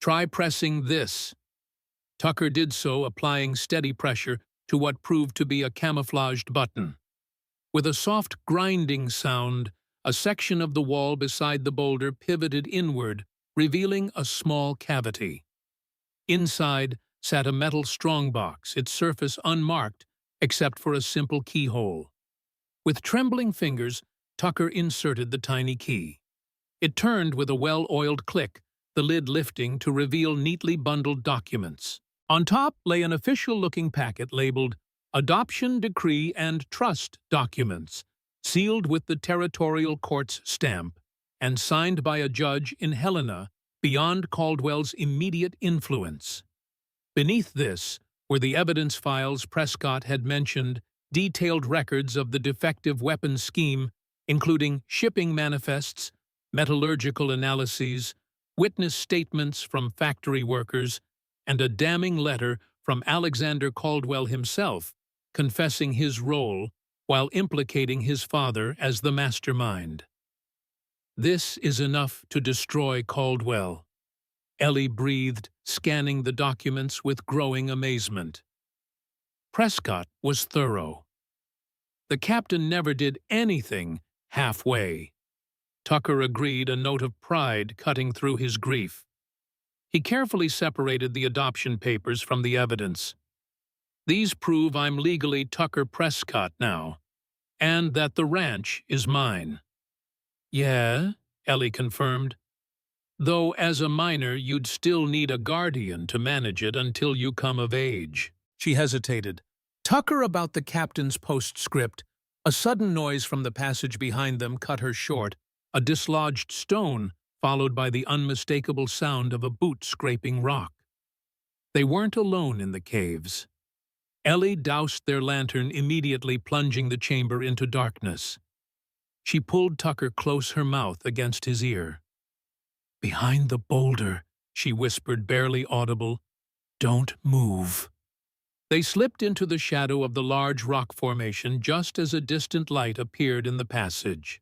[SPEAKER 1] "try pressing this." Tucker did so, applying steady pressure to what proved to be a camouflaged button. With a soft grinding sound, a section of the wall beside the boulder pivoted inward, revealing a small cavity. Inside sat a metal strongbox, its surface unmarked except for a simple keyhole. With trembling fingers, Tucker inserted the tiny key. It turned with a well-oiled click, the lid lifting to reveal neatly bundled documents. On top lay an official-looking packet labeled Adoption Decree and Trust Documents, sealed with the territorial court's stamp, and signed by a judge in Helena, beyond Caldwell's immediate influence. Beneath this were the evidence files Prescott had mentioned, detailed records of the defective weapons scheme, including shipping manifests, metallurgical analyses, witness statements from factory workers, and a damning letter from Alexander Caldwell himself, confessing his role while implicating his father as the mastermind. "This is enough to destroy Caldwell," Ellie breathed, scanning the documents with growing amazement. Prescott was thorough. The captain never did anything halfway. Tucker agreed, a note of pride cutting through his grief. He carefully separated the adoption papers from the evidence. "These prove I'm legally Tucker Prescott now, and that the ranch is mine." "Yeah," Ellie confirmed. "Though as a minor you'd still need a guardian to manage it until you come of age." She hesitated. Tucker about the captain's postscript. A sudden noise from the passage behind them cut her short, a dislodged stone, followed by the unmistakable sound of a boot scraping rock. They weren't alone in the caves. Ellie doused their lantern, immediately plunging the chamber into darkness. She pulled Tucker close, her mouth against his ear. "Behind the boulder," she whispered, barely audible. "Don't move." They slipped into the shadow of the large rock formation just as a distant light appeared in the passage.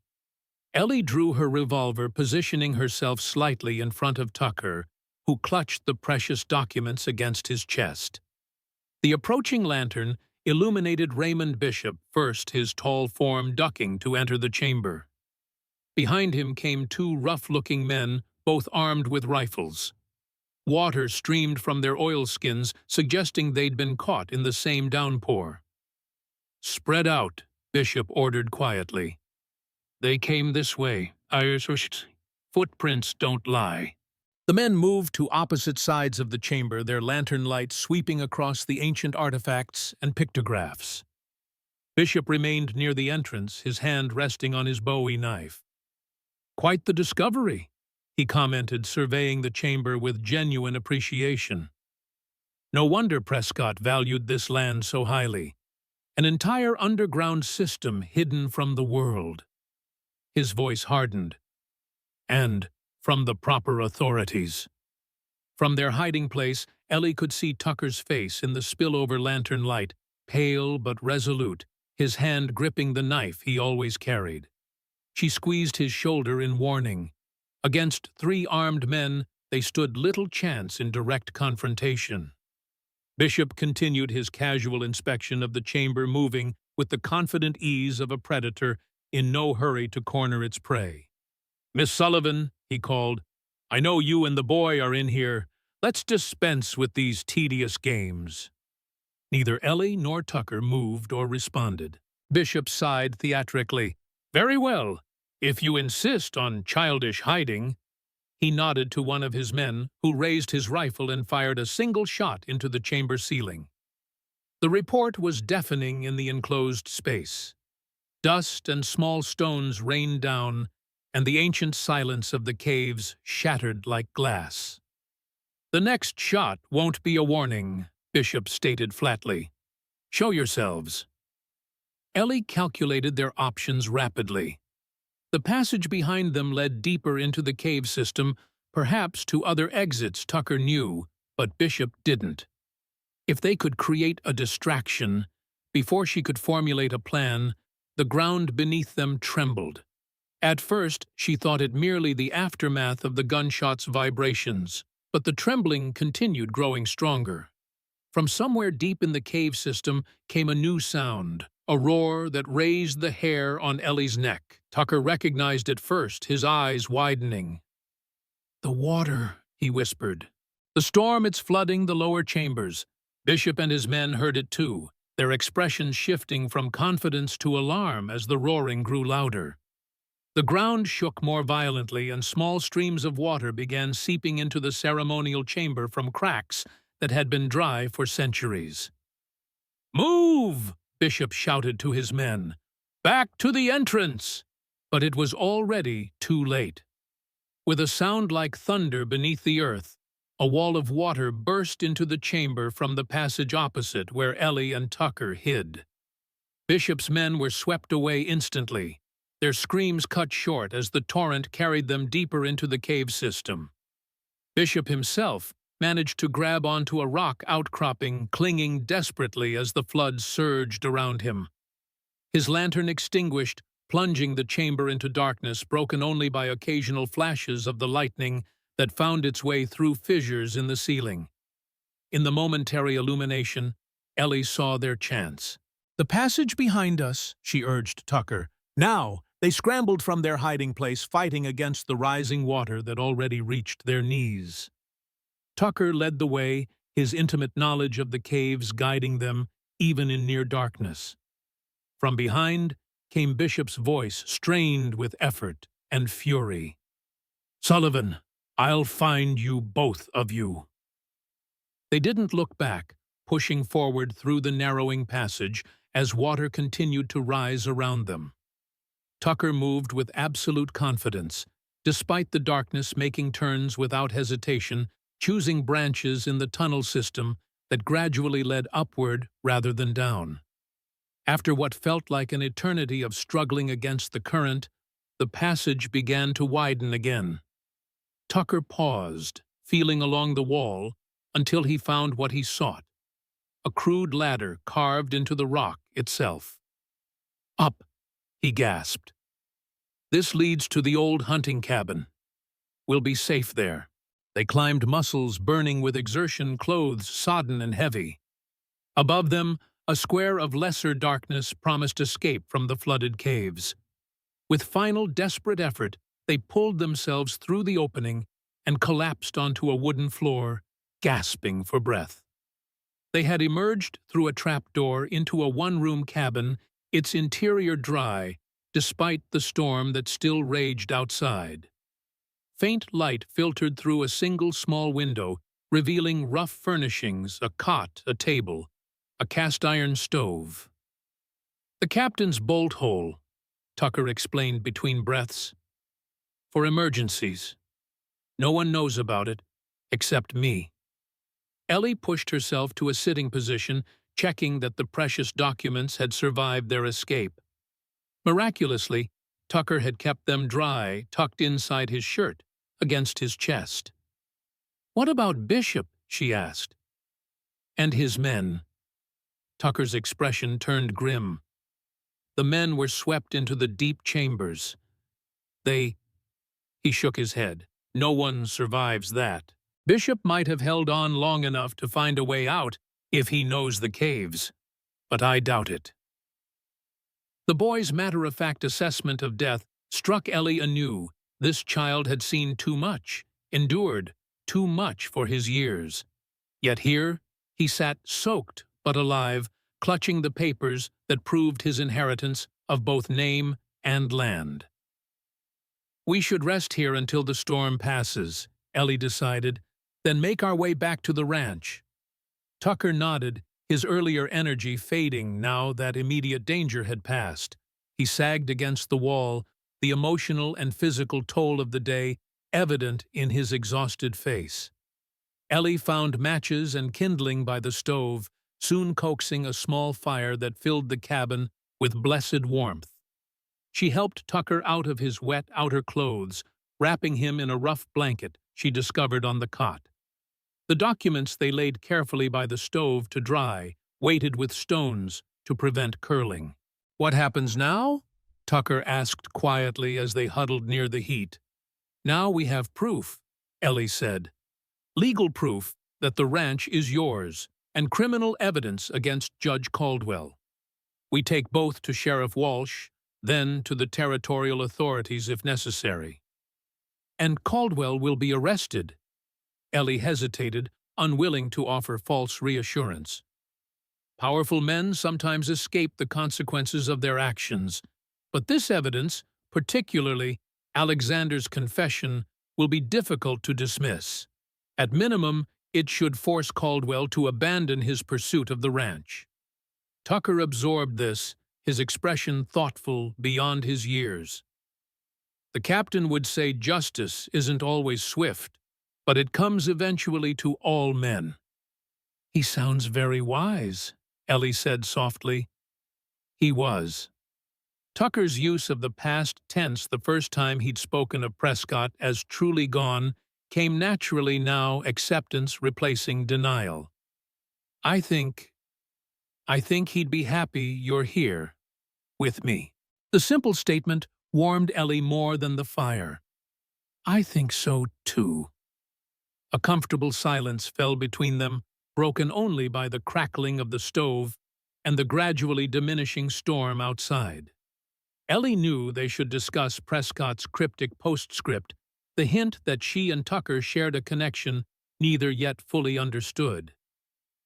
[SPEAKER 1] Ellie drew her revolver, positioning herself slightly in front of Tucker, who clutched the precious documents against his chest. The approaching lantern illuminated Raymond Bishop, first, his tall form ducking to enter the chamber. Behind him came two rough-looking men, both armed with rifles. Water streamed from their oilskins, suggesting they'd been caught in the same downpour. "Spread out," Bishop ordered quietly. "They came this way. Footprints don't lie." The men moved to opposite sides of the chamber, their lantern light sweeping across the ancient artifacts and pictographs. Bishop remained near the entrance, his hand resting on his Bowie knife. "Quite the discovery," he commented, surveying the chamber with genuine appreciation. "No wonder Prescott valued this land so highly. An entire underground system hidden from the world." His voice hardened. "And from the proper authorities." From their hiding place, Ellie could see Tucker's face in the spillover lantern light, pale but resolute, his hand gripping the knife he always carried. She squeezed his shoulder in warning. Against three armed men, they stood little chance in direct confrontation. Bishop continued his casual inspection of the chamber, moving with the confident ease of a predator in no hurry to corner its prey. "Miss Sullivan," he called, "I know you and the boy are in here. Let's dispense with these tedious games." Neither Ellie nor Tucker moved or responded. Bishop sighed theatrically. "Very well, if you insist on childish hiding." He nodded to one of his men, who raised his rifle and fired a single shot into the chamber ceiling. The report was deafening in the enclosed space. Dust and small stones rained down, and the ancient silence of the caves shattered like glass. "The next shot won't be a warning," Bishop stated flatly. "Show yourselves." Ellie calculated their options rapidly. The passage behind them led deeper into the cave system, perhaps to other exits Tucker knew, but Bishop didn't. If they could create a distraction, before she could formulate a plan, the ground beneath them trembled. At first, she thought it merely the aftermath of the gunshot's vibrations, but the trembling continued, growing stronger. From somewhere deep in the cave system came a new sound, a roar that raised the hair on Ellie's neck. Tucker recognized it first, his eyes widening. "The water," he whispered. "The storm, it's flooding the lower chambers." Bishop and his men heard it too, their expressions shifting from confidence to alarm as the roaring grew louder. The ground shook more violently, and small streams of water began seeping into the ceremonial chamber from cracks that had been dry for centuries. "Move!" Bishop shouted to his men. "Back to the entrance!" But it was already too late. With a sound like thunder beneath the earth, a wall of water burst into the chamber from the passage opposite, where Ellie and Tucker hid. Bishop's men were swept away instantly, their screams cut short as the torrent carried them deeper into the cave system. Bishop himself managed to grab onto a rock outcropping, clinging desperately as the flood surged around him. His lantern extinguished, plunging the chamber into darkness, broken only by occasional flashes of the lightning that found its way through fissures in the ceiling. In the momentary illumination, Ellie saw their chance. "The passage behind us," she urged Tucker. Now, they scrambled from their hiding place, fighting against the rising water that already reached their knees. Tucker led the way, his intimate knowledge of the caves guiding them, even in near darkness. From behind came Bishop's voice, strained with effort and fury. "Sullivan, I'll find you, both of you." They didn't look back, pushing forward through the narrowing passage as water continued to rise around them. Tucker moved with absolute confidence, despite the darkness, making turns without hesitation, choosing branches in the tunnel system that gradually led upward rather than down. After what felt like an eternity of struggling against the current, the passage began to widen again. Tucker paused, feeling along the wall, until he found what he sought: a crude ladder carved into the rock itself. "Up," he gasped. "This leads to the old hunting cabin. We'll be safe there." They climbed, muscles burning with exertion, clothes sodden and heavy. Above them, a square of lesser darkness promised escape from the flooded caves. With final desperate effort, they pulled themselves through the opening and collapsed onto a wooden floor, gasping for breath. They had emerged through a trapdoor into a one-room cabin, its interior dry, despite the storm that still raged outside. Faint light filtered through a single small window, revealing rough furnishings: a cot, a table, a cast-iron stove. "The captain's bolt hole," Tucker explained between breaths. "For emergencies. No one knows about it, except me." Ellie pushed herself to a sitting position, checking that the precious documents had survived their escape. Miraculously, Tucker had kept them dry, tucked inside his shirt, against his chest. "What about Bishop?" she asked. "And his men?" Tucker's expression turned grim. "The men were swept into the deep chambers. He shook his head. "No one survives that. Bishop might have held on long enough to find a way out if he knows the caves, but I doubt it." The boy's matter-of-fact assessment of death struck Ellie anew. This child had seen too much, endured too much for his years. Yet here he sat soaked but alive, clutching the papers that proved his inheritance of both name and land. "We should rest here until the storm passes," Ellie decided, "then make our way back to the ranch." Tucker nodded, his earlier energy fading now that immediate danger had passed. He sagged against the wall, the emotional and physical toll of the day evident in his exhausted face. Ellie found matches and kindling by the stove, soon coaxing a small fire that filled the cabin with blessed warmth. She helped Tucker out of his wet outer clothes, wrapping him in a rough blanket she discovered on the cot. The documents they laid carefully by the stove to dry, weighted with stones to prevent curling. "What happens now?" Tucker asked quietly as they huddled near the heat. "Now we have proof," Ellie said. "Legal proof that the ranch is yours, and criminal evidence against Judge Caldwell. We take both to Sheriff Walsh, then to the territorial authorities if necessary." "And Caldwell will be arrested." Ellie hesitated, unwilling to offer false reassurance. "Powerful men sometimes escape the consequences of their actions, but this evidence, particularly Alexander's confession, will be difficult to dismiss. At minimum, it should force Caldwell to abandon his pursuit of the ranch." Tucker absorbed this, his expression thoughtful beyond his years. "The captain would say justice isn't always swift, but it comes eventually to all men." "He sounds very wise," Ellie said softly. He was. Tucker's use of the past tense the first time he'd spoken of Prescott as truly gone came naturally now, acceptance replacing denial. I think he'd be happy you're here, with me." The simple statement warmed Ellie more than the fire. "I think so, too." A comfortable silence fell between them, broken only by the crackling of the stove and the gradually diminishing storm outside. Ellie knew they should discuss Prescott's cryptic postscript, the hint that she and Tucker shared a connection neither yet fully understood.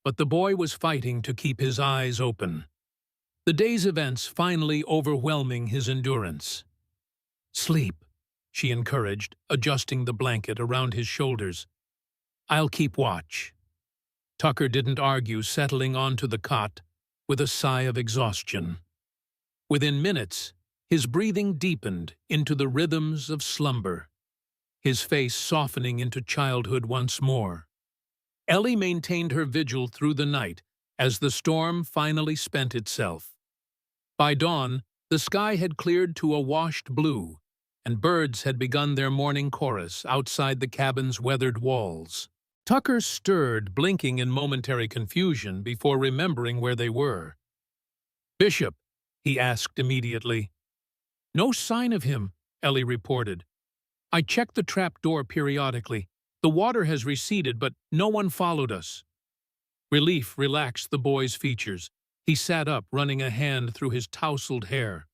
[SPEAKER 1] But the boy was fighting to keep his eyes open, the day's events finally overwhelming his endurance. "Sleep," she encouraged, adjusting the blanket around his shoulders. "I'll keep watch." Tucker didn't argue, settling onto the cot with a sigh of exhaustion. Within minutes, his breathing deepened into the rhythms of slumber, his face softening into childhood once more. Ellie maintained her vigil through the night as the storm finally spent itself. By dawn, the sky had cleared to a washed blue, and birds had begun their morning chorus outside the cabin's weathered walls. Tucker stirred, blinking in momentary confusion before remembering where they were. "Bishop," he asked immediately. "No sign of him," Ellie reported. "I checked the trap door periodically. The water has receded, but no one followed us." Relief relaxed the boy's features. He sat up, running a hand through his tousled hair.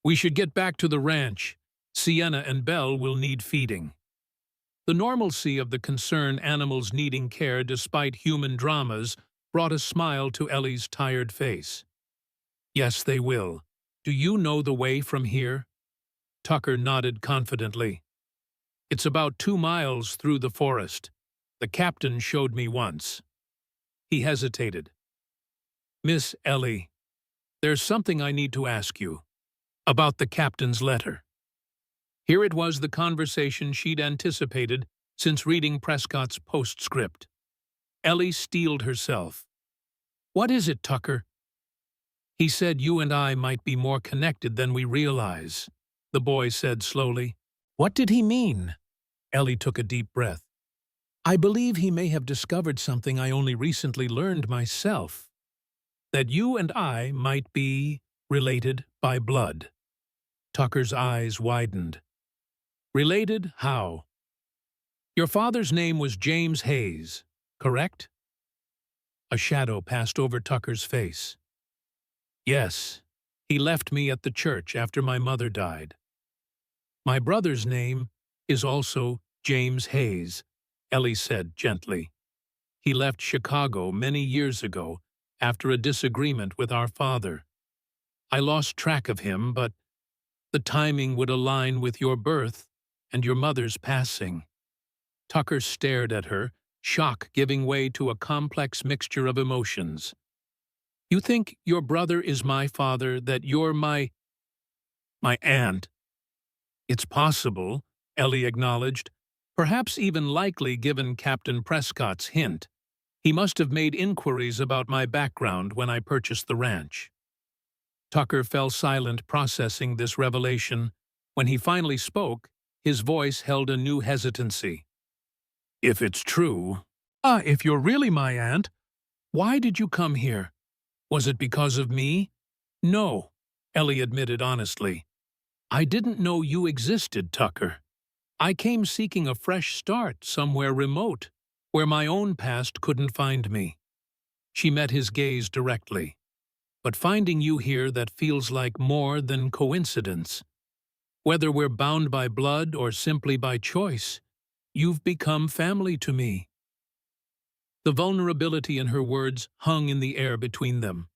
[SPEAKER 1] "We should get back to the ranch. Sienna and Belle will need feeding." The normalcy of the concerned animals needing care despite human dramas brought a smile to Ellie's tired face. "Yes, they will. Do you know the way from here?" Tucker nodded confidently. "It's about 2 miles through the forest. The captain showed me once." He hesitated. "Miss Ellie, there's something I need to ask you about the captain's letter." Here it was, the conversation she'd anticipated since reading Prescott's postscript. Ellie steeled herself. "What is it, Tucker?" "He said you and I might be more connected than we realize," the boy said slowly. "What did he mean?" Ellie took a deep breath. "I believe he may have discovered something I only recently learned myself. That you and I might be related by blood." Tucker's eyes widened. "Related how?" "Your father's name was James Hayes, correct?" A shadow passed over Tucker's face. "Yes, he left me at the church after my mother died." "My brother's name is also James Hayes," Ellie said gently. "He left Chicago many years ago after a disagreement with our father. I lost track of him, but the timing would align with your birth and your mother's passing." Tucker stared at her, shock giving way to a complex mixture of emotions. "You think your brother is my father, that you're my aunt?" "It's possible," Ellie acknowledged, "perhaps even likely given Captain Prescott's hint. He must have made inquiries about my background when I purchased the ranch." Tucker fell silent, processing this revelation. When he finally spoke, his voice held a new hesitancy. "If it's true, if you're really my aunt, why did you come here? Was it because of me?" "No," Ellie admitted honestly. "I didn't know you existed, Tucker. I came seeking a fresh start somewhere remote, where my own past couldn't find me." She met his gaze directly. "But finding you here, that feels like more than coincidence. Whether we're bound by blood or simply by choice, you've become family to me." The vulnerability in her words hung in the air between them.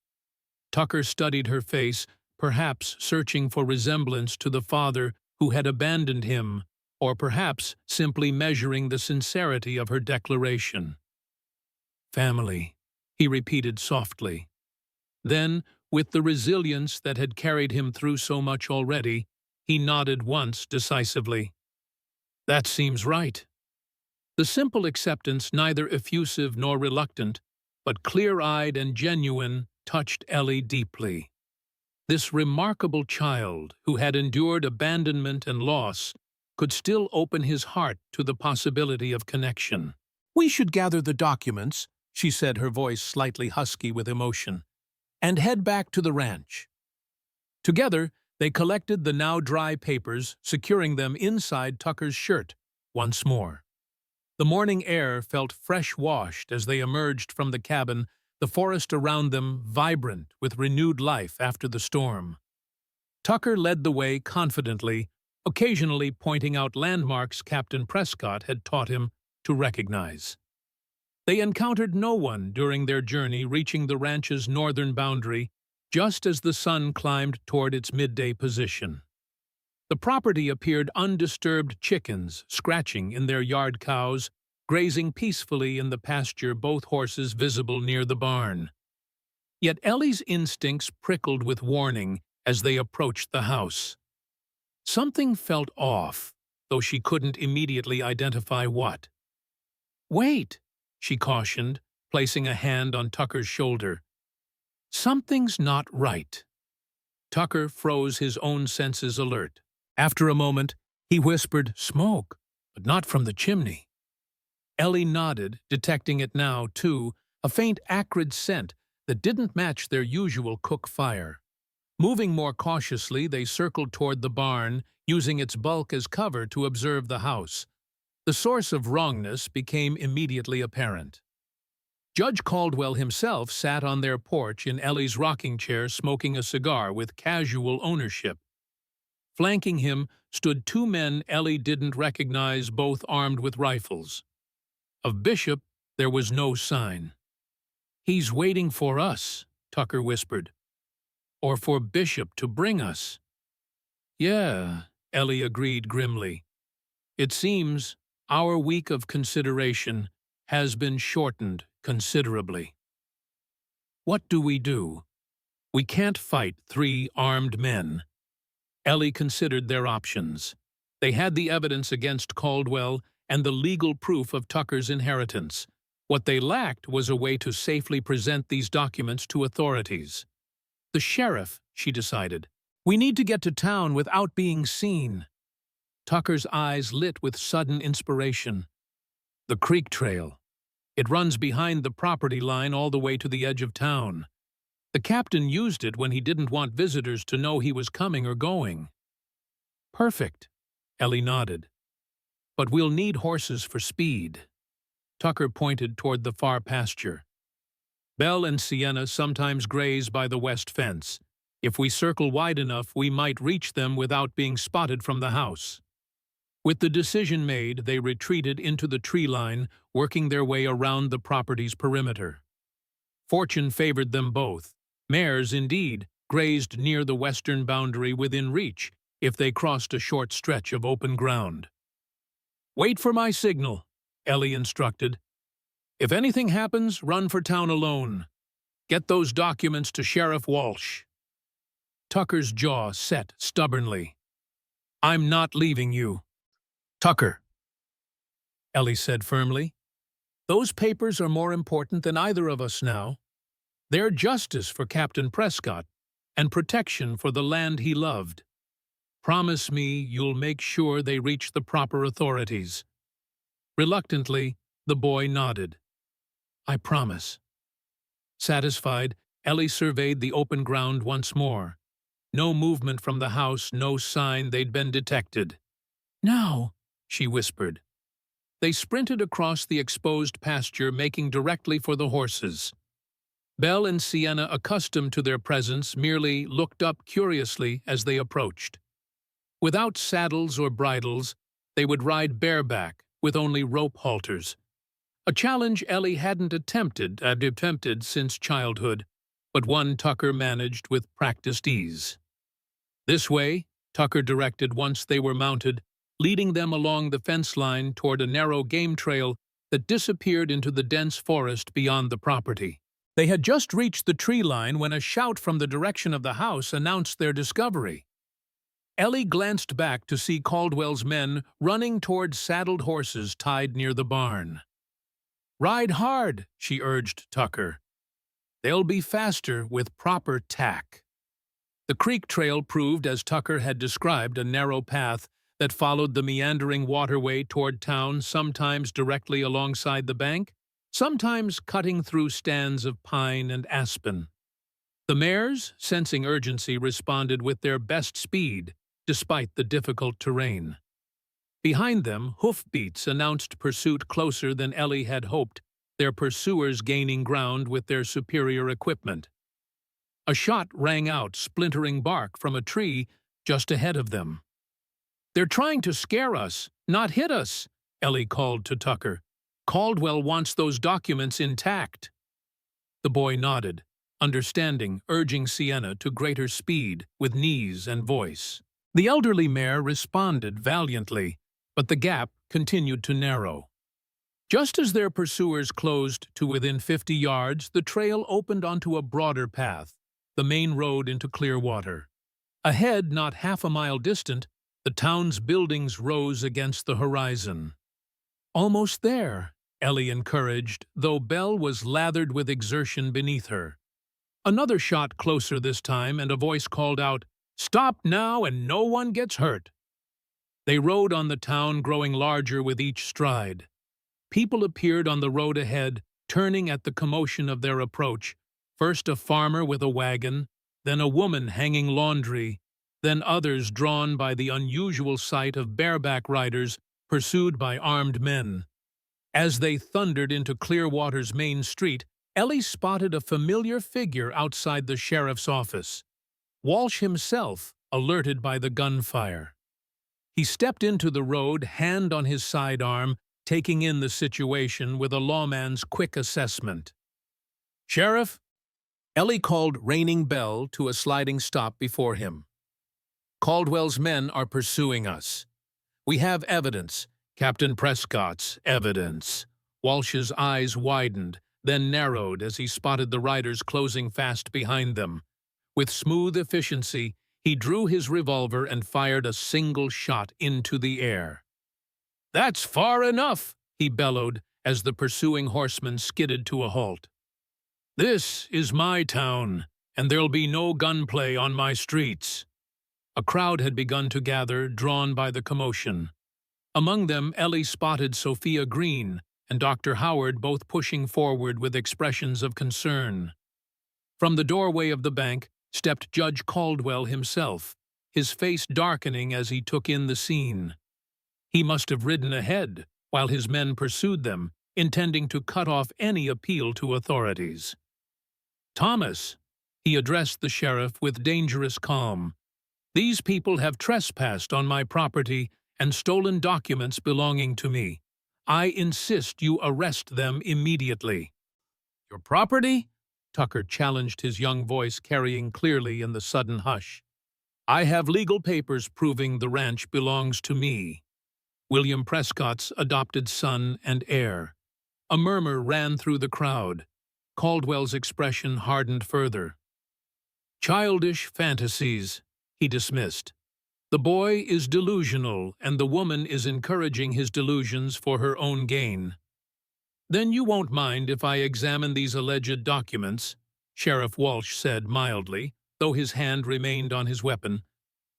[SPEAKER 1] Tucker studied her face, perhaps searching for resemblance to the father who had abandoned him, or perhaps simply measuring the sincerity of her declaration. "Family," he repeated softly. Then, with the resilience that had carried him through so much already, he nodded once decisively. "That seems right." The simple acceptance, neither effusive nor reluctant, but clear-eyed and genuine, touched Ellie deeply. This remarkable child, who had endured abandonment and loss, could still open his heart to the possibility of connection. "We should gather the documents," she said, her voice slightly husky with emotion, "and head back to the ranch." Together, they collected the now dry papers, securing them inside Tucker's shirt once more. The morning air felt fresh-washed as they emerged from the cabin, the forest around them vibrant with renewed life after the storm. Tucker led the way confidently, occasionally pointing out landmarks Captain Prescott had taught him to recognize. They encountered no one during their journey, reaching the ranch's northern boundary just as the sun climbed toward its midday position. The property appeared undisturbed, chickens scratching in their yard cows, grazing peacefully in the pasture, both horses visible near the barn. Yet Ellie's instincts prickled with warning as they approached the house. Something felt off, though she couldn't immediately identify what. "Wait," she cautioned, placing a hand on Tucker's shoulder. "Something's not right." Tucker froze, his own senses alert. After a moment, he whispered, "Smoke, but not from the chimney." Ellie nodded, detecting it now, too, a faint acrid scent that didn't match their usual cook fire. Moving more cautiously, they circled toward the barn, using its bulk as cover to observe the house. The source of wrongness became immediately apparent. Judge Caldwell himself sat on their porch in Ellie's rocking chair, smoking a cigar with casual ownership. Flanking him stood two men Ellie didn't recognize, both armed with rifles. Of Bishop, there was no sign. "He's waiting for us," Tucker whispered. "Or for Bishop to bring us." "Yeah," Ellie agreed grimly. "It seems our week of consideration has been shortened considerably." "What do? We can't fight 3 armed men." Ellie considered their options. They had the evidence against Caldwell and the legal proof of Tucker's inheritance. What they lacked was a way to safely present these documents to authorities. "The sheriff," she decided. "We need to get to town without being seen." Tucker's eyes lit with sudden inspiration. "The creek trail. It runs behind the property line all the way to the edge of town. The captain used it when he didn't want visitors to know he was coming or going." "Perfect," Ellie nodded. "But we'll need horses for speed." Tucker pointed toward the far pasture. "Belle and Sienna sometimes graze by the west fence. If we circle wide enough, we might reach them without being spotted from the house." With the decision made, they retreated into the tree line, working their way around the property's perimeter. Fortune favored them both. Mares, indeed, grazed near the western boundary within reach if they crossed a short stretch of open ground. "Wait for my signal," Ellie instructed. "If anything happens, run for town alone. Get those documents to Sheriff Walsh." Tucker's jaw set stubbornly. "I'm not leaving you." "Tucker," Ellie said firmly, "those papers are more important than either of us now. They're justice for Captain Prescott and protection for the land he loved. Promise me you'll make sure they reach the proper authorities." Reluctantly, the boy nodded. "I promise." Satisfied, Ellie surveyed the open ground once more. No movement from the house, no sign they'd been detected. "Now," she whispered. They sprinted across the exposed pasture, making directly for the horses. Belle and Sienna, accustomed to their presence, merely looked up curiously as they approached. Without saddles or bridles, they would ride bareback, with only rope halters. A challenge Ellie hadn't attempted since childhood, but one Tucker managed with practiced ease. "This way," Tucker directed once they were mounted, leading them along the fence line toward a narrow game trail that disappeared into the dense forest beyond the property. They had just reached the tree line when a shout from the direction of the house announced their discovery. Ellie glanced back to see Caldwell's men running toward saddled horses tied near the barn. "Ride hard," she urged Tucker. "They'll be faster with proper tack." The creek trail proved, as Tucker had described, a narrow path that followed the meandering waterway toward town, sometimes directly alongside the bank, sometimes cutting through stands of pine and aspen. The mares, sensing urgency, responded with their best speed, despite the difficult terrain. Behind them, hoofbeats announced pursuit closer than Ellie had hoped, their pursuers gaining ground with their superior equipment. A shot rang out, splintering bark from a tree just ahead of them. "They're trying to scare us, not hit us," Ellie called to Tucker. "Caldwell wants those documents intact." The boy nodded, understanding, urging Sienna to greater speed with knees and voice. The elderly mare responded valiantly, but the gap continued to narrow. Just as their pursuers closed to within 50 yards, the trail opened onto a broader path, the main road into clear water. Ahead, not half a mile distant, the town's buildings rose against the horizon. "Almost there," Ellie encouraged, though Belle was lathered with exertion beneath her. Another shot closer this time, and a voice called out, "Stop now and no one gets hurt." They rode on the town, growing larger with each stride. People appeared on the road ahead, turning at the commotion of their approach. First a farmer with a wagon, then a woman hanging laundry, then others drawn by the unusual sight of bareback riders pursued by armed men. As they thundered into Clearwater's main street, Ellie spotted a familiar figure outside the sheriff's office. Walsh himself, alerted by the gunfire. He stepped into the road, hand on his sidearm, taking in the situation with a lawman's quick assessment. "Sheriff?" Ellie called, reining Belle to a sliding stop before him. "Caldwell's men are pursuing us. We have evidence, Captain Prescott's evidence." Walsh's eyes widened, then narrowed as he spotted the riders closing fast behind them. With smooth efficiency, he drew his revolver and fired a single shot into the air. "That's far enough," he bellowed as the pursuing horsemen skidded to a halt. "This is my town, and there'll be no gunplay on my streets." A crowd had begun to gather, drawn by the commotion. Among them, Ellie spotted Sophia Green and Dr. Howard, both pushing forward with expressions of concern. From the doorway of the bank stepped Judge Caldwell himself, his face darkening as he took in the scene. He must have ridden ahead while his men pursued them, intending to cut off any appeal to authorities. "Thomas," he addressed the sheriff with dangerous calm, "these people have trespassed on my property and stolen documents belonging to me. I insist you arrest them immediately." "Your property?" Tucker challenged, his young voice carrying clearly in the sudden hush. "I have legal papers proving the ranch belongs to me. William Prescott's adopted son and heir." A murmur ran through the crowd. Caldwell's expression hardened further. "Childish fantasies," he dismissed. "The boy is delusional, and the woman is encouraging his delusions for her own gain." "Then you won't mind if I examine these alleged documents," Sheriff Walsh said mildly, though his hand remained on his weapon.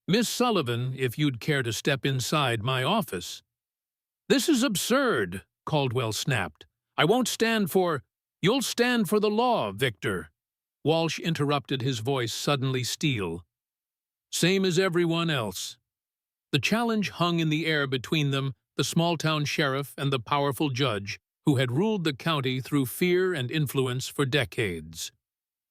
[SPEAKER 1] "Miss Sullivan, if you'd care to step inside my office." "This is absurd," Caldwell snapped. "I won't stand for—" "You'll stand for the law, Victor." Walsh interrupted, his voice suddenly steel. "Same as everyone else." The challenge hung in the air between them, the small-town sheriff and the powerful judge, who had ruled the county through fear and influence for decades.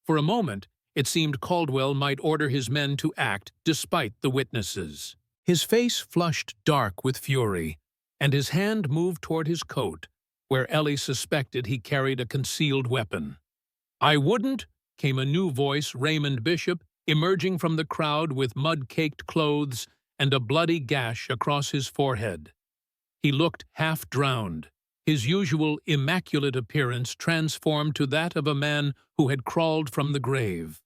[SPEAKER 1] For a moment, it seemed Caldwell might order his men to act despite the witnesses. His face flushed dark with fury, and his hand moved toward his coat, where Ellie suspected he carried a concealed weapon. "I wouldn't," came a new voice, Raymond Bishop, emerging from the crowd with mud-caked clothes and a bloody gash across his forehead. He looked half-drowned, his usual immaculate appearance transformed to that of a man who had crawled from the grave.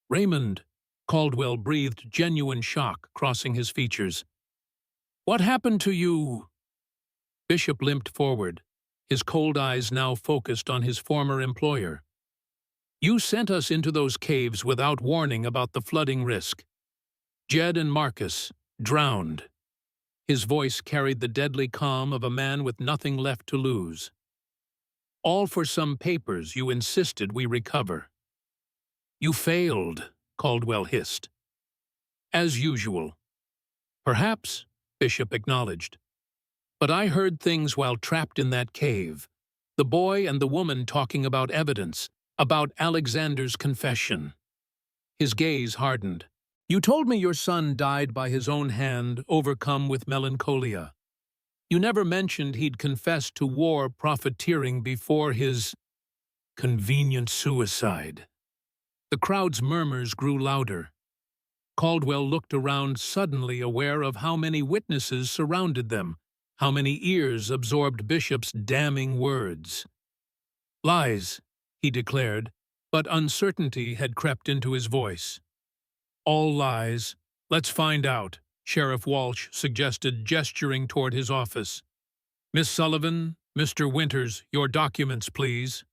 [SPEAKER 1] "Raymond," Caldwell breathed, genuine shock crossing his features. "What happened to you?" Bishop limped forward, his cold eyes now focused on his former employer. "You sent us into those caves without warning about the flooding risk. Jed and Marcus drowned." His voice carried the deadly calm of a man with nothing left to lose. "All for some papers you insisted we recover." "You failed," Caldwell hissed. "As usual." "Perhaps," Bishop acknowledged. "But I heard things while trapped in that cave. The boy and the woman talking about evidence, about Alexander's confession." His gaze hardened. "You told me your son died by his own hand, overcome with melancholia. You never mentioned he'd confessed to war profiteering before his convenient suicide." The crowd's murmurs grew louder. Caldwell looked around, suddenly aware of how many witnesses surrounded them, How many ears absorbed Bishop's damning words? Lies, he declared, but uncertainty had crept into his voice. All lies. Let's find out, Sheriff Walsh suggested, gesturing toward his office. Miss Sullivan, Mr. Winters, your documents, please.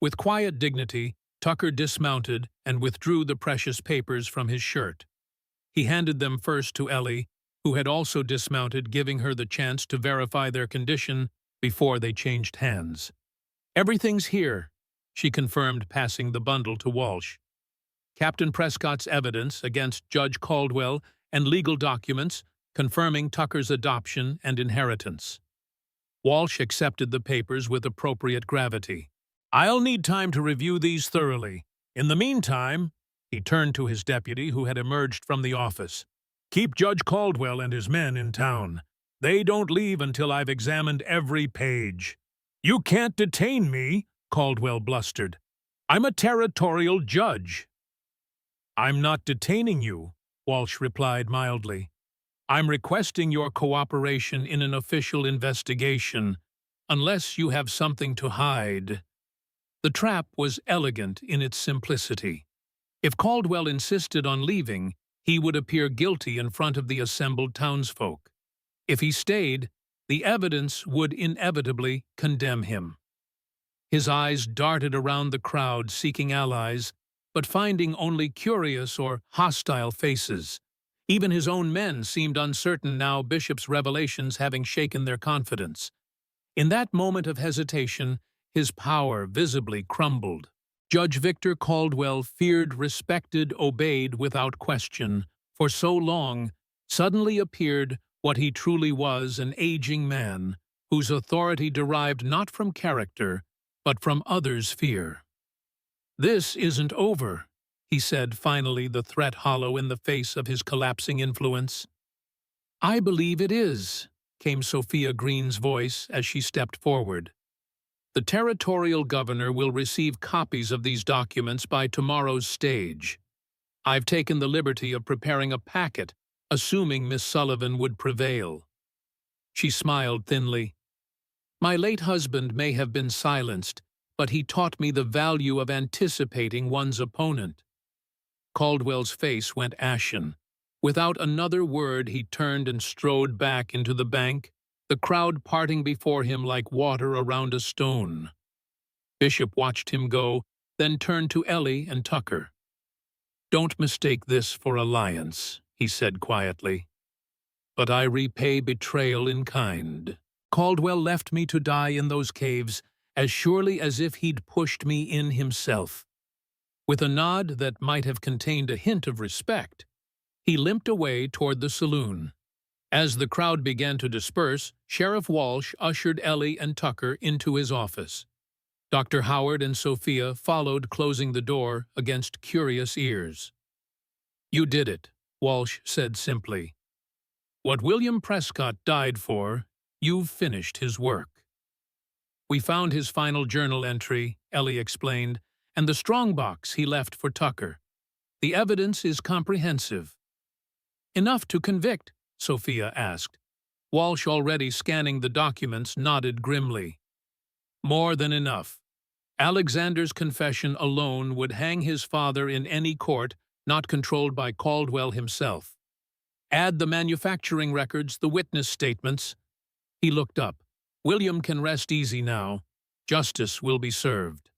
[SPEAKER 1] With quiet dignity, Tucker dismounted and withdrew the precious papers from his shirt. He handed them first to Ellie, who had also dismounted, giving her the chance to verify their condition before they changed hands. Everything's here, she confirmed, passing the bundle to Walsh. Captain Prescott's evidence against Judge Caldwell and legal documents confirming Tucker's adoption and inheritance. Walsh accepted the papers with appropriate gravity. I'll need time to review these thoroughly. In the meantime, he turned to his deputy, who had emerged from the office. Keep Judge Caldwell and his men in town. They don't leave until I've examined every page. You can't detain me, Caldwell blustered. I'm a territorial judge. I'm not detaining you, Walsh replied mildly. I'm requesting your cooperation in an official investigation, unless you have something to hide. The trap was elegant in its simplicity. If Caldwell insisted on leaving, he would appear guilty in front of the assembled townsfolk. If he stayed, the evidence would inevitably condemn him. His eyes darted around the crowd, seeking allies, but finding only curious or hostile faces. Even his own men seemed uncertain now, Bishop's revelations having shaken their confidence. In that moment of hesitation, his power visibly crumbled. Judge Victor Caldwell, feared, respected, obeyed without question, for so long, suddenly appeared what he truly was, an aging man, whose authority derived not from character, but from others' fear. This isn't over, he said finally, the threat hollow in the face of his collapsing influence. I believe it is, came Sophia Green's voice as she stepped forward. The territorial governor will receive copies of these documents by tomorrow's stage. I've taken the liberty of preparing a packet, assuming Miss Sullivan would prevail. She smiled thinly. My late husband may have been silenced, but he taught me the value of anticipating one's opponent. Caldwell's face went ashen. Without another word, he turned and strode back into the bank, the crowd parting before him like water around a stone. Bishop watched him go, then turned to Ellie and Tucker. Don't mistake this for alliance, he said quietly. But I repay betrayal in kind. Caldwell left me to die in those caves as surely as if he'd pushed me in himself. With a nod that might have contained a hint of respect, he limped away toward the saloon. As the crowd began to disperse, Sheriff Walsh ushered Ellie and Tucker into his office. Dr. Howard and Sophia followed, closing the door against curious ears. You did it, Walsh said simply. What William Prescott died for, you've finished his work. We found his final journal entry, Ellie explained, and the strongbox he left for Tucker. The evidence is comprehensive. Enough to convict? Sophia asked. Walsh, already scanning the documents, nodded grimly. More than enough. Alexander's confession alone would hang his father in any court not controlled by Caldwell himself. Add the manufacturing records, the witness statements. He looked up. William can rest easy now. Justice will be served.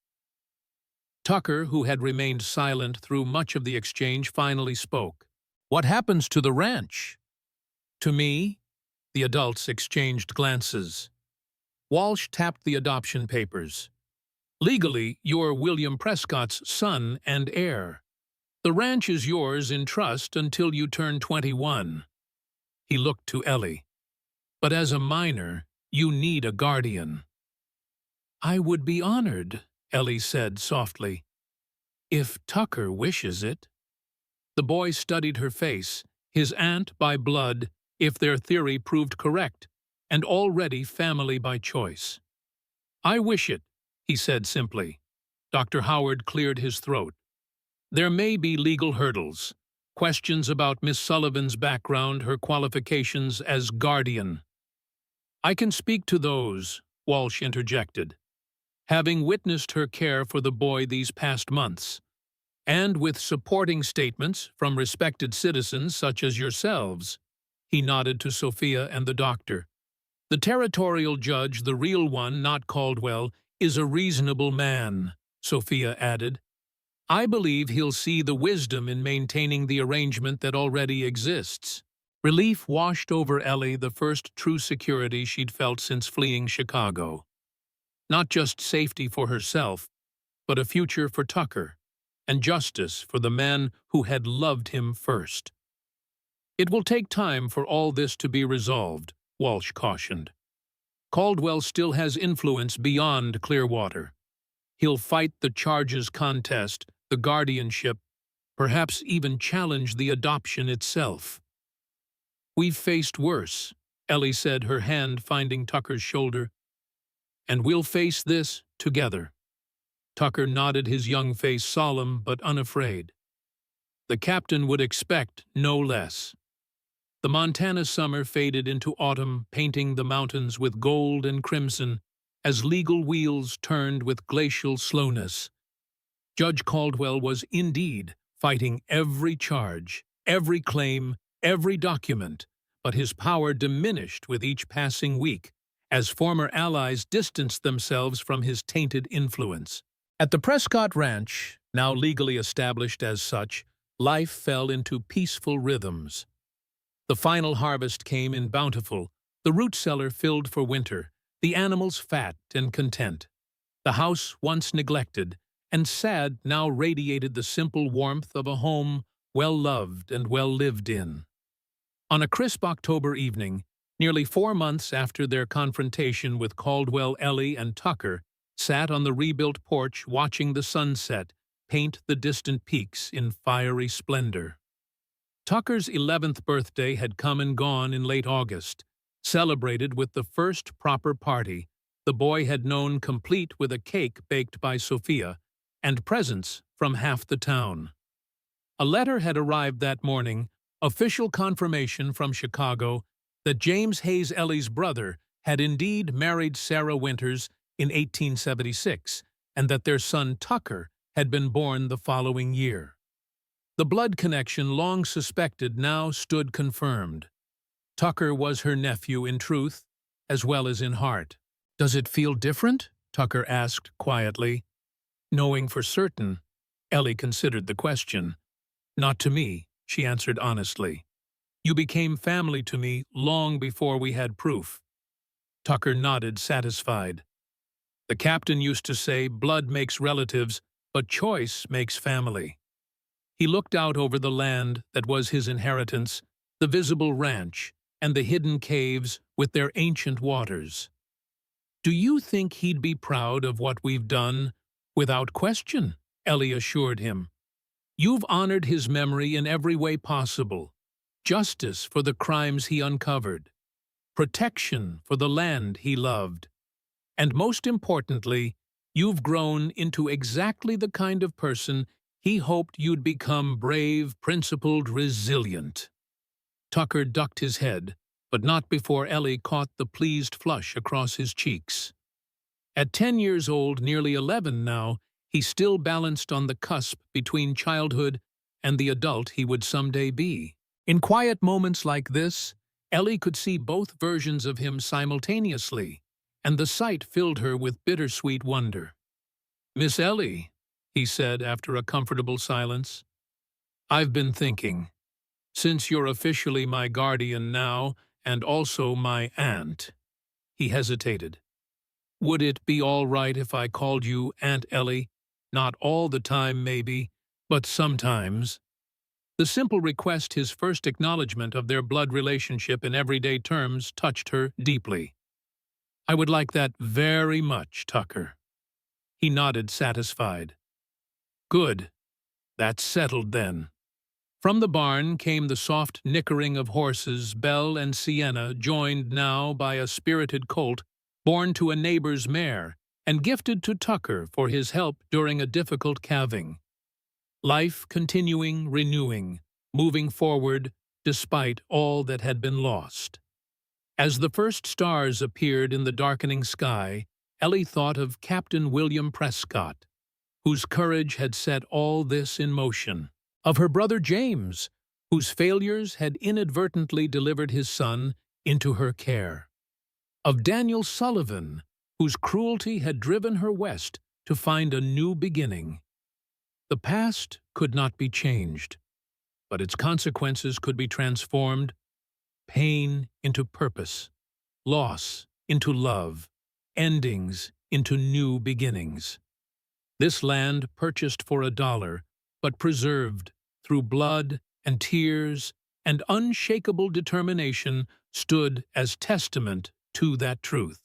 [SPEAKER 1] Tucker, who had remained silent through much of the exchange, finally spoke. What happens to the ranch? To me? The adults exchanged glances. Walsh tapped the adoption papers. Legally, you're William Prescott's son and heir. The ranch is yours in trust until you turn 21. He looked to Ellie. But as a minor, you need a guardian. I would be honored, Ellie said softly. If Tucker wishes it. The boy studied her face, his aunt by blood, if their theory proved correct, and already family by choice. I wish it, he said simply. Dr. Howard cleared his throat. There may be legal hurdles, questions about Miss Sullivan's background, her qualifications as guardian. I can speak to those, Walsh interjected, having witnessed her care for the boy these past months, and with supporting statements from respected citizens such as yourselves. He nodded to Sophia and the doctor. The territorial judge, the real one, not Caldwell, is a reasonable man, Sophia added. I believe he'll see the wisdom in maintaining the arrangement that already exists. Relief washed over Ellie, the first true security she'd felt since fleeing Chicago. Not just safety for herself, but a future for Tucker, and justice for the man who had loved him first. It will take time for all this to be resolved, Walsh cautioned. Caldwell still has influence beyond Clearwater. He'll fight the charges contest, the guardianship, perhaps even challenge the adoption itself. We've faced worse, Ellie said, her hand finding Tucker's shoulder. And we'll face this together. Tucker nodded, his young face solemn but unafraid. The captain would expect no less. The Montana summer faded into autumn, painting the mountains with gold and crimson as legal wheels turned with glacial slowness. Judge Caldwell was indeed fighting every charge, every claim, every document, but his power diminished with each passing week as former allies distanced themselves from his tainted influence. At the Prescott Ranch, now legally established as such, life fell into peaceful rhythms. The final harvest came in bountiful, the root cellar filled for winter, the animals fat and content. The house, once neglected and sad, now radiated the simple warmth of a home well-loved and well-lived in. On a crisp October evening, nearly 4 months after their confrontation with Caldwell, Ellie and Tucker sat on the rebuilt porch watching the sunset paint the distant peaks in fiery splendor. Tucker's 11th birthday had come and gone in late August, celebrated with the first proper party the boy had known, complete with a cake baked by Sophia and presents from half the town. A letter had arrived that morning, official confirmation from Chicago that James Hayes, Ellie's brother, had indeed married Sarah Winters in 1876, and that their son Tucker had been born the following year. The blood connection, long suspected, now stood confirmed. Tucker was her nephew in truth, as well as in heart. "Does it feel different?" Tucker asked quietly. Knowing for certain, Ellie considered the question. "Not to me," she answered honestly. "You became family to me long before we had proof." Tucker nodded, satisfied. The captain used to say, "Blood makes relatives, but choice makes family." He looked out over the land that was his inheritance, the visible ranch, and the hidden caves with their ancient waters. "Do you think he'd be proud of what we've done?" "Without question," Ellie assured him. "You've honored his memory in every way possible. Justice for the crimes he uncovered. Protection for the land he loved. And most importantly, you've grown into exactly the kind of person he hoped you'd become: brave, principled, resilient." Tucker ducked his head, but not before Ellie caught the pleased flush across his cheeks. At 10 years old, nearly 11 now, he still balanced on the cusp between childhood and the adult he would someday be. In quiet moments like this, Ellie could see both versions of him simultaneously, and the sight filled her with bittersweet wonder. "Miss Ellie," he said after a comfortable silence, "I've been thinking. Since you're officially my guardian now, and also my aunt." He hesitated. "Would it be all right if I called you Aunt Ellie? Not all the time, maybe, but sometimes." The simple request, his first acknowledgement of their blood relationship in everyday terms, touched her deeply. "I would like that very much, Tucker." He nodded, satisfied. "Good. That's settled then." From the barn came the soft nickering of horses, Belle and Sienna, joined now by a spirited colt born to a neighbor's mare and gifted to Tucker for his help during a difficult calving. Life continuing, renewing, moving forward despite all that had been lost. As the first stars appeared in the darkening sky, Ellie thought of Captain William Prescott, whose courage had set all this in motion, of her brother James, whose failures had inadvertently delivered his son into her care, of Daniel Sullivan, whose cruelty had driven her west to find a new beginning. The past could not be changed, but its consequences could be transformed: pain into purpose, loss into love, endings into new beginnings. This land, purchased for $1, but preserved through blood and tears and unshakable determination, stood as testament to that truth.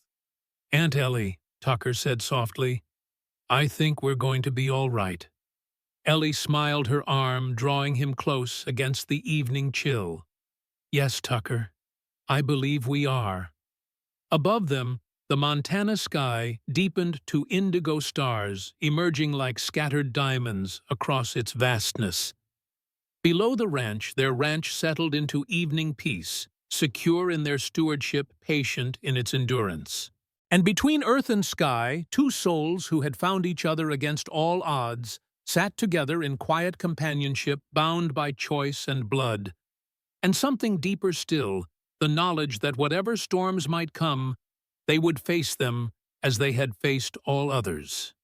[SPEAKER 1] "Aunt Ellie," Tucker said softly, "I think we're going to be all right." Ellie smiled, her arm drawing him close against the evening chill. "Yes, Tucker, I believe we are." Above them, the Montana sky deepened to indigo stars, emerging like scattered diamonds across its vastness. Below the ranch, their ranch settled into evening peace, secure in their stewardship, patient in its endurance. And between earth and sky, two souls who had found each other against all odds sat together in quiet companionship, bound by choice and blood. And something deeper still, the knowledge that whatever storms might come, they would face them as they had faced all others.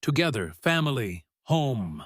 [SPEAKER 1] Together, family, home,